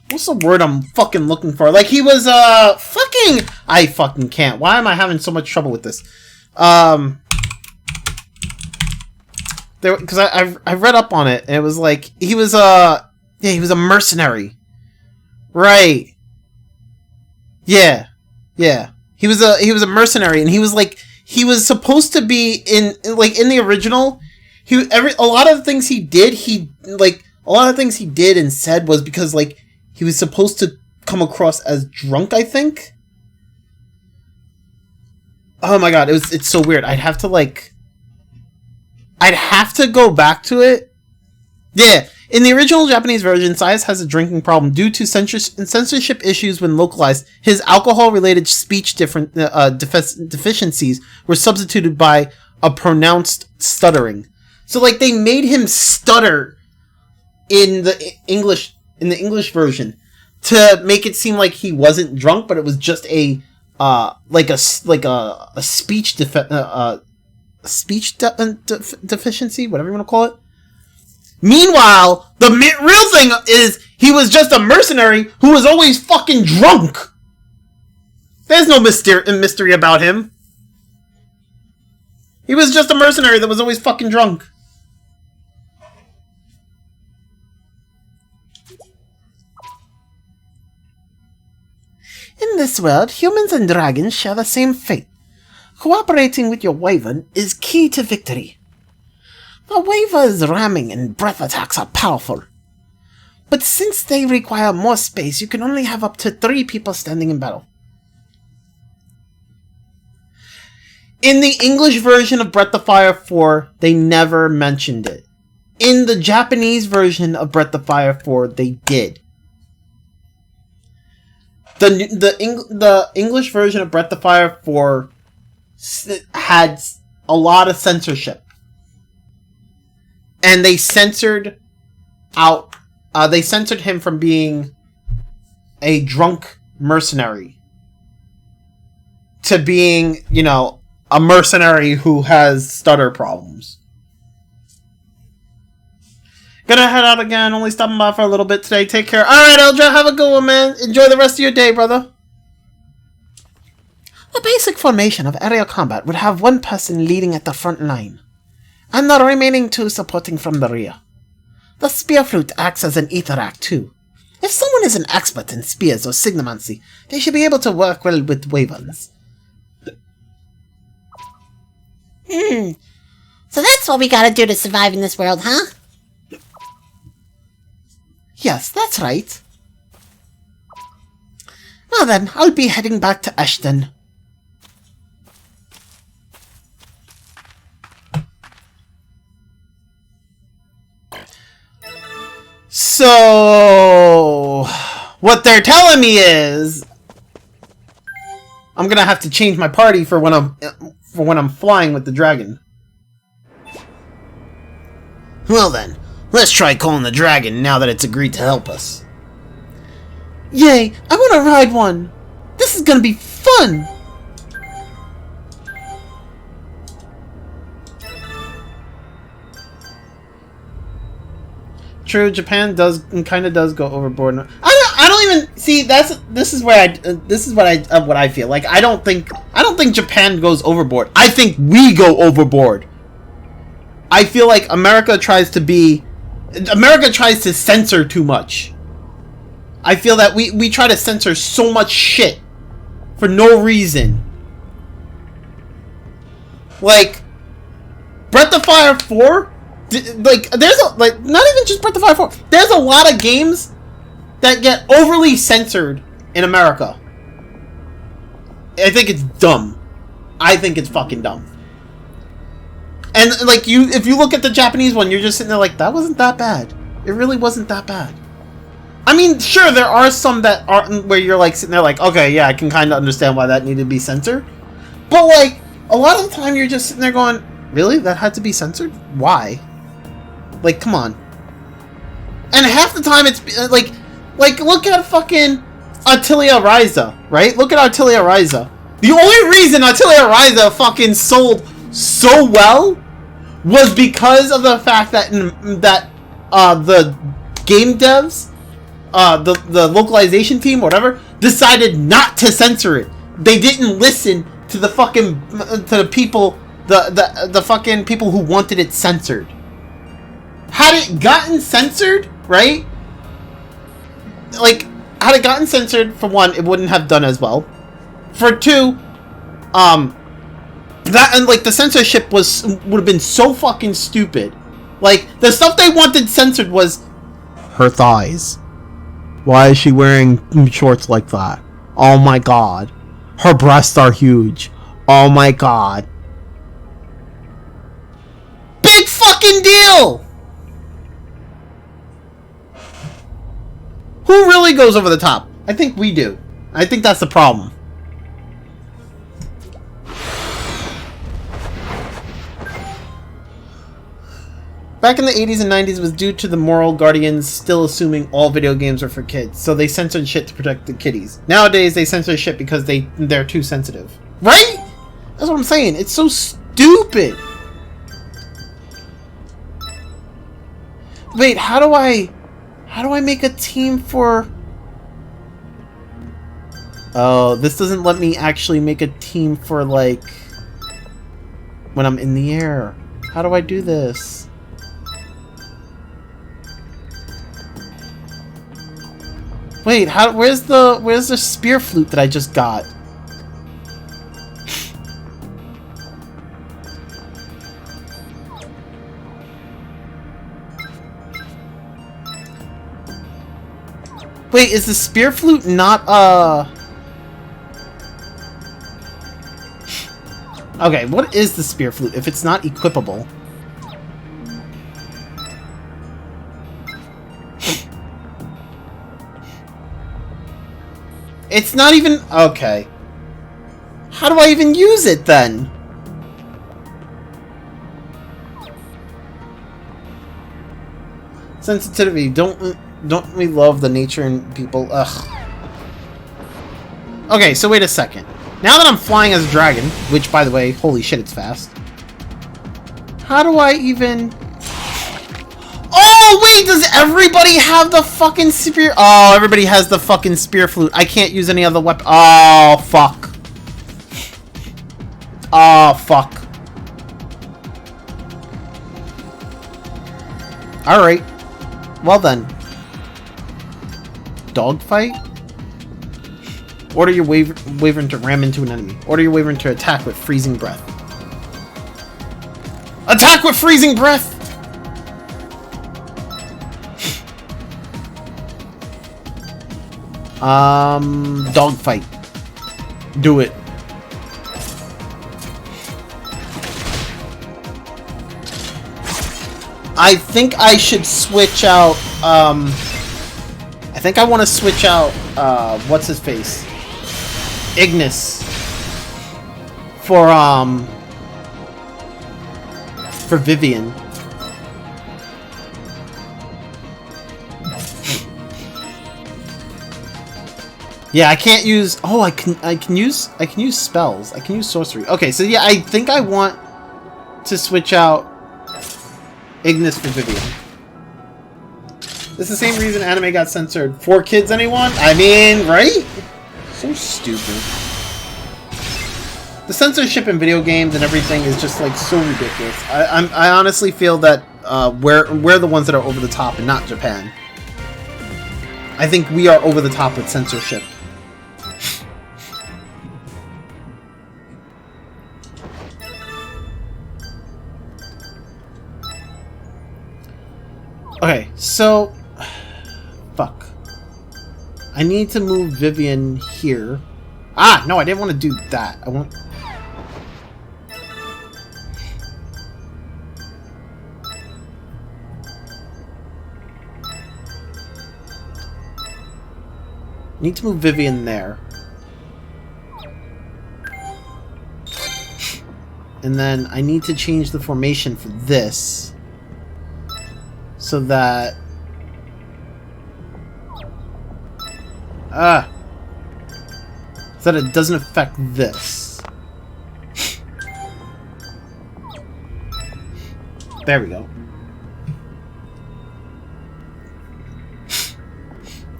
[SPEAKER 1] What's the word I'm fucking looking for? He was fucking. I fucking can't. Why am I having so much trouble with this? Because I read up on it, and it was he was he was a mercenary, right? Yeah. He was a mercenary, and he was supposed to be in the original. A lot of the things he did and said was because he was supposed to come across as drunk, I think. Oh my god, it's so weird. I'd have to go back to it. Yeah. In the original Japanese version, Sias has a drinking problem due to censorship issues when localized. His alcohol-related speech deficiencies were substituted by a pronounced stuttering. So, they made him stutter in the English version to make it seem like he wasn't drunk, but it was just a speech deficiency, whatever you want to call it. Meanwhile, the real thing is he was just a mercenary who was always fucking drunk. There's no mystery about him. He was just a mercenary that was always fucking drunk.
[SPEAKER 4] In this world, humans and dragons share the same fate. Cooperating with your wyvern is key to victory. The wyvern's ramming and breath attacks are powerful. But since they require more space, you can only have up to 3 people standing in battle.
[SPEAKER 1] In the English version of Breath of Fire 4, they never mentioned it. In the Japanese version of Breath of Fire 4, they did. The English version of Breath of Fire 4 had a lot of censorship. And they censored him from being a drunk mercenary to being, you know, a mercenary who has stutter problems. Gonna head out again, only stopping by for a little bit today. Take care. Alright, Eldra, have a good one, man. Enjoy the rest of your day, brother.
[SPEAKER 4] The basic formation of aerial combat would have 1 person leading at the front line, and the remaining 2 supporting from the rear. The spear flute acts as an ether act too. If someone is an expert in spears or signomancy, they should be able to work well with wyverns.
[SPEAKER 2] So that's what we gotta do to survive in this world, huh?
[SPEAKER 4] Yes, that's right. Now then, I'll be heading back to Ashton.
[SPEAKER 1] So, what they're telling me is, I'm gonna have to change my party for when I'm flying with the dragon.
[SPEAKER 3] Well then, let's try calling the dragon now that it's agreed to help us.
[SPEAKER 4] Yay, I want to ride one! This is gonna be fun!
[SPEAKER 1] True, Japan kind of does go overboard. I don't even see. This is what I feel like. I don't think Japan goes overboard. I think we go overboard. I feel like America tries to censor too much. I feel that we try to censor so much shit for no reason. Like Breath of Fire 4. Like, there's not even just Breath of Fire 4. There's a lot of games that get overly censored in America. I think it's dumb. I think it's fucking dumb. And like if you look at the Japanese one, you're just sitting there like, that wasn't that bad. It really wasn't that bad. I mean, sure, there are some that aren't where you're like sitting there like, okay, yeah, I can kind of understand why that needed to be censored. But like, a lot of the time you're just sitting there going, really? That had to be censored? Why? Like, come on. And half the time it's like look at fucking Atelier Ryza, right? Look at Atelier Ryza. The only reason Atelier Ryza fucking sold so well was because of the fact that the game devs, the localization team, whatever, decided not to censor it. They didn't listen to the fucking the people, the fucking people who wanted it censored. Had it gotten censored, right? Like, had it gotten censored, for one, it wouldn't have done as well. For two, that and like the censorship would have been so fucking stupid. Like, the stuff they wanted censored was her thighs. Why is she wearing shorts like that? Oh my god. Her breasts are huge. Oh my god. Big fucking deal! Who really goes over the top? I think we do. I think that's the problem. Back in the 80s and 90s was due to the moral guardians still assuming all video games are for kids, so they censored shit to protect the kiddies. Nowadays, they censor shit because they're too sensitive. Right? That's what I'm saying. It's so stupid.
[SPEAKER 4] Wait, how do I make a team for... Oh, this doesn't let me actually make a team for, like, when I'm in the air. How do I do this? Wait, where's the spear flute that I just got? Wait, is the spear flute not, Okay, what is the spear flute if it's not equipable? It's not even... Okay. How do I even use it, then? Sensitivity. Don't we love the nature in people? Ugh. Okay, so wait a second. Now that I'm flying as a dragon, which, by the way, holy shit, it's fast. How do I even... Oh, wait, does everybody have the fucking spear? Oh, everybody has the fucking spear flute. I can't use any other weapon. Oh, fuck. Oh, fuck. Alright. Well then. Dogfight? Order your wyvern to ram into an enemy. Order your wyvern to attack with freezing breath. Attack with freezing breath! Dogfight. Do it. I think I should switch out, I think I want to switch out, what's his face? Ignis. For Vivian. Yeah, I can't use... Oh, I can use spells. I can use sorcery. Okay, so yeah, I think I want to switch out Ignis for Vivian. This is the same reason anime got censored. For kids, anyone? I mean, right? So stupid. The censorship in video games and everything is just like so ridiculous. I honestly feel that we're the ones that are over the top and not Japan. I think we are over the top with censorship. Okay, so... Fuck. I need to move Vivian here. Ah! No, I didn't want to do that. I want... Need to move Vivian there. And then I need to change the formation for this. So that... So that it doesn't affect this. There we go.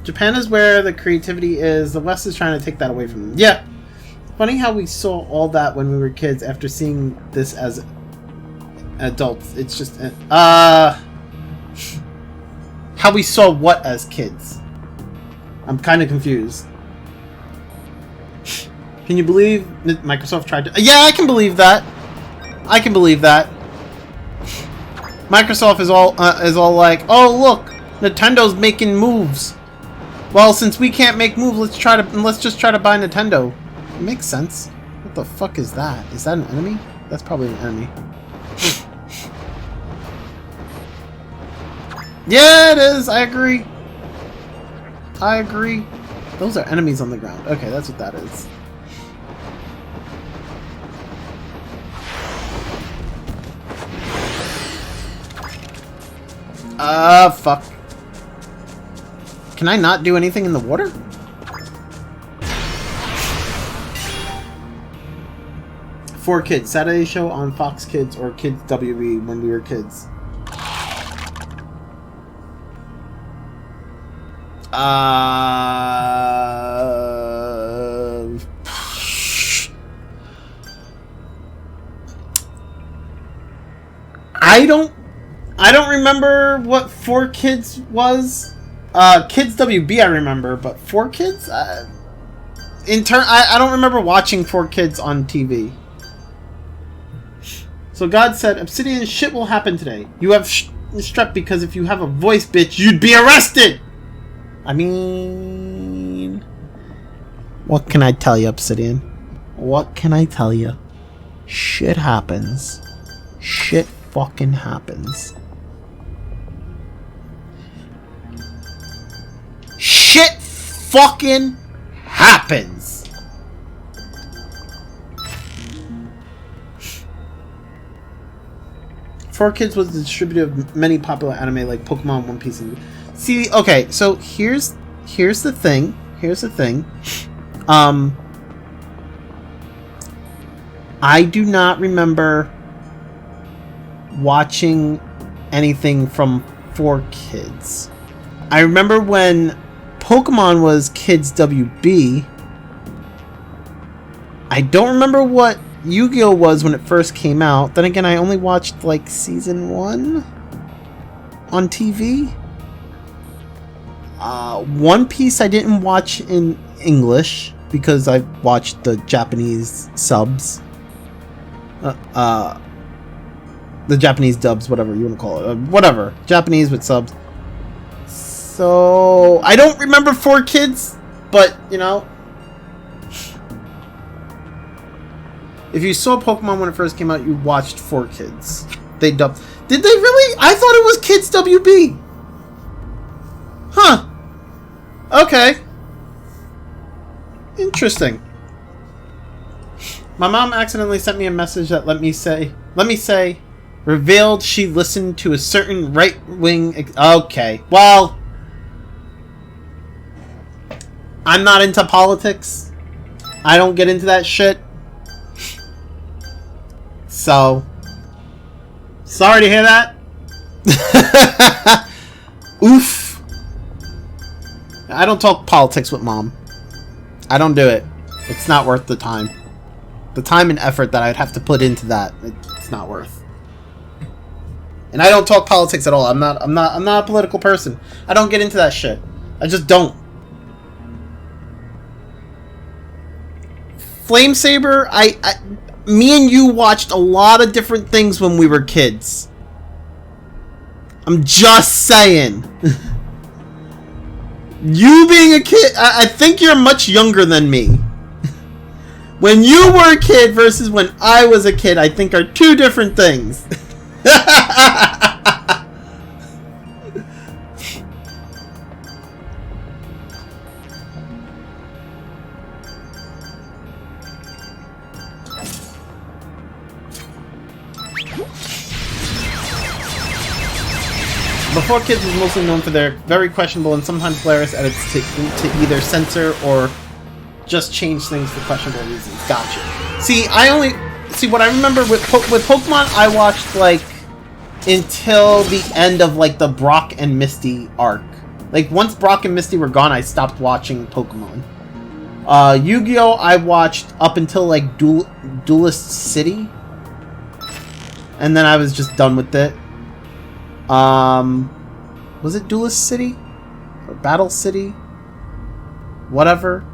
[SPEAKER 4] Japan is where the creativity is. The West is trying to take that away from them. Yeah. Funny how we saw all that when we were kids after seeing this as adults. It's just... How we saw what as kids? I'm kind of confused. Can you believe Microsoft tried to... Yeah, I can believe that. I can believe that. Microsoft is all like, oh look, Nintendo's making moves. Well, since we can't make moves, let's just try to buy Nintendo. It makes sense. What the fuck is that? Is that an enemy? That's probably an enemy. Yeah, it is. I agree. I agree. Those are enemies on the ground. Okay, that's what that is. Fuck. Can I not do anything in the water? For kids. Saturday show on Fox Kids or Kids WB when we were kids.
[SPEAKER 1] I don't remember what 4Kids was. Kids WB I remember, but 4Kids? I don't remember watching 4Kids on TV. So God said, Obsidian, shit will happen today. You have strep because if you have a voice, bitch, you'd be arrested! I mean... What can I tell you, Obsidian? What can I tell you? Shit happens. Shit fucking happens. Shit fucking happens. Four Kids was the distributor of many popular anime like Pokemon, One Piece, and... See, okay, so here's the thing. Here's the thing. I do not remember watching anything from 4Kids. I remember when Pokemon was Kids WB. I don't remember what Yu-Gi-Oh was when it first came out. Then again, I only watched like season 1 on TV. One Piece I didn't watch in English because I watched the Japanese subs. The Japanese dubs, whatever you want to call it. Whatever. Japanese with subs. So, I don't remember 4Kids, but, you know. If you saw Pokemon when it first came out, you watched 4Kids. They dubbed. Did they really? I thought it was Kids WB. Huh. Okay. Interesting. My mom accidentally sent me a message that let me say, revealed she listened to a certain right-wing... Okay, well... I'm not into politics. I don't get into that shit. So... Sorry to hear that. Oof. I don't talk politics with Mom. I don't do it. It's not worth the time. The time and effort that I'd have to put into that, it's not worth. And I don't talk politics at all. I'm not a political person. I don't get into that shit. I just don't. Flame Saber, me and you watched a lot of different things when we were kids. I'm just saying. You being a kid, I think you're much younger than me. When you were a kid versus when I was a kid, I think are two different things. Before Kids was mostly known for their very questionable and sometimes hilarious edits to either censor or just change things for questionable reasons. Gotcha. See, what I remember with Pokemon, I watched like until the end of like the Brock and Misty arc. Like once Brock and Misty were gone, I stopped watching Pokemon. Yu-Gi-Oh! I watched up until like Duelist City, and then I was just done with it. Was it Duelist City? Or Battle City? Whatever.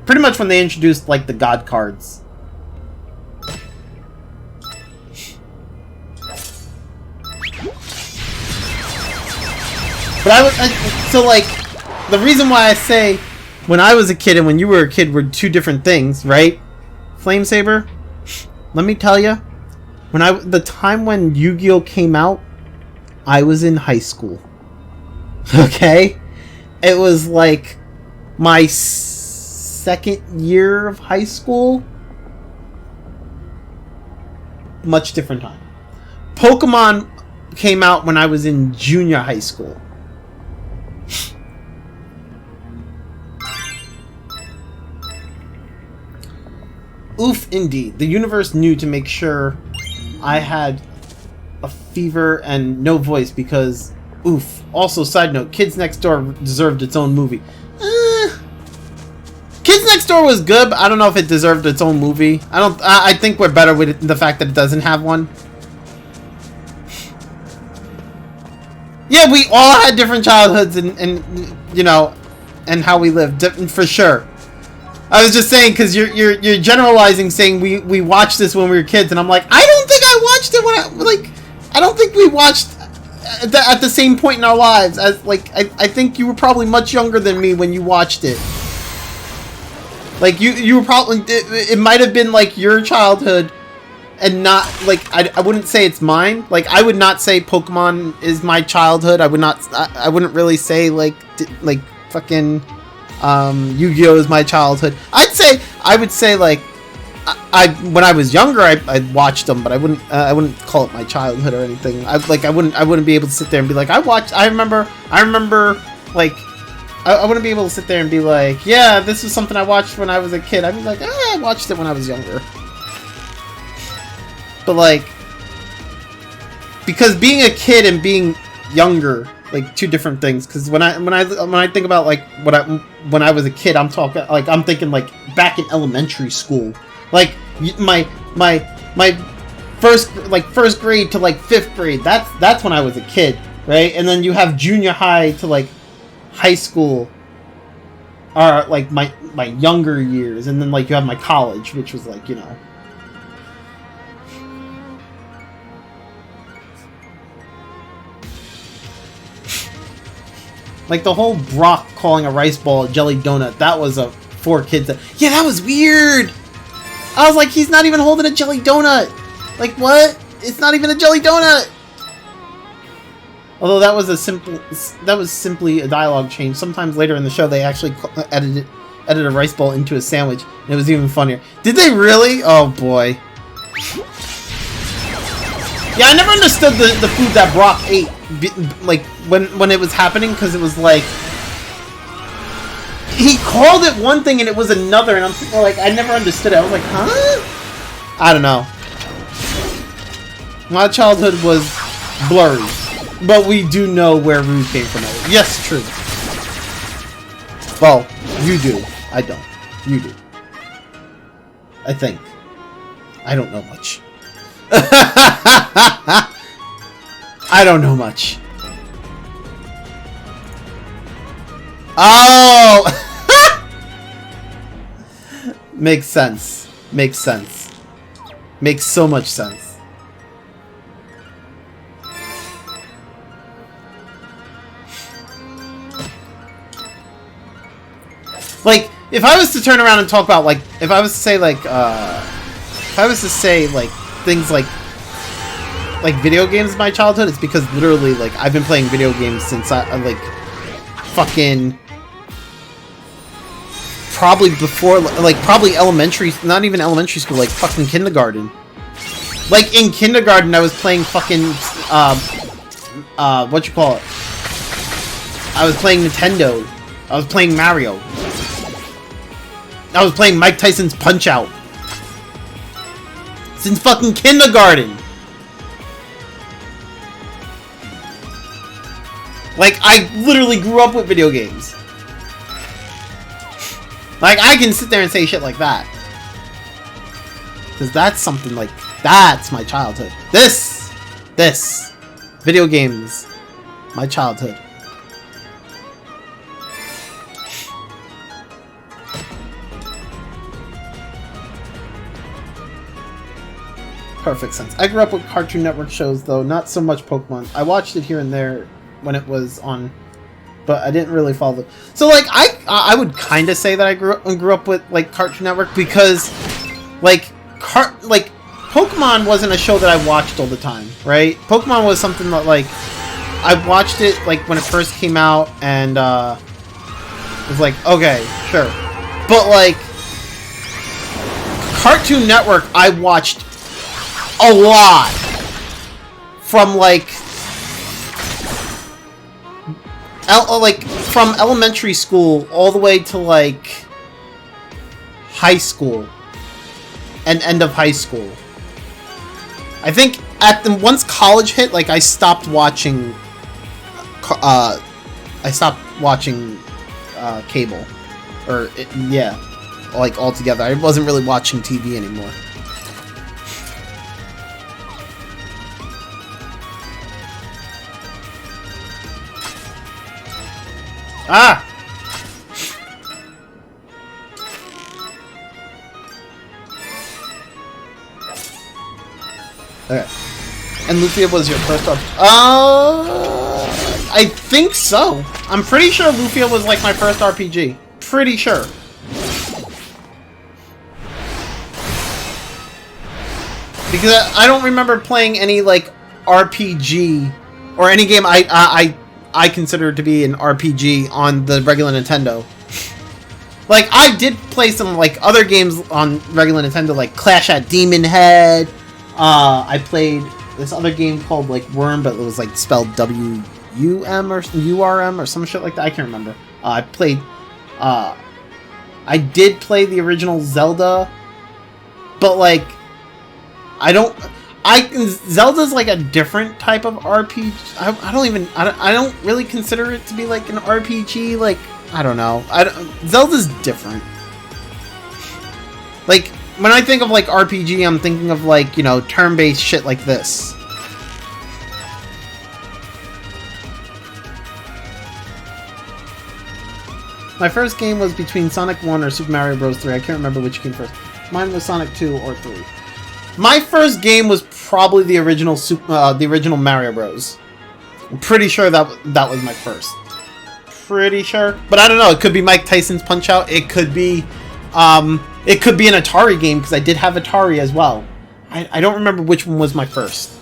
[SPEAKER 1] Pretty much when they introduced, like, the God cards. But so, like, the reason why I say when I was a kid and when you were a kid were two different things, right? Flame Saber, let me tell you, the time when Yu-Gi-Oh came out, I was in high school. Okay? It was like my second year of high school. Much different time. Pokemon came out when I was in junior high school. Oof, indeed. The universe knew to make sure I had a fever and no voice because Oof. Also, side note, Kids Next Door deserved its own movie. Kids Next Door was good, but I don't know if it deserved its own movie. I think we're better with the fact that it doesn't have one. Yeah, we all had different childhoods and you know, and how we lived, for sure. I was just saying, because you're generalizing, saying we watched this when we were kids, and I'm like, I don't think I watched it when I don't think we watched at the same point in our lives. As I think you were probably much younger than me when you watched it. Like you were probably, it might have been like your childhood, and not like I wouldn't say it's mine. Like I would not say Pokemon is my childhood. I wouldn't really say like fucking Yu-Gi-Oh is my childhood. I would say like I when I was younger I watched them, but I wouldn't call it my childhood or anything. I wouldn't be able to sit there and be like I remember like I wouldn't be able to sit there and be like, yeah, this was something I watched when I was a kid. I'd be like, I watched it when I was younger. But like, because being a kid and being younger, like two different things. Because when I think about like when I was a kid, I'm thinking like back in elementary school, like my first grade to like 5th grade. That's when I was a kid, right? And then you have junior high to like high school, are like my younger years, and then like you have my college, which was like, you know. Like the whole Brock calling a rice ball a jelly donut, that was a for kids. Yeah, that was weird. I was like, he's not even holding a jelly donut. Like what? It's not even a jelly donut. Although that was simply a dialogue change. Sometimes later in the show, they actually edited a rice ball into a sandwich, and it was even funnier. Did they really? Oh boy. Yeah, I never understood the food that Brock ate, like when it was happening, because it was like he called it one thing and it was another, and I'm thinking like I never understood it. I was like, huh? I don't know. My childhood was blurry. But we do know where Rude came from. Yes, true. Well, you do. I don't. You do. I think. I don't know much. I don't know much. Oh! Makes sense. Makes sense. Makes so much sense. Like, if I was to turn around and talk about, like, if I was to say, like, things like video games in my childhood, it's because literally, like, I've been playing video games since like, fucking, probably before, like, probably elementary, not even elementary school, like, fucking kindergarten. Like, in kindergarten, I was playing fucking, what you call it? I was playing Nintendo. I was playing Mario. I was playing Mike Tyson's Punch-Out! Since fucking kindergarten! Like, I literally grew up with video games. Like, I can sit there and say shit like that. Because that's something like, that's my childhood. This! Video games. My childhood. Perfect sense. I grew up with Cartoon Network shows, though, not so much Pokemon. I watched it here and there when it was on, but I didn't really follow it. So, like, I would kind of say that I grew up with, like, Cartoon Network, because, like, Pokemon wasn't a show that I watched all the time, right? Pokemon was something that, like, I watched it, like, when it first came out, and, it was like, okay, sure. But, like, Cartoon Network, I watched a lot. From, like, from elementary school all the way to, like, high school. And end of high school. I think once college hit, like, I stopped watching I stopped watching cable, or yeah, like altogether. I wasn't really watching TV anymore. Ah! Okay. And Lufia was your first RPG? I think so. I'm pretty sure Lufia was like my first RPG. Pretty sure. Because I don't remember playing any like RPG or any game I consider to be an RPG on the regular Nintendo. Like, I did play some like other games on regular Nintendo, like Clash at Demon Head. I played this other game called like Worm, but it was like spelled W-U-M or U-R-M or some shit like that. I can't remember. I did play the original Zelda, but like Zelda's like a different type of RPG. I don't really consider it to be like an RPG. Like, I don't know. Zelda's different. Like, when I think of like RPG, I'm thinking of like, you know, turn-based shit like this. My first game was between Sonic 1 or Super Mario Bros. 3. I can't remember which came first. Mine was Sonic 2 or 3. My first game was probably the original Mario Bros. I'm pretty sure that was my first. Pretty sure, but I don't know. It could be Mike Tyson's Punch-Out. It could be an Atari game because I did have Atari as well. I don't remember which one was my first.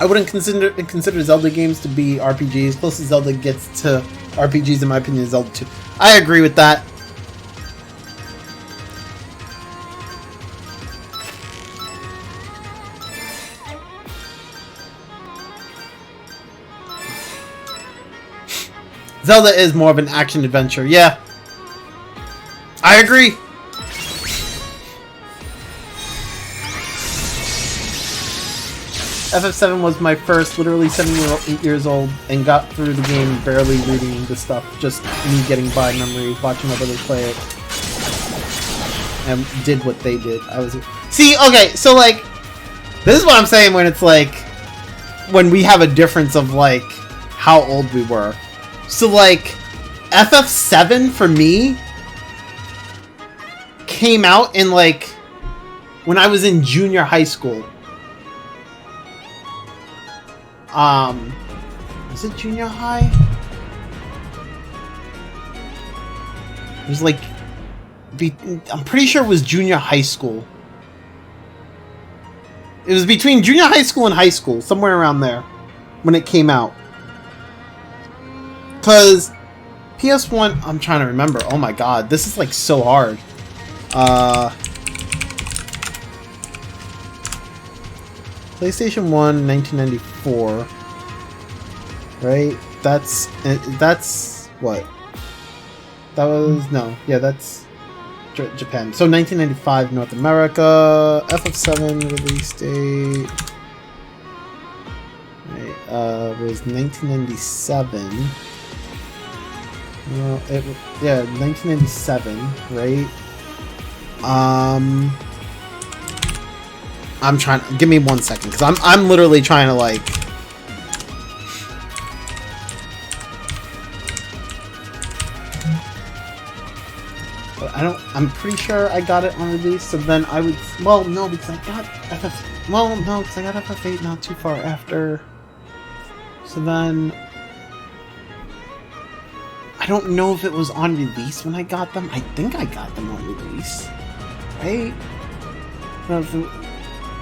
[SPEAKER 1] I wouldn't consider Zelda games to be RPGs. Closest Zelda gets to RPGs, in my opinion, is Zelda 2. I agree with that. Zelda is more of an action adventure. Yeah, I agree. FF7 was my first, literally 8 years old, and got through the game barely reading the stuff, just me getting by memories, watching my brothers play it, and did what they did. See, okay, so like, this is what I'm saying when it's like, when we have a difference of like, how old we were. So like, FF7 for me came out in like, when I was in junior high school. Was it junior high? It was like, I'm pretty sure it was junior high school. It was between junior high school and high school, somewhere around there, when it came out. Cause PS1, I'm trying to remember. Oh my god, this is like so hard. PlayStation 1, 1994. Right? That's what? That was, no. Yeah, that's Japan. So 1995 North America. FF7 release date. Right, was 1997. Well, yeah, 1997, right? I'm trying. Give me 1 second, because I'm literally trying to like. But I'm pretty sure I got it on release. So then I would. Well, no, because I got FF. Well, no, because I got FF8 not too far after. So then. I don't know if it was on release when I got them. I think I got them on release, right?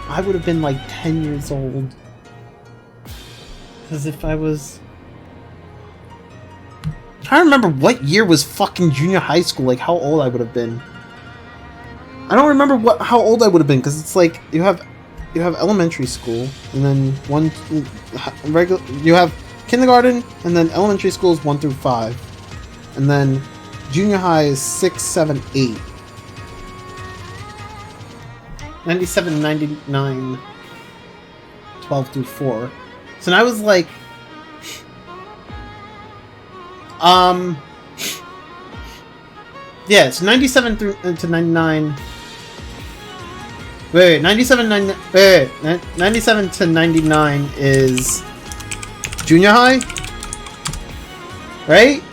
[SPEAKER 1] I would have been like 10 years old. Because if I was... I'm trying to remember what year was fucking junior high school, like how old I would have been. I don't remember how old I would have been, because it's like, you have elementary school, and then you have kindergarten, and then elementary school is 1 through 5. And then Junior high is 6, 7, 8. 97, 99, 12 through 4. So now I was like, yeah, so 97 through to 99. Wait, 97 to 99 is junior high, right?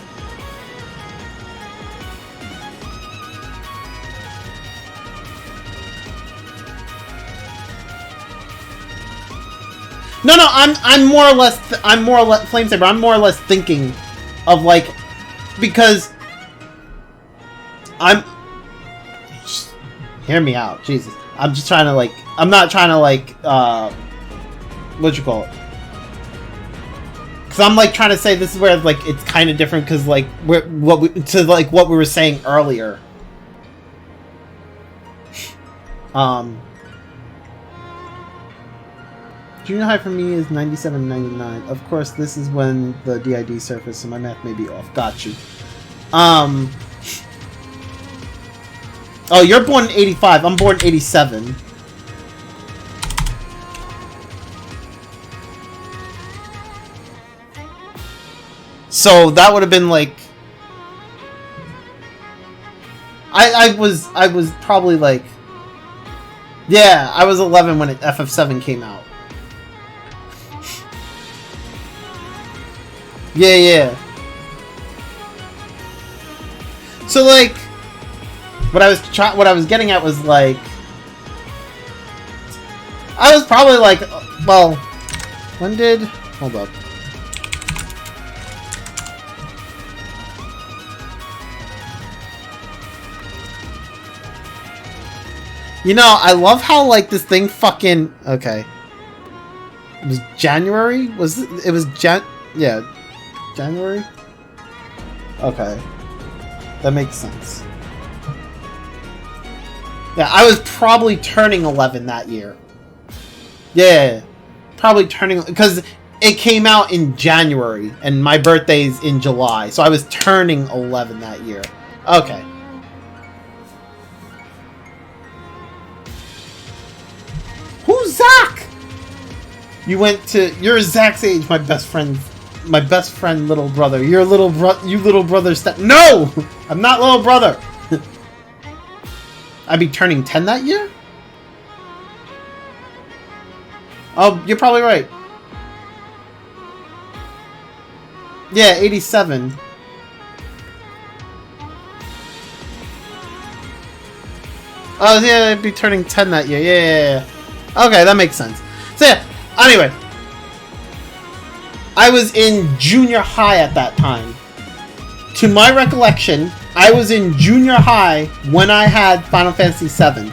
[SPEAKER 1] No, I'm more or less Flamesaber. I'm more or less thinking of like, because hear me out, Jesus. I'm just trying to like, I'm not trying to like, what you call it? Because I'm like trying to say this is where like it's kind of different because like what we were saying earlier. Junior high for me is 97, 99. Of course, this is when the DID surfaced, so my math may be off. Got you. Oh, you're born in 85. I'm born in 87. So that would have been like, I was probably like, yeah, I was 11 when FF7 came out. Yeah. So like, what I was getting at was like, I was probably like, well, when did, hold up. You know, I love how like this thing fucking, okay. It was January? Yeah. January? Okay. That makes sense. Yeah, I was probably turning 11 that year. Yeah. Probably turning, because it came out in January, and my birthday's in July, so I was turning 11 that year. Okay. Who's Zach? You're Zach's age, my best friend, little brother. You're a little brother No! I'm not little brother. I'd be turning 10 that year? Oh, you're probably right. Yeah, 87. Oh, yeah, I'd be turning 10 that year. Yeah. Okay, that makes sense. So, yeah, anyway. I was in junior high at that time. To my recollection, I was in junior high when I had Final Fantasy VII.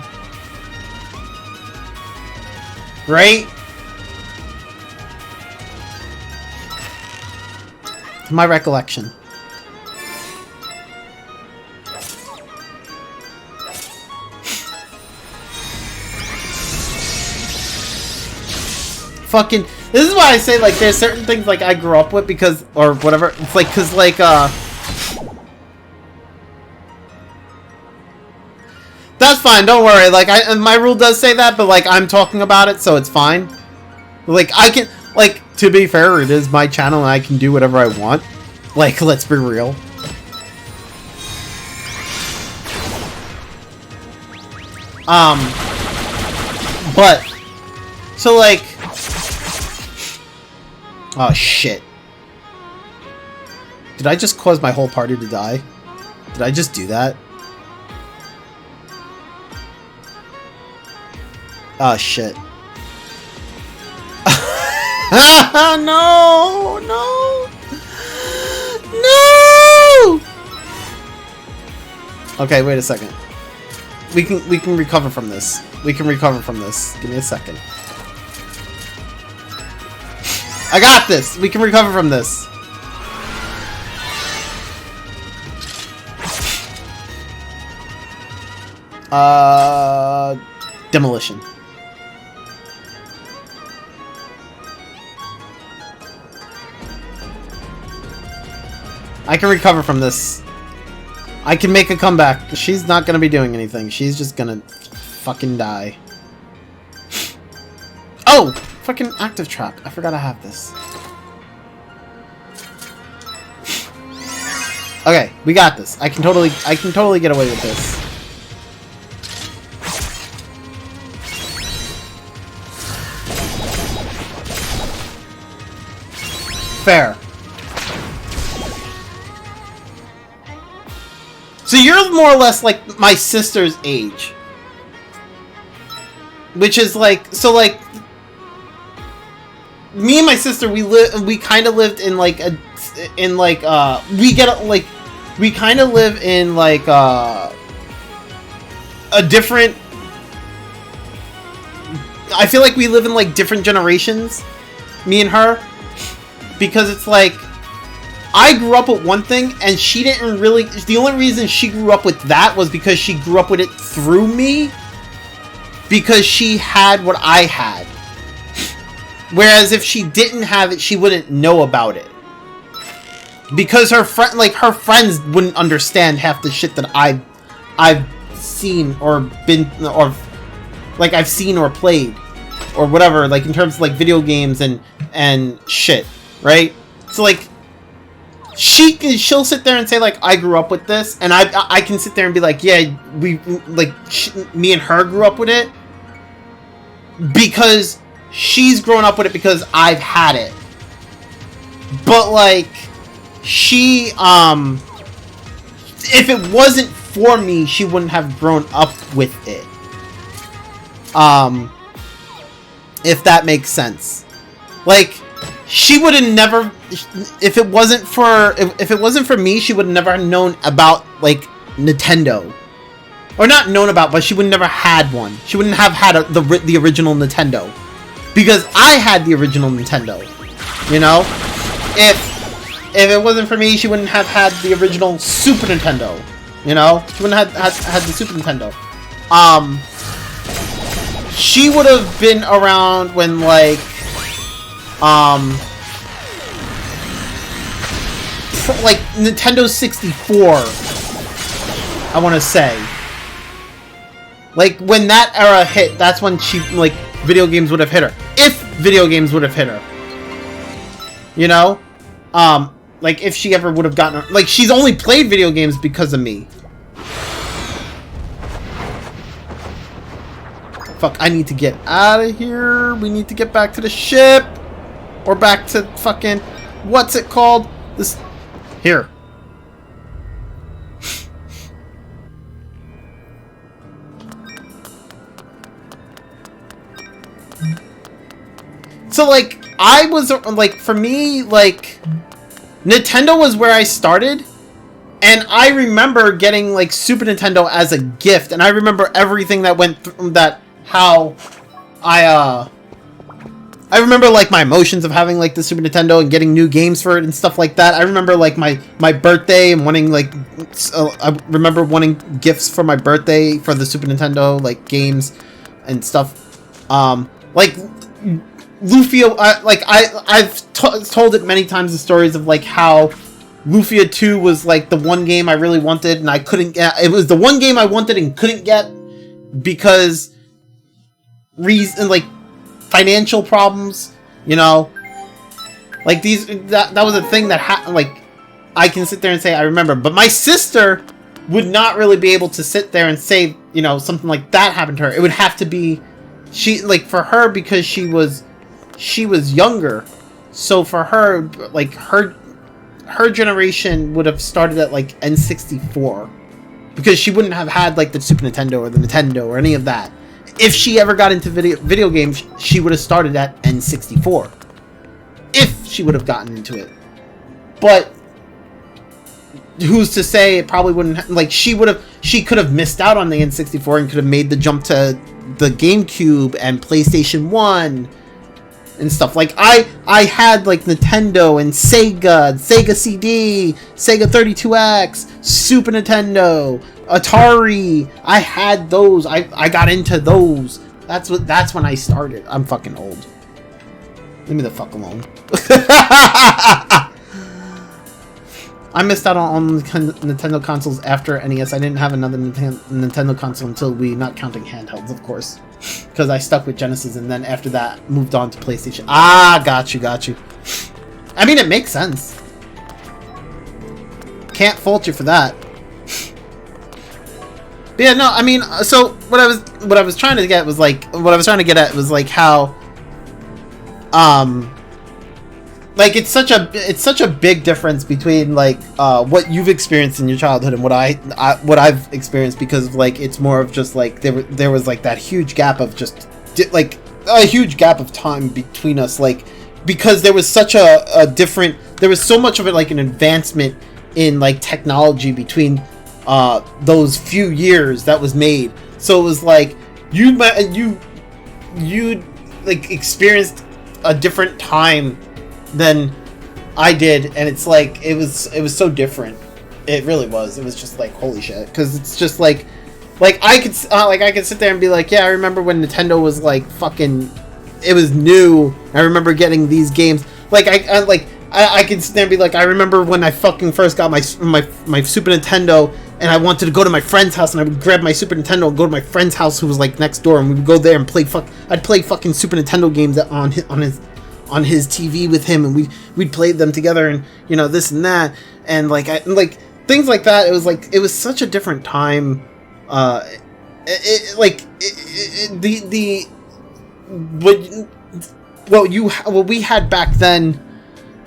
[SPEAKER 1] Right? To my recollection. Fucking, this is why I say like there's certain things like I grew up with because, or whatever, it's like, cause like that's fine, don't worry, like my rule does say that, but like I'm talking about it, so it's fine. Like I can, like, to be fair, it is my channel and I can do whatever I want. Like, let's be real. But so like, oh shit. Did I just cause my whole party to die? Did I just do that? Oh shit. No! Okay, wait a second. We can recover from this. Give me a second. I got this! We can recover from this. Demolition. I can recover from this. I can make a comeback. She's not gonna be doing anything. She's just gonna fucking die. Oh! Fucking active trap. I forgot I have this. Okay, we got this. I can totally get away with this. Fair. So you're more or less like my sister's age. Which is like, so like, me and my sister, we kind of lived in like a, we kind of live in like a different, I feel like we live in like different generations, me and her, because it's like, I grew up with one thing, and she didn't really, the only reason she grew up with that was because she grew up with it through me, because she had what I had. Whereas if she didn't have it, she wouldn't know about it. Because her friends wouldn't understand half the shit that I've seen or been, or like I've seen or played or whatever, like in terms of like video games and shit, right? So like she'll sit there and say like, I grew up with this, and I can sit there and be like, yeah, me and her grew up with it, because she's grown up with it because I've had it. But like, she if it wasn't for me, she wouldn't have grown up with it. If that makes sense. Like, she would have never, if it wasn't for me, she would have never known about like Nintendo. Or not known about, but she would never had one. She wouldn't have had the original Nintendo. Because I had the original Nintendo. You know? If it wasn't for me, she wouldn't have had the original Super Nintendo. You know? She wouldn't have had the Super Nintendo. She would have been around when like like Nintendo 64, I want to say. Like, when that era hit, that's when she, like, video games would have hit her. If video games would have hit her. You know? Like, if she ever would have gotten her... Like, she's only played video games because of me. Fuck, I need to get out of here. We need to get back to the ship. Or back to fucking... What's it called? This... Here. So, like, I was, like, for me, like, Nintendo was where I started, and I remember getting, like, Super Nintendo as a gift, and I remember everything that went through, how I remember, like, my emotions of having, like, the Super Nintendo and getting new games for it and stuff like that. I remember, like, my birthday and wanting, like, I remember wanting gifts for my birthday for the Super Nintendo, like, games and stuff. Like... Lufia, I've told it many times, the stories of like how Lufia 2 was like the one game I really wanted and I couldn't get. It was the one game I wanted and couldn't get because like financial problems, you know. Like that was a thing that like I can sit there and say I remember, but my sister would not really be able to sit there and say, you know, something like that happened to her. It would have to be for her, because she was younger, so for her, like, her generation would have started at like N64, because she wouldn't have had like the Super Nintendo or the Nintendo or any of that. If she ever got into video games, she would have started at N64, if she would have gotten into it. But who's to say it probably wouldn't, like, she could have missed out on the N64 and could have made the jump to the GameCube and PlayStation 1 and stuff. Like, I had, like, Nintendo and Sega CD, Sega 32X, Super Nintendo, Atari. I had those. I got into those. That's when I started. I'm fucking old. Leave me the fuck alone. I missed out on Nintendo consoles after NES. I didn't have another Nintendo console until Wii, not counting handhelds, of course. Because I stuck with Genesis, and then after that, moved on to PlayStation. Ah, got you. I mean, it makes sense. Can't fault you for that. But yeah, no, I mean, so what I was trying to get was like, how, like it's such a big difference between like what you've experienced in your childhood and what I've experienced, because like it's more of just like there was like that huge gap of just like a huge gap of time between us, like because there was such a different, there was so much of it like an advancement in like technology between those few years that was made. So it was like you like experienced a different time than I did, and it's like it was so different. It really was. It was just like holy shit, because it's just like I could sit there and be like, yeah, I remember when Nintendo was like fucking, it was new. I remember getting these games. Like I could sit there and be like, I remember when I fucking first got my Super Nintendo, and I wanted to go to my friend's house, and I would grab my Super Nintendo and go to my friend's house who was like next door, and we would go there and play I'd play fucking Super Nintendo games on his TV with him, and we'd play them together, and you know, this and that, and like things like that. It was such a different time. What we had back then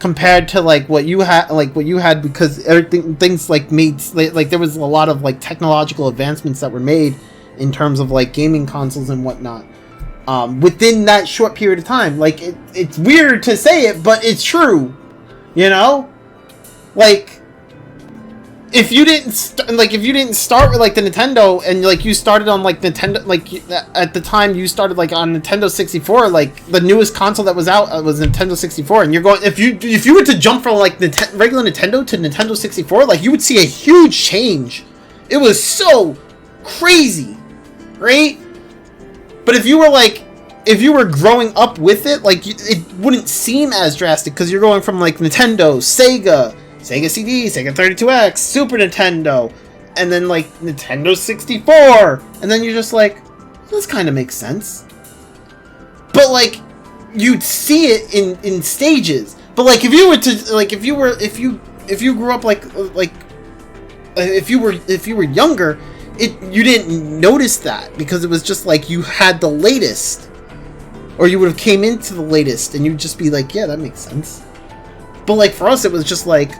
[SPEAKER 1] compared to like what you had, because things like made like there was a lot of like technological advancements that were made in terms of like gaming consoles and whatnot. Within that short period of time, like it's weird to say it, but it's true, you know. Like if you didn't start with like the Nintendo, and like you started on like Nintendo, like at the time you started like on Nintendo 64, like the newest console that was out was Nintendo 64, and you're going, if you were to jump from like regular Nintendo to Nintendo 64, like you would see a huge change. It was so crazy, right? But if you were growing up with it, like it wouldn't seem as drastic, because you're going from like Nintendo, Sega CD, Sega 32X, Super Nintendo, and then like Nintendo 64, and then you're just like, this kind of makes sense. But like you'd see it in stages. But like if you grew up if you were younger, you didn't notice that, because it was just like you had the latest, or you would have came into the latest, and you'd just be like, yeah, that makes sense. But like for us, it was just like,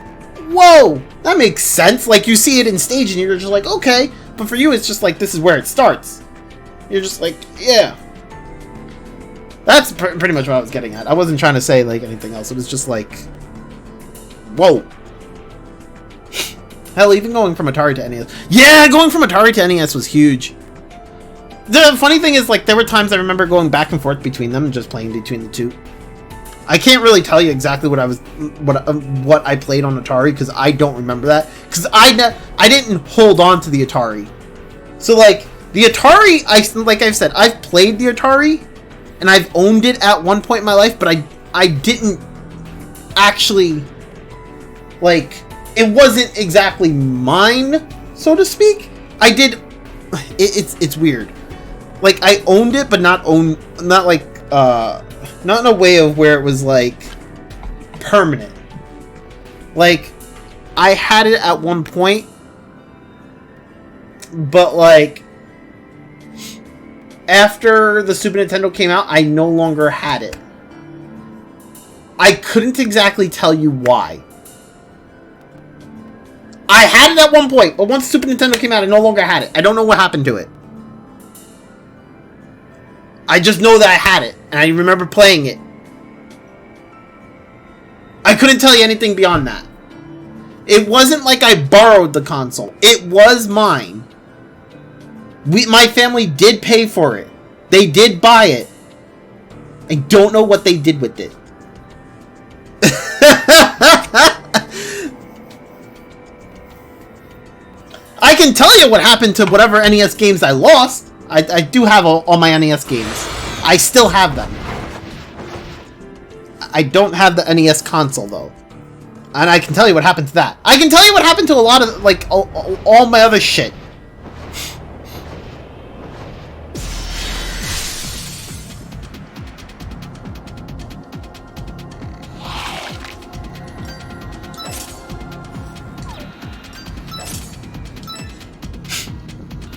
[SPEAKER 1] whoa, that makes sense. Like you see it in stage, and you're just like, okay. But for you, it's just like, this is where it starts. You're just like, yeah. That's pretty much what I was getting at. I wasn't trying to say like anything else. It was just like, whoa. Hell, even going from Atari to NES. Yeah, going from Atari to NES was huge. The funny thing is, like, there were times I remember going back and forth between them and just playing between the two. I can't really tell you exactly what I played on Atari, because I don't remember that. Because I didn't hold on to the Atari. So, like, the Atari, like I've said, I've played the Atari, and I've owned it at one point in my life, but I didn't actually, like, it wasn't exactly mine, so to speak. I did. It's weird. Like I owned it, but not in a way of where it was like permanent. Like I had it at one point, but like after the Super Nintendo came out, I no longer had it. I couldn't exactly tell you why. I had it at one point, but once Super Nintendo came out, I no longer had it. I don't know what happened to it. I just know that I had it, and I remember playing it. I couldn't tell you anything beyond that. It wasn't like I borrowed the console. It was mine. My family did pay for it. They did buy it. I don't know what they did with it. I can tell you what happened to whatever NES games I lost. I do have all my NES games. I still have them. I don't have the NES console, though. And I can tell you what happened to that. I can tell you what happened to a lot of, like, all my other shit.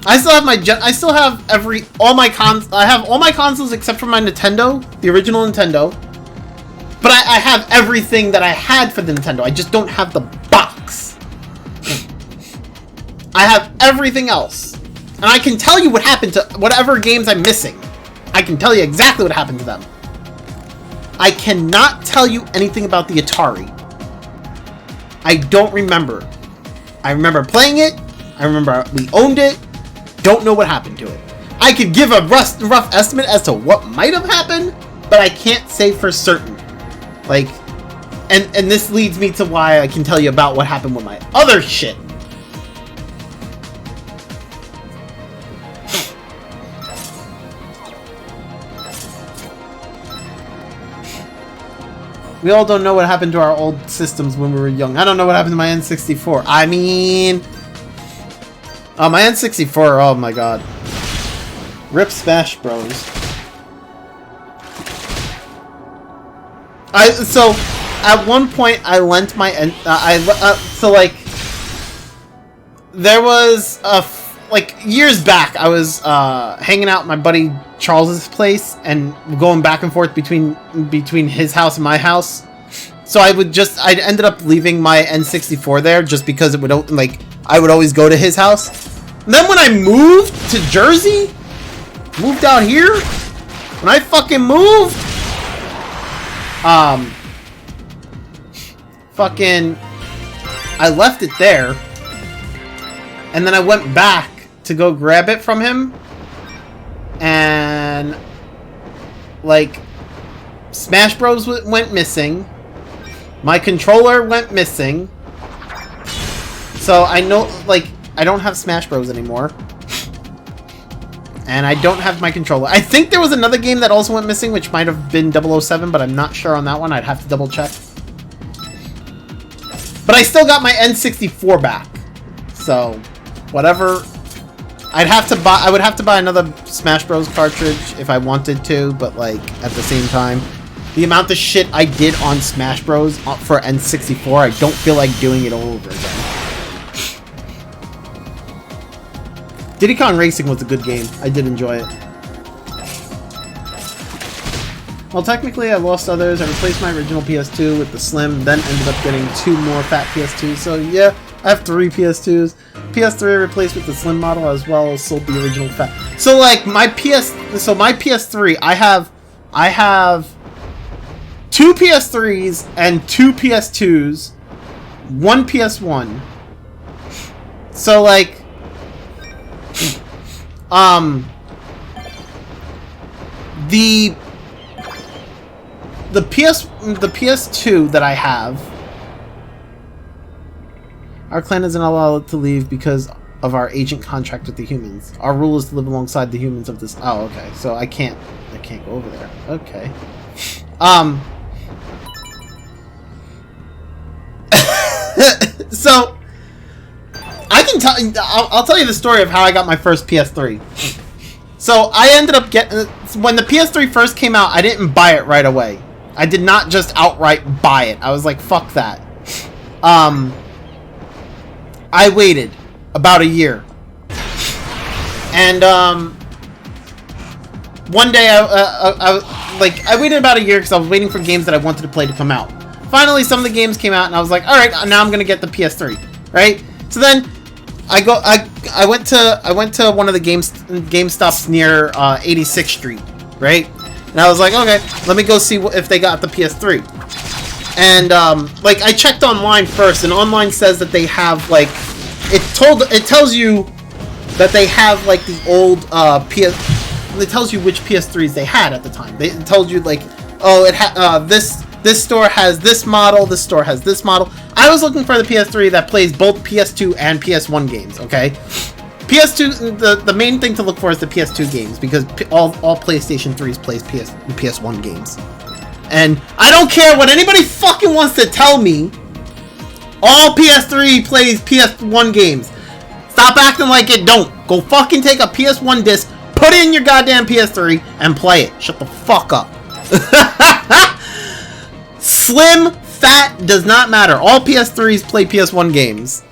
[SPEAKER 1] I still have I have all my consoles except for my Nintendo, the original Nintendo. But I have everything that I had for the Nintendo. I just don't have the box. I have everything else. And I can tell you what happened to whatever games I'm missing. I can tell you exactly what happened to them. I cannot tell you anything about the Atari. I don't remember. I remember playing it. I remember we owned it. Don't know what happened to it. I could give a rough estimate as to what might have happened, but I can't say for certain. Like, and this leads me to why I can tell you about what happened with my other shit. We all don't know what happened to our old systems when we were young. I don't know what happened to my N64. I mean... my N64, oh my god. Rip Smash Bros. So, at one point, I lent my... so, like... There was like, years back, I was hanging out at my buddy Charles's place and going back and forth between his house and my house. So I ended up leaving my N64 there just because it would, like, I would always go to his house. And then when I moved to Jersey, moved out here, when I fucking moved, I left it there, and then I went back to go grab it from him, and, like, Smash Bros went missing, my controller went missing, so I know, like, I don't have Smash Bros anymore, and I don't have my controller. I think there was another game that also went missing, which might have been 007, but I'm not sure on that one. I'd have to double check. But I still got my N64 back, so whatever. I would have to buy another Smash Bros cartridge if I wanted to, but like at the same time, the amount of shit I did on Smash Bros for N64, I don't feel like doing it all over again. Diddy Kong Racing was a good game. I did enjoy it. Well, technically I lost others. I replaced my original PS2 with the Slim, then ended up getting 2 more fat PS2s. So yeah, I have 3 PS2s. PS3 I replaced with the Slim model as well as sold the original fat. So like my PS3, I have 2 PS3s and 2 PS2s, 1 PS1. So like the PS2 that I have, our clan isn't allowed to leave because of our agent contract with the humans. Our rule is to live alongside the humans of this. Oh, okay. So I can't go over there. Okay. So I'll tell you the story of how I got my first PS3. So I ended up getting, when the PS3 first came out, I didn't buy it right away. I did not just outright buy it. I was like, fuck that. I waited about a year. And one day I waited about a year because I was waiting for games that I wanted to play to come out. Finally, some of the games came out, and I was like, all right, now I'm gonna get the PS3, right? So then I went to one of the GameStops near 86th Street, right? And I was like, okay, let me go see if they got the PS3. And like I checked online first, and online says that they have like it tells you that they have like the old It tells you which PS3s they had at the time. It tells you like, oh, this store has this model, this store has this model. I was looking for the PS3 that plays both PS2 and PS1 games, okay? PS2, the main thing to look for is the PS2 games, because all PlayStation 3s plays PS1 games. And I don't care what anybody fucking wants to tell me All PS3 plays PS1 games. Stop acting like it don't. Go fucking take a PS1 disc, put it in your goddamn PS3, and play it. Shut the fuck up. Slim, fat, does not matter. All PS3s play PS1 games.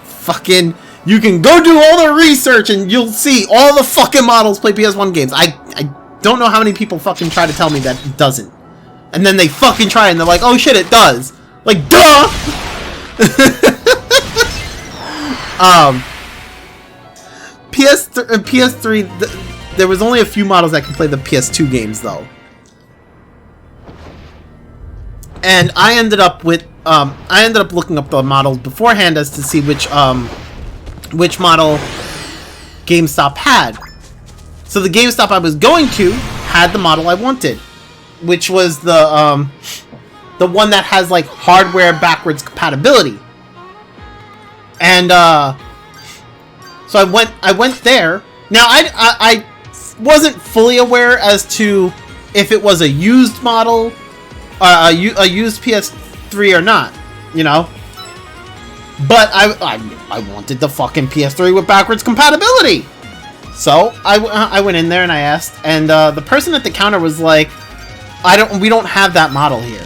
[SPEAKER 1] Fucking, you can go do all the research and you'll see all the fucking models play PS1 games. I don't know how many people fucking try to tell me that it doesn't. And then they fucking try and they're like, oh shit, it does. Like, duh! PS3, there was only a few models that could play the PS2 games though. And I ended up looking up the models beforehand as to see which model GameStop had. So the GameStop I was going to had the model I wanted, which was the one that has like hardware backwards compatibility. And so I went there. Now I wasn't fully aware as to if it was a used model, a used PS3 or not, you know. But I wanted the fucking PS3 with backwards compatibility. So I went in there and I asked, and the person at the counter was like, we don't have that model here.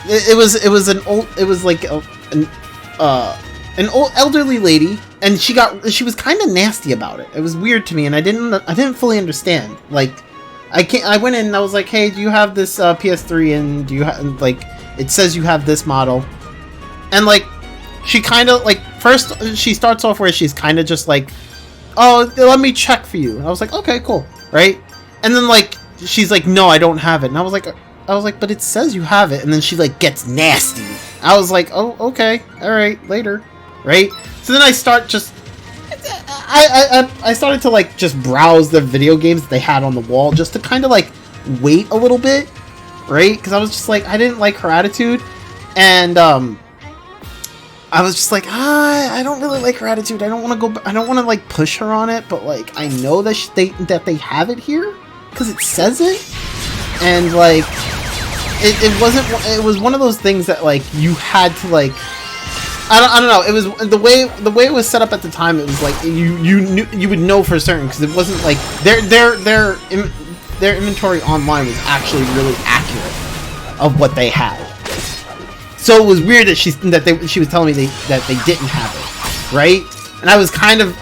[SPEAKER 1] It was an old elderly lady, and she was kind of nasty about it. It was weird to me, and I didn't fully understand. Like, I went in and I was like, hey, do you have this PS3, and do you have, like, it says you have this model, and like, she kind of like, first she starts off where she's kind of just like, oh, let me check for you. And I was like, okay, cool, right? And then like, she's like, no, I don't have it. And I was like, but it says you have it. And then she like gets nasty. I was like, oh, okay, all right, later, right? So then I started to like just browse the video games that they had on the wall, just to kind of like wait a little bit, right? Because I was just like, I didn't like her attitude, and I was just like, I don't really like her attitude. I don't want to like push her on it, but like I know that they have it here because it says it, and like it was one of those things that like you had to like, I don't know. It was the way it was set up at the time. It was like you would know for certain, because it wasn't like their inventory online was actually really accurate of what they had. So it was weird that she was telling me that they didn't have it, right? And I was kind of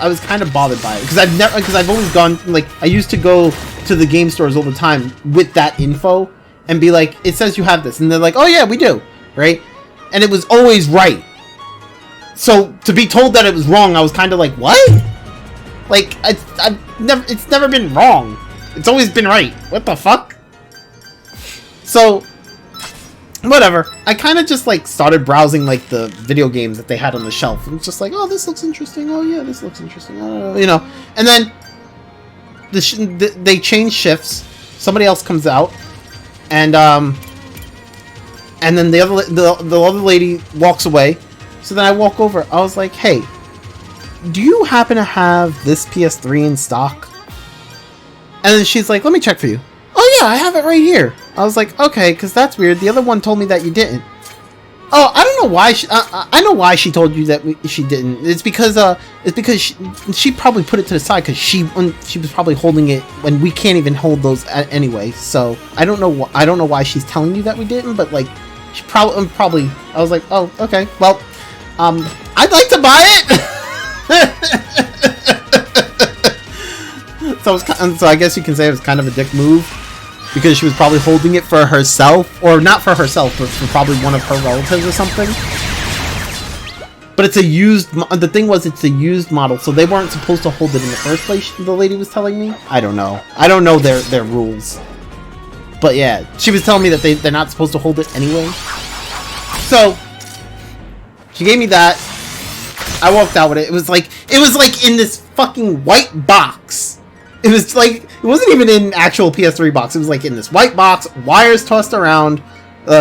[SPEAKER 1] bothered by it, because I've always gone, like, I used to go to the game stores all the time with that info and be like, it says you have this, and they're like, oh yeah, we do, right? And it was always right. So to be told that it was wrong, I was kind of like, what? Like, it's never been wrong. It's always been right. What the fuck? So whatever. I kind of just like started browsing like the video games that they had on the shelf, and it's just like, oh, this looks interesting. Oh yeah, this looks interesting. You know. And then they change shifts. Somebody else comes out, and then the other lady walks away. So then I walk over. I was like, hey, do you happen to have this PS3 in stock? And then she's like, let me check for you. Oh yeah, I have it right here. I was like, okay, because that's weird. The other one told me that you didn't. Oh, I don't know why. I know why she told you that she didn't. It's because she probably put it to the side, because she was probably holding it when we can't even hold those anyway. So I don't know why she's telling you that we didn't. But like, she probably. I was like, oh, okay. Well, I'd like to buy it. So I guess you can say it was kind of a dick move, because she was probably holding it for herself, or not for herself, but for probably one of her relatives or something. But it's a used. The thing was, it's a used model, so they weren't supposed to hold it in the first place. The lady was telling me. I don't know. I don't know their rules. But yeah, she was telling me that they're not supposed to hold it anyway. So she gave me that. I walked out with it. It was like in this fucking white box. It was like, it wasn't even in an actual PS3 box. It was like in this white box, wires tossed around.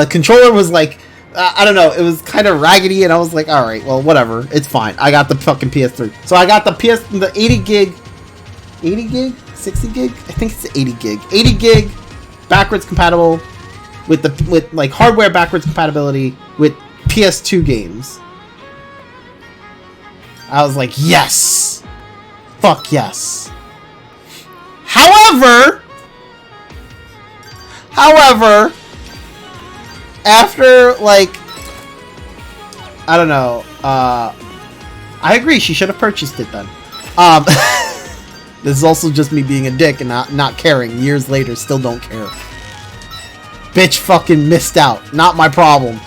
[SPEAKER 1] Controller was like, I don't know. It was kind of raggedy, and I was like, all right, well, whatever. It's fine. I got the fucking PS3. So I got the 80 gig, 60 gig. I think it's 80 gig. 80 gig, backwards compatible with like hardware backwards compatibility with PS2 games. I was like, yes! Fuck yes. However, after, like, I don't know, I agree, she should have purchased it then. This is also just me being a dick and not caring. Years later, still don't care. Bitch fucking missed out. Not my problem.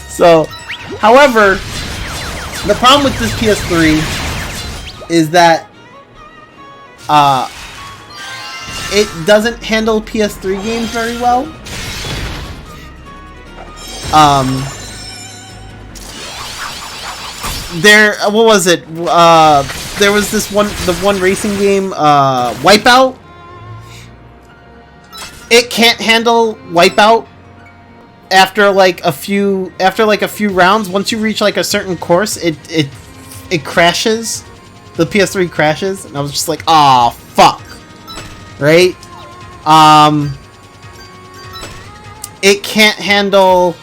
[SPEAKER 1] So, however, the problem with this PS3 is that it doesn't handle PS3 games very well. What was it? There was the one racing game, Wipeout. It can't handle Wipeout after like a few rounds. Once you reach like a certain course, it crashes. The PS3 crashes, and I was just like, "Ah, fuck!" Right? It can't handle.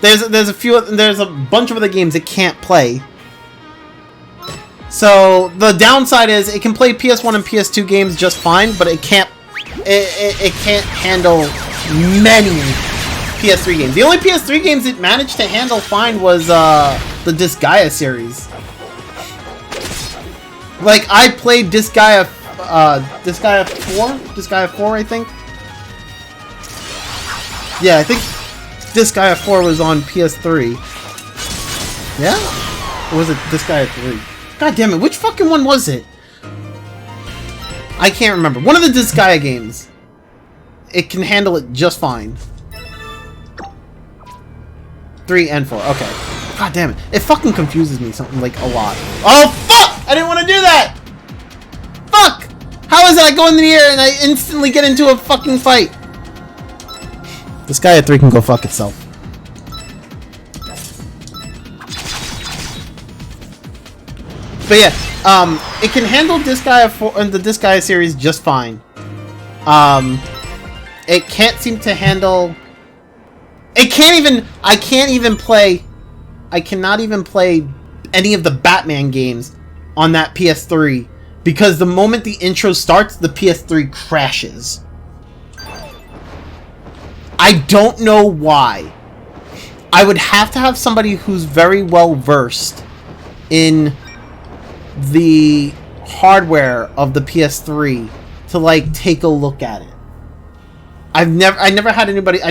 [SPEAKER 1] There's a bunch of other games it can't play. So the downside is it can play PS1 and PS2 games just fine, but it can't handle many PS3 games. The only PS3 games it managed to handle fine was the Disgaea series. Like I played Disgaea 4, I think. Yeah, I think Disgaea 4 was on PS3. Yeah? Or was it Disgaea 3? God damn it, which fucking one was it? I can't remember. One of the Disgaea games. It can handle it just fine. 3 and 4, okay. God damn it. It fucking confuses me something like a lot. Oh fuck! I didn't want to do that! Fuck! How is it I go in the air and I instantly get into a fucking fight? Disgaea 3 can go fuck itself. But yeah, it can handle Disgaea 4 and the Disgaea series just fine. It can't seem to handle. I cannot even play any of the Batman games on that PS3 because the moment the intro starts, the PS3 crashes. I don't know why. I would have to have somebody who's very well versed in the hardware of the PS3 to like take a look at it. I never had anybody. I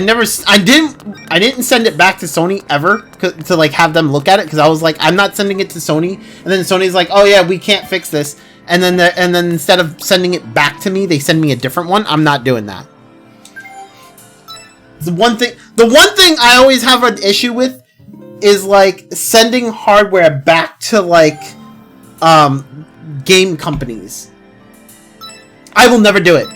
[SPEAKER 1] didn't send it back to Sony ever to like have them look at it because I was like, I'm not sending it to Sony. And then Sony's like, oh yeah, we can't fix this. And then instead of sending it back to me, they send me a different one. I'm not doing that. The one thing I always have an issue with is like sending hardware back to like game companies. I will never do it.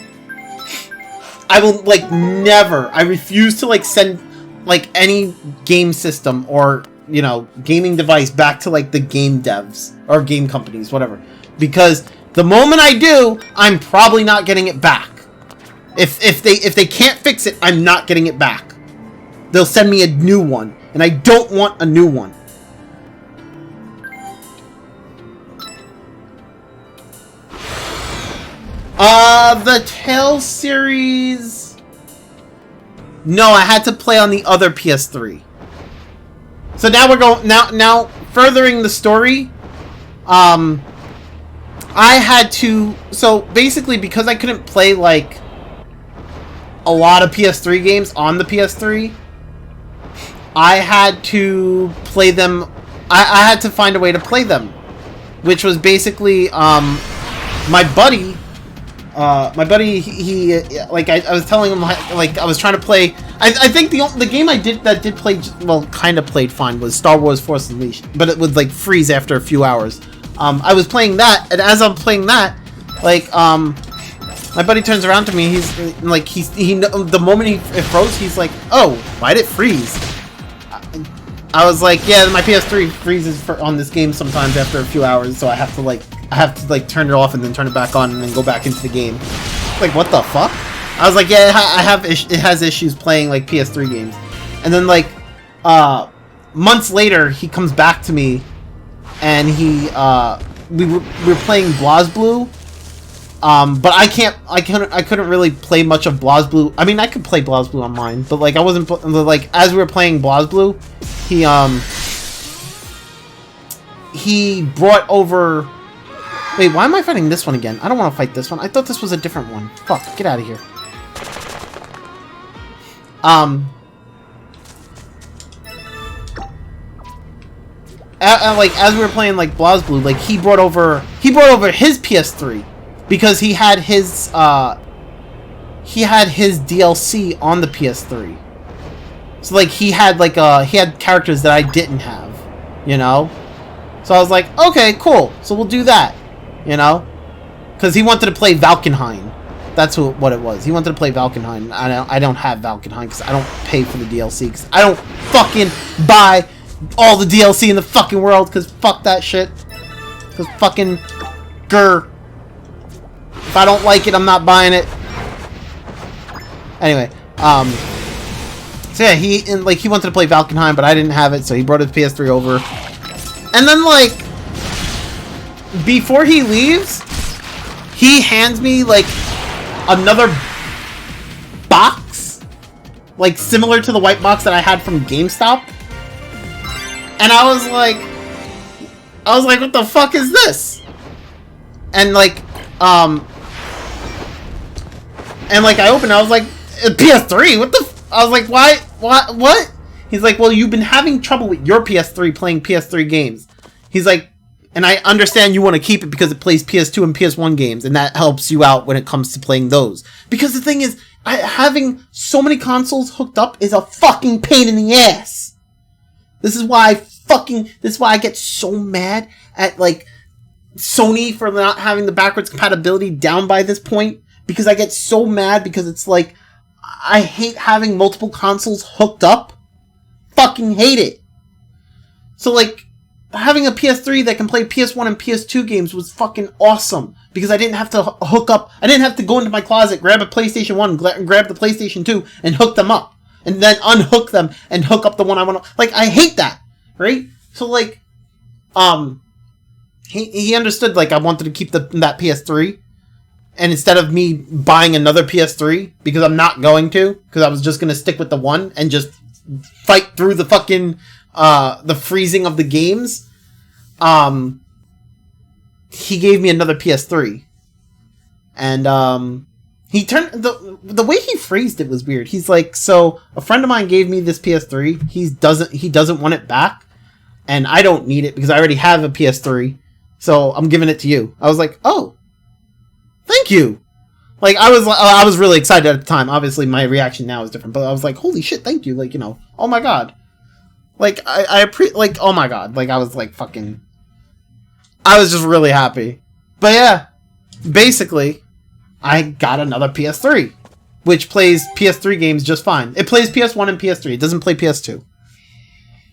[SPEAKER 1] I will like never. I refuse to like send like any game system or, you know, gaming device back to like the game devs or game companies, whatever. Because the moment I do, I'm probably not getting it back. If they can't fix it, I'm not getting it back. They'll send me a new one, and I don't want a new one. The Tales series. No, I had to play on the other PS3. So now we're going now furthering the story. I had to. So basically, because I couldn't play like a lot of PS3 games on the PS3, I had to play them. I had to find a way to play them, which was basically my buddy. He like I was telling him like I was trying to play. I think the game I did play well, kind of played fine was Star Wars Force Unleashed, but it would like freeze after a few hours. I was playing that, and as I'm playing that, like my buddy turns around to me. He's like the moment it froze, he's like, "Oh, why'd it freeze?" I was like, "Yeah, my PS3 freezes on this game sometimes after a few hours, so I have to like turn it off and then turn it back on and then go back into the game." Like, what the fuck? I was like, yeah, it has issues playing like PS3 games. And then like months later, he comes back to me, and we were playing BlazBlue. But I couldn't really play much of BlazBlue. I mean, I could play BlazBlue on mine, but like I wasn't like, as we were playing BlazBlue, he brought over. Wait, why am I fighting this one again? I don't want to fight this one. I thought this was a different one. Fuck, get out of here. Like as we were playing like BlazBlue, like he brought over his PS3 because he had his DLC on the PS3. So like he had characters that I didn't have, you know? So I was like, okay, cool. So we'll do that, you know? Because he wanted to play Valkenheim. That's what it was. He wanted to play Valkenheim. I don't have Valkenheim because I don't pay for the DLC. Because I don't fucking buy all the DLC in the fucking world. Because fuck that shit. Because fucking grr. If I don't like it, I'm not buying it. Anyway, so yeah, he wanted to play Valkenheim, but I didn't have it, so he brought his PS3 over. And then like before he leaves, he hands me like another box, like similar to the white box that I had from GameStop. And I was like, what the fuck is this? And like, I opened it, I was like, PS3? What the I was like, why? What? He's like, well, you've been having trouble with your PS3 playing PS3 games. He's like, and I understand you want to keep it because it plays PS2 and PS1 games, and that helps you out when it comes to playing those. Because the thing is, having so many consoles hooked up is a fucking pain in the ass. This is why I get so mad at, like, Sony for not having the backwards compatibility down by this point. Because I get so mad because it's like, I hate having multiple consoles hooked up. Fucking hate it. So, like, having a PS3 that can play PS1 and PS2 games was fucking awesome. Because I didn't have to hook up. I didn't have to go into my closet, grab a PlayStation 1, grab the PlayStation 2, and hook them up. And then unhook them and hook up the one I want to... Like, I hate that. Right? So, like, he understood, like, I wanted to keep that PS3. And instead of me buying another PS3, because I'm not going to, because I was just going to stick with the one and just fight through the fucking... the freezing of the games, he gave me another PS3, and he turned the way he phrased it was weird. He's like, so a friend of mine gave me this PS3. He doesn't want it back, and I don't need it because I already have a PS3, so I'm giving it to you. I was like, oh, thank you. Like I was really excited at the time. Obviously, my reaction now is different, but I was like, holy shit, thank you. Like, you know, oh my god. Like, like, oh my god. Like, I was like fucking... I was just really happy. But yeah, basically, I got another PS3, which plays PS3 games just fine. It plays PS1 and PS3. It doesn't play PS2.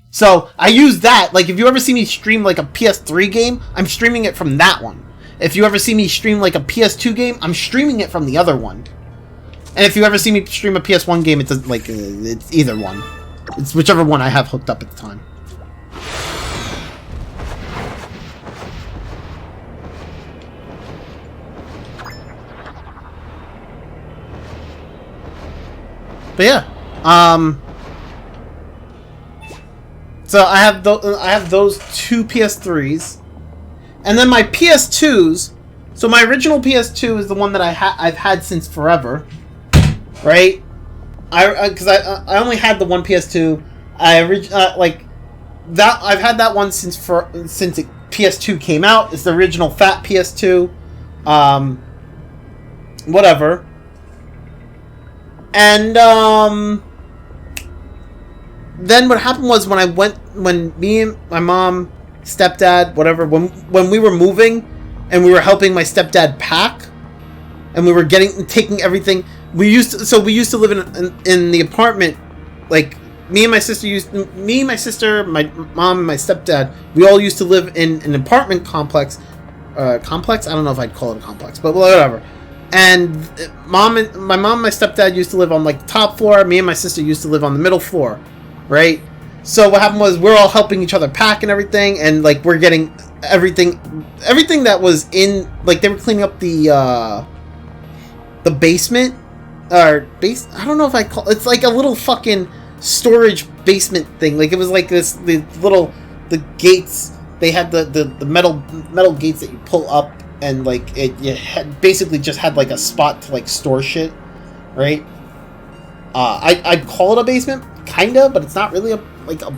[SPEAKER 1] So, I use that. Like, if you ever see me stream, like, a PS3 game, I'm streaming it from that one. If you ever see me stream, like, a PS2 game, I'm streaming it from the other one. And if you ever see me stream a PS1 game, it's, like, it's either one. It's whichever one I have hooked up at the time. But yeah, so I have those two PS3s, and then my PS2s. So my original PS2 is the one that I've had since forever, right? Because I only had the one PS2. Like that. I've had that one since PS2 came out. It's the original fat PS2. Whatever. And then what happened was when me and my mom, stepdad, whatever, when we were moving and we were helping my stepdad pack, and we were taking everything. We used to live in the apartment. Like my mom, and my stepdad, we all used to live in an apartment complex. Complex? I don't know if I'd call it a complex, but whatever. And my mom and my stepdad used to live on like the top floor. Me and my sister used to live on the middle floor, right? So what happened was we're all helping each other pack and everything, and like we're getting everything that was in, like, they were cleaning up the basement or base. I don't know if I call it's like a little fucking storage basement thing. Like, it was like the gates. They had the metal gates that you pull up, and like you had basically just had like a spot to like store shit, right? I'd call it a basement, kinda, but it's not really a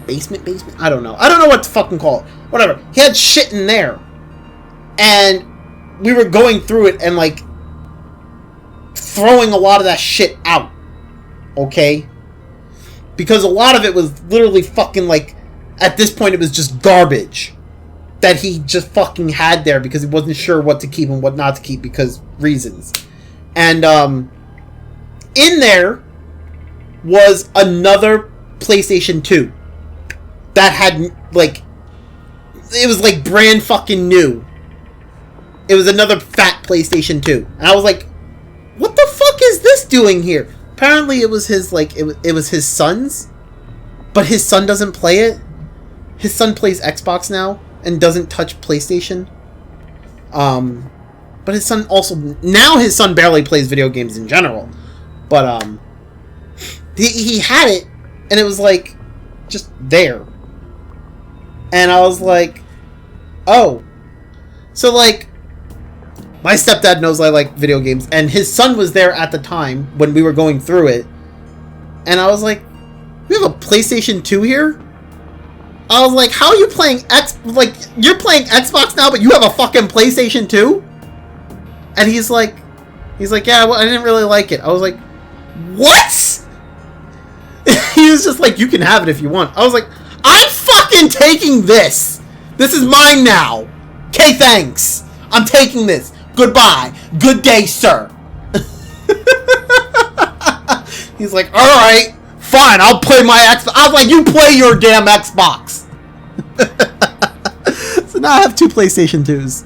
[SPEAKER 1] basement. I don't know what to fucking call it. Whatever. He had shit in there, and we were going through it and like throwing a lot of that shit out. Okay, because a lot of it was literally fucking like, at this point it was just garbage that he just fucking had there because he wasn't sure what to keep and what not to keep because reasons. And in there was another PlayStation 2 that had like, it was like brand fucking new. It was another fat PlayStation 2. And I was like, what the fuck is this doing here? Apparently it was his, like, it was his son's, but his son doesn't play it. His son plays Xbox now and doesn't touch PlayStation. But his son also, now his son barely plays video games in general. But he had it, and it was like just there. And I was like, oh. So like, my stepdad knows I like video games, and his son was there at the time when we were going through it. And I was like, we have a PlayStation 2 here? I was like, how are you playing you're playing Xbox now, but you have a fucking PlayStation 2? And he's like, yeah, well, I didn't really like it. I was like, what? He was just like, you can have it if you want. I was like, I'm fucking taking this. This is mine now. Okay, thanks. I'm taking this. Goodbye. Good day, sir. He's like, alright, fine, I'll play my Xbox. I was like, you play your damn Xbox. So now I have 2 PlayStation 2s.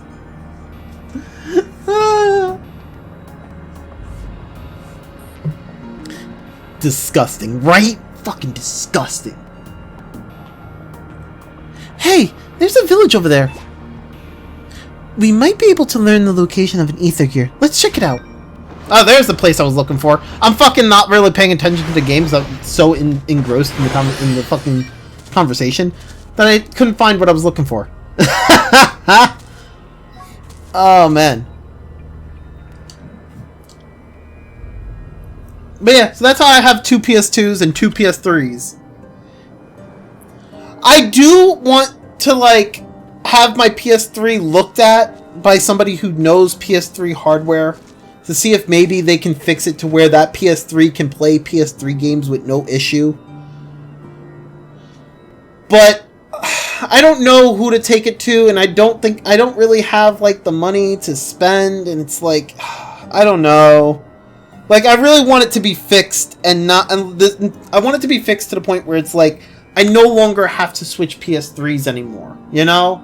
[SPEAKER 1] Disgusting, right? Fucking disgusting.
[SPEAKER 4] Hey, there's a village over there. We might be able to learn the location of an ether gear. Let's check it out.
[SPEAKER 1] Oh, there's the place I was looking for. I'm fucking not really paying attention to the games. I'm so engrossed in the fucking conversation that I couldn't find what I was looking for. Oh, man. But yeah, so that's how I have 2 PS2s and 2 PS3s. I do want to, like, have my PS3 looked at by somebody who knows PS3 hardware to see if maybe they can fix it to where that PS3 can play PS3 games with no issue. But I don't know who to take it to, and I don't really have like the money to spend, and it's like, I don't know. Like, I really want it to be fixed, and I want it to be fixed to the point where it's like I no longer have to switch PS3s anymore, you know?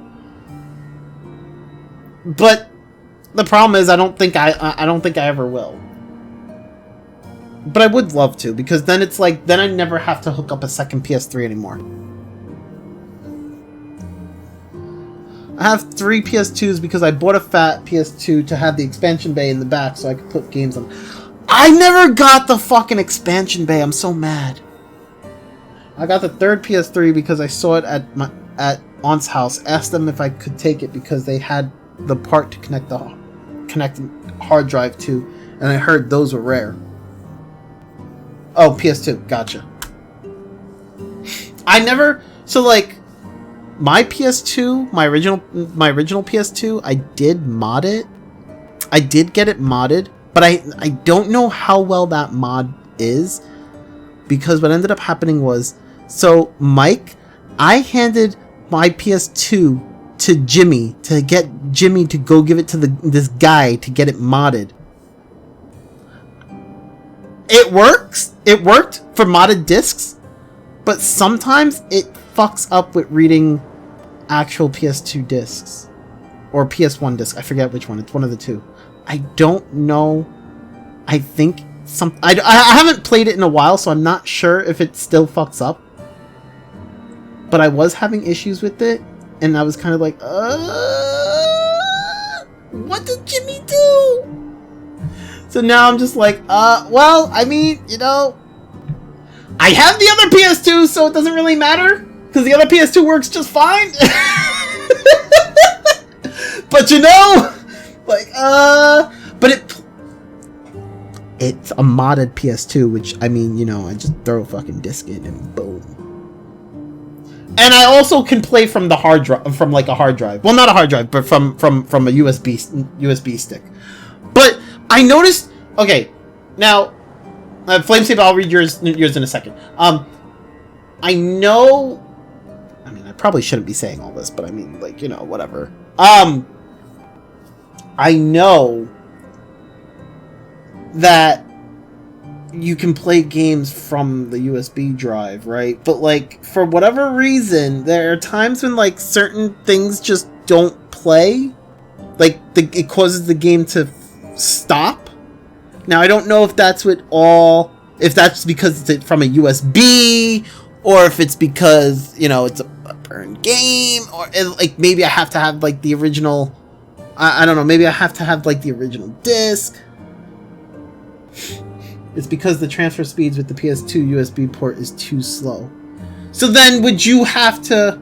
[SPEAKER 1] But the problem is I don't think I ever will. But I would love to, because then it's like, then I never have to hook up a second PS3 anymore. I have 3 PS2s because I bought a fat PS2 to have the expansion bay in the back so I could put games on. I never got the fucking expansion bay. I'm so mad. I got the 3rd PS3 because I saw it at Aunt's house. Asked them if I could take it because they had the part to connect the hard drive to, and I heard those were rare. Oh, PS2. Gotcha. So like, my PS2, my original PS2, I did mod it. I did get it modded, but I don't know how well that mod is, because what ended up happening was, so Mike, I handed my PS2 to Jimmy to get Jimmy to go give it to this guy to get it modded. It works. It worked for modded discs, but sometimes it fucks up with reading actual PS2 discs or PS1 disc. I forget which one. It's one of the two.
[SPEAKER 4] I don't know. I think I haven't played it in a while, so I'm not sure if it still fucks up. But I was having issues with it, and I was kind of like, what did Jimmy do? So now I'm just like, well, I mean, you know, I have the other PS2, so it doesn't really matter, because the other PS2 works just fine. But you know, like, but it's a modded PS2, which, I mean, you know, I just throw a fucking disc in and boom. And I also can play from the hard drive, from like a hard drive. Well, not a hard drive, but from a USB stick. But I noticed. Okay, now, Flamesaber, I'll read yours in a second. I know. I mean, I probably shouldn't be saying all this, but I mean, like, you know, whatever. I know that you can play games from the USB drive, right? But, like, for whatever reason, there are times when, like, certain things just don't play. Like, it causes the game to stop. Now, I don't know if that's if that's because it's from a USB, or if it's because, you know, it's a burned game, or, like, maybe I have to have, like, the original... I don't know, maybe I have to have, like, the original disc. It's because the transfer speeds with the PS2 USB port is too slow. So then would you have to...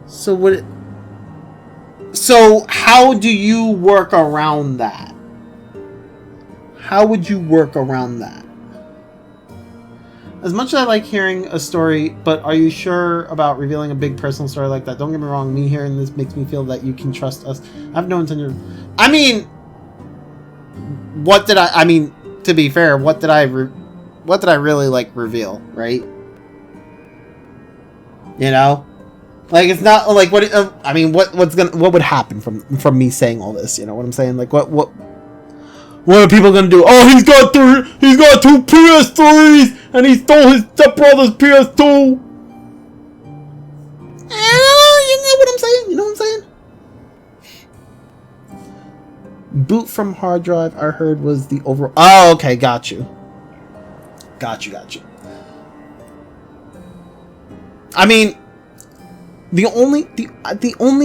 [SPEAKER 4] So how do you work around that? How would you work around that? As much as I like hearing a story, but are you sure about revealing a big personal story like that? Don't get me wrong, me hearing this makes me feel that you can trust us. I have no intention... I mean... I mean, to be fair, what did I really, like, reveal, right? You know? Like, it's not, like, I mean, what would happen from me saying all this, you know what I'm saying? Like, what are people gonna do? Oh, he's got two PS3s, and he stole his stepbrother's PS2! You know what I'm saying? You know what I'm saying? Boot from hard drive, I heard, was the overall... Oh, okay, got you. Got you. I mean, the only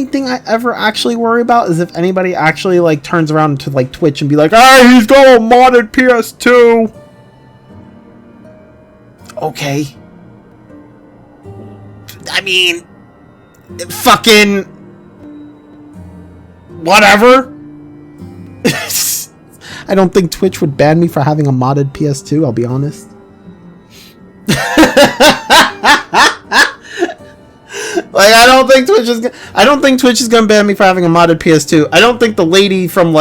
[SPEAKER 4] thing I ever actually worry about is if anybody actually, like, turns around to, like, Twitch and be like, "Ah, he's got a modded PS2!" Okay. I mean... Fucking... Whatever. I don't think Twitch would ban me for having a modded PS2, I'll be honest. Like, I don't think Twitch is gonna ban me for having a modded PS2. I don't think the lady from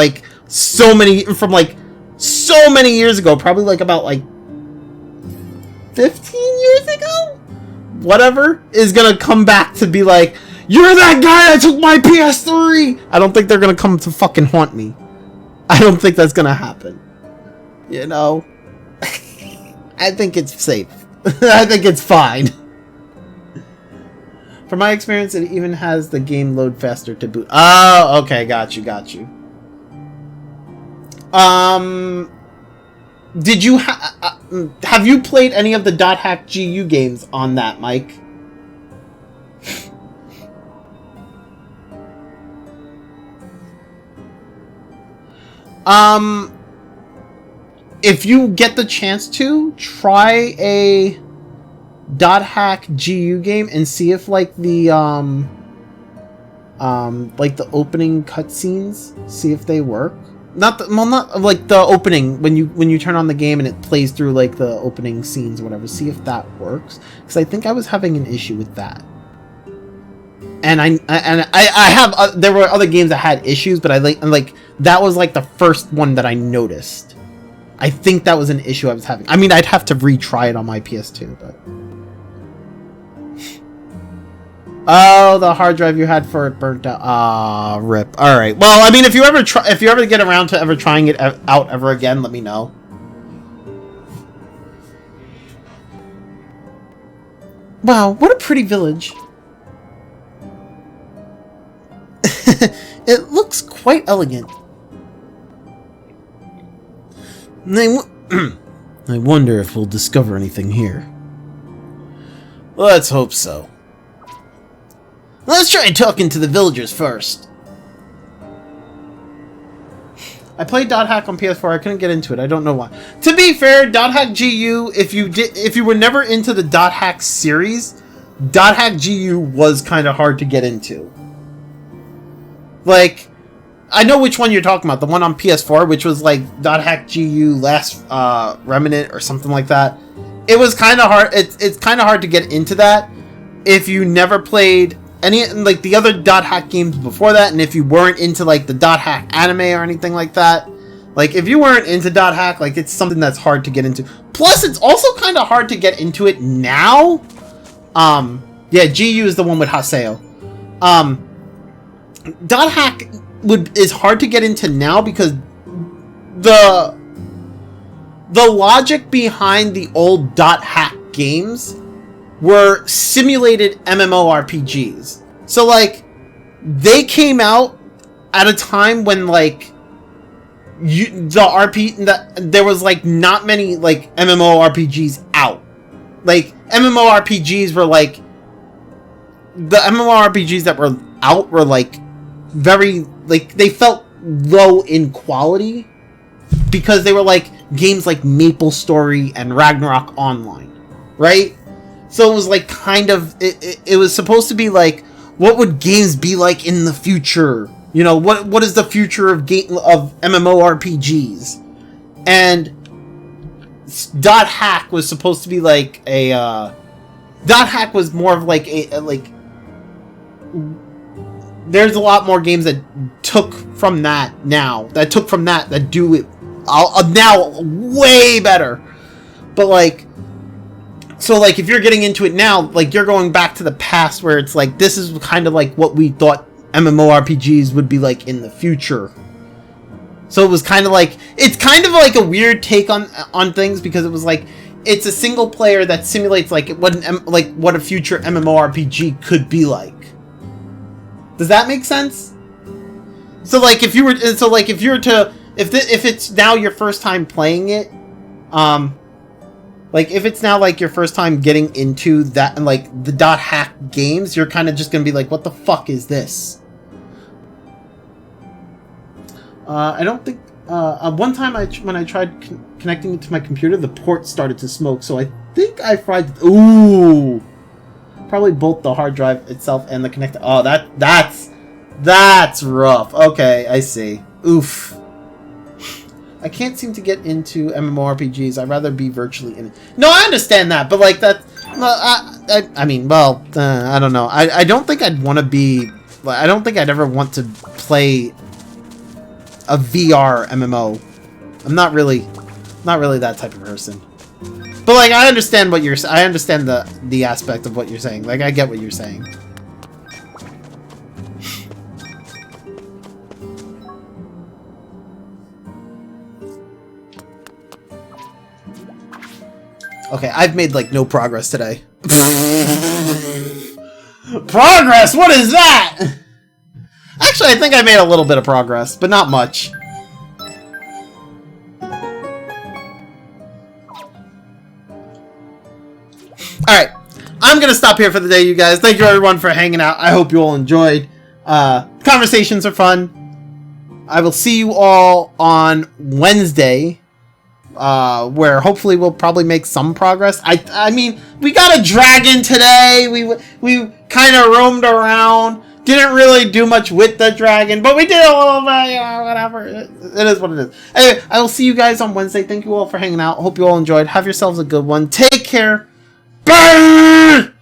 [SPEAKER 4] so many years ago, probably like about like 15 years ago, whatever, is gonna come back to be like, "You're that guy that took my PS3!" I don't think they're gonna come to fucking haunt me. I don't think that's gonna happen. You know? I think it's safe. I think it's fine. From my experience, it even has the game load faster to boot. Oh, okay, got you. Did you have you played any of the .hack GU games on that, Mike? If you get the chance to, try a .hack GU game and see if like the opening cutscenes, see if they work. Not like the opening when you turn on the game and it plays through like the opening scenes or whatever. See if that works, because I think I was having an issue with that. And I have there were other games that had issues, but that was like the first one that I noticed. I think that was an issue I was having. I mean, I'd have to retry it on my PS2, but... Oh, the hard drive you had for it burnt out. Ah, rip. Alright. Well, I mean, if you ever get around to ever trying it out ever again, let me know. Wow, what a pretty village. It looks quite elegant. I wonder if we'll discover anything here.
[SPEAKER 1] Let's hope so.
[SPEAKER 4] Let's try talking to the villagers first.
[SPEAKER 1] I played Dot Hack on PS4. I couldn't get into it. I don't know why. To be fair, Dot Hack GU, if you were never into the Dot Hack series, Dot Hack GU was kind of hard to get into. Like, I know which one you're talking about. The one on PS4, which was like Dot Hack GU Last Remnant or something like that. It was kind of hard. It's kind of hard to get into that if you never played any like the other Dot Hack games before that, and if you weren't into like the Dot Hack anime or anything like that. Like if you weren't into Dot Hack, like it's something that's hard to get into. Plus, it's also kind of hard to get into it now. Yeah, GU is the one with Haseo. Dot Hack is hard to get into now because the logic behind the old Dot Hack games were simulated MMORPGs. So like they came out at a time when like there was like not many like MMORPGs out. Like MMORPGs were like the MMORPGs that were out were like very like they felt low in quality because they were like games like MapleStory and Ragnarok Online, right? So it was like kind of it was supposed to be like what would games be like in the future? You know, what is the future of MMORPGs? And Dot Hack was supposed to be like a Dot Hack was more of like a like there's a lot more games that took from that that do it now way better. But like so like if you're getting into it now, like you're going back to the past where it's like this is kind of like what we thought MMORPGs would be like in the future. So it was kind of like it's kind of like a weird take on things because it was like it's a single player that simulates like what a future MMORPG could be like. Does that make sense? So like if it's now your first time playing it, like if it's now like your first time getting into that and like the Dot Hack games, you're kind of just gonna be like, what the fuck is this? I don't think one time when I tried connecting it to my computer, the port started to smoke, so I think I fried. Ooh, probably both the hard drive itself and the connector. Oh, that's rough. Okay, I see. Oof. I can't seem to get into MMORPGs. I'd rather be virtually in it. No, I understand that, but like that. I mean, well, I don't know. I don't think I'd want to be. I don't think I'd ever want to play a VR MMO. I'm not really that type of person. But like, I understand what you're. I understand the aspect of what you're saying. Like, I get what you're saying. Okay, I've made like no progress today. Progress? What is that? Actually, I think I made a little bit of progress, but not much. Alright, I'm gonna stop here for the day, you guys. Thank you everyone for hanging out. I hope you all enjoyed. Conversations are fun. I will see you all on Wednesday. Where hopefully we'll probably make some progress. I mean, we got a dragon today. We kind of roamed around. Didn't really do much with the dragon, but we did a little bit, you know, whatever. It is what it is. Anyway, I will see you guys on Wednesday. Thank you all for hanging out. Hope you all enjoyed. Have yourselves a good one. Take care. Bye!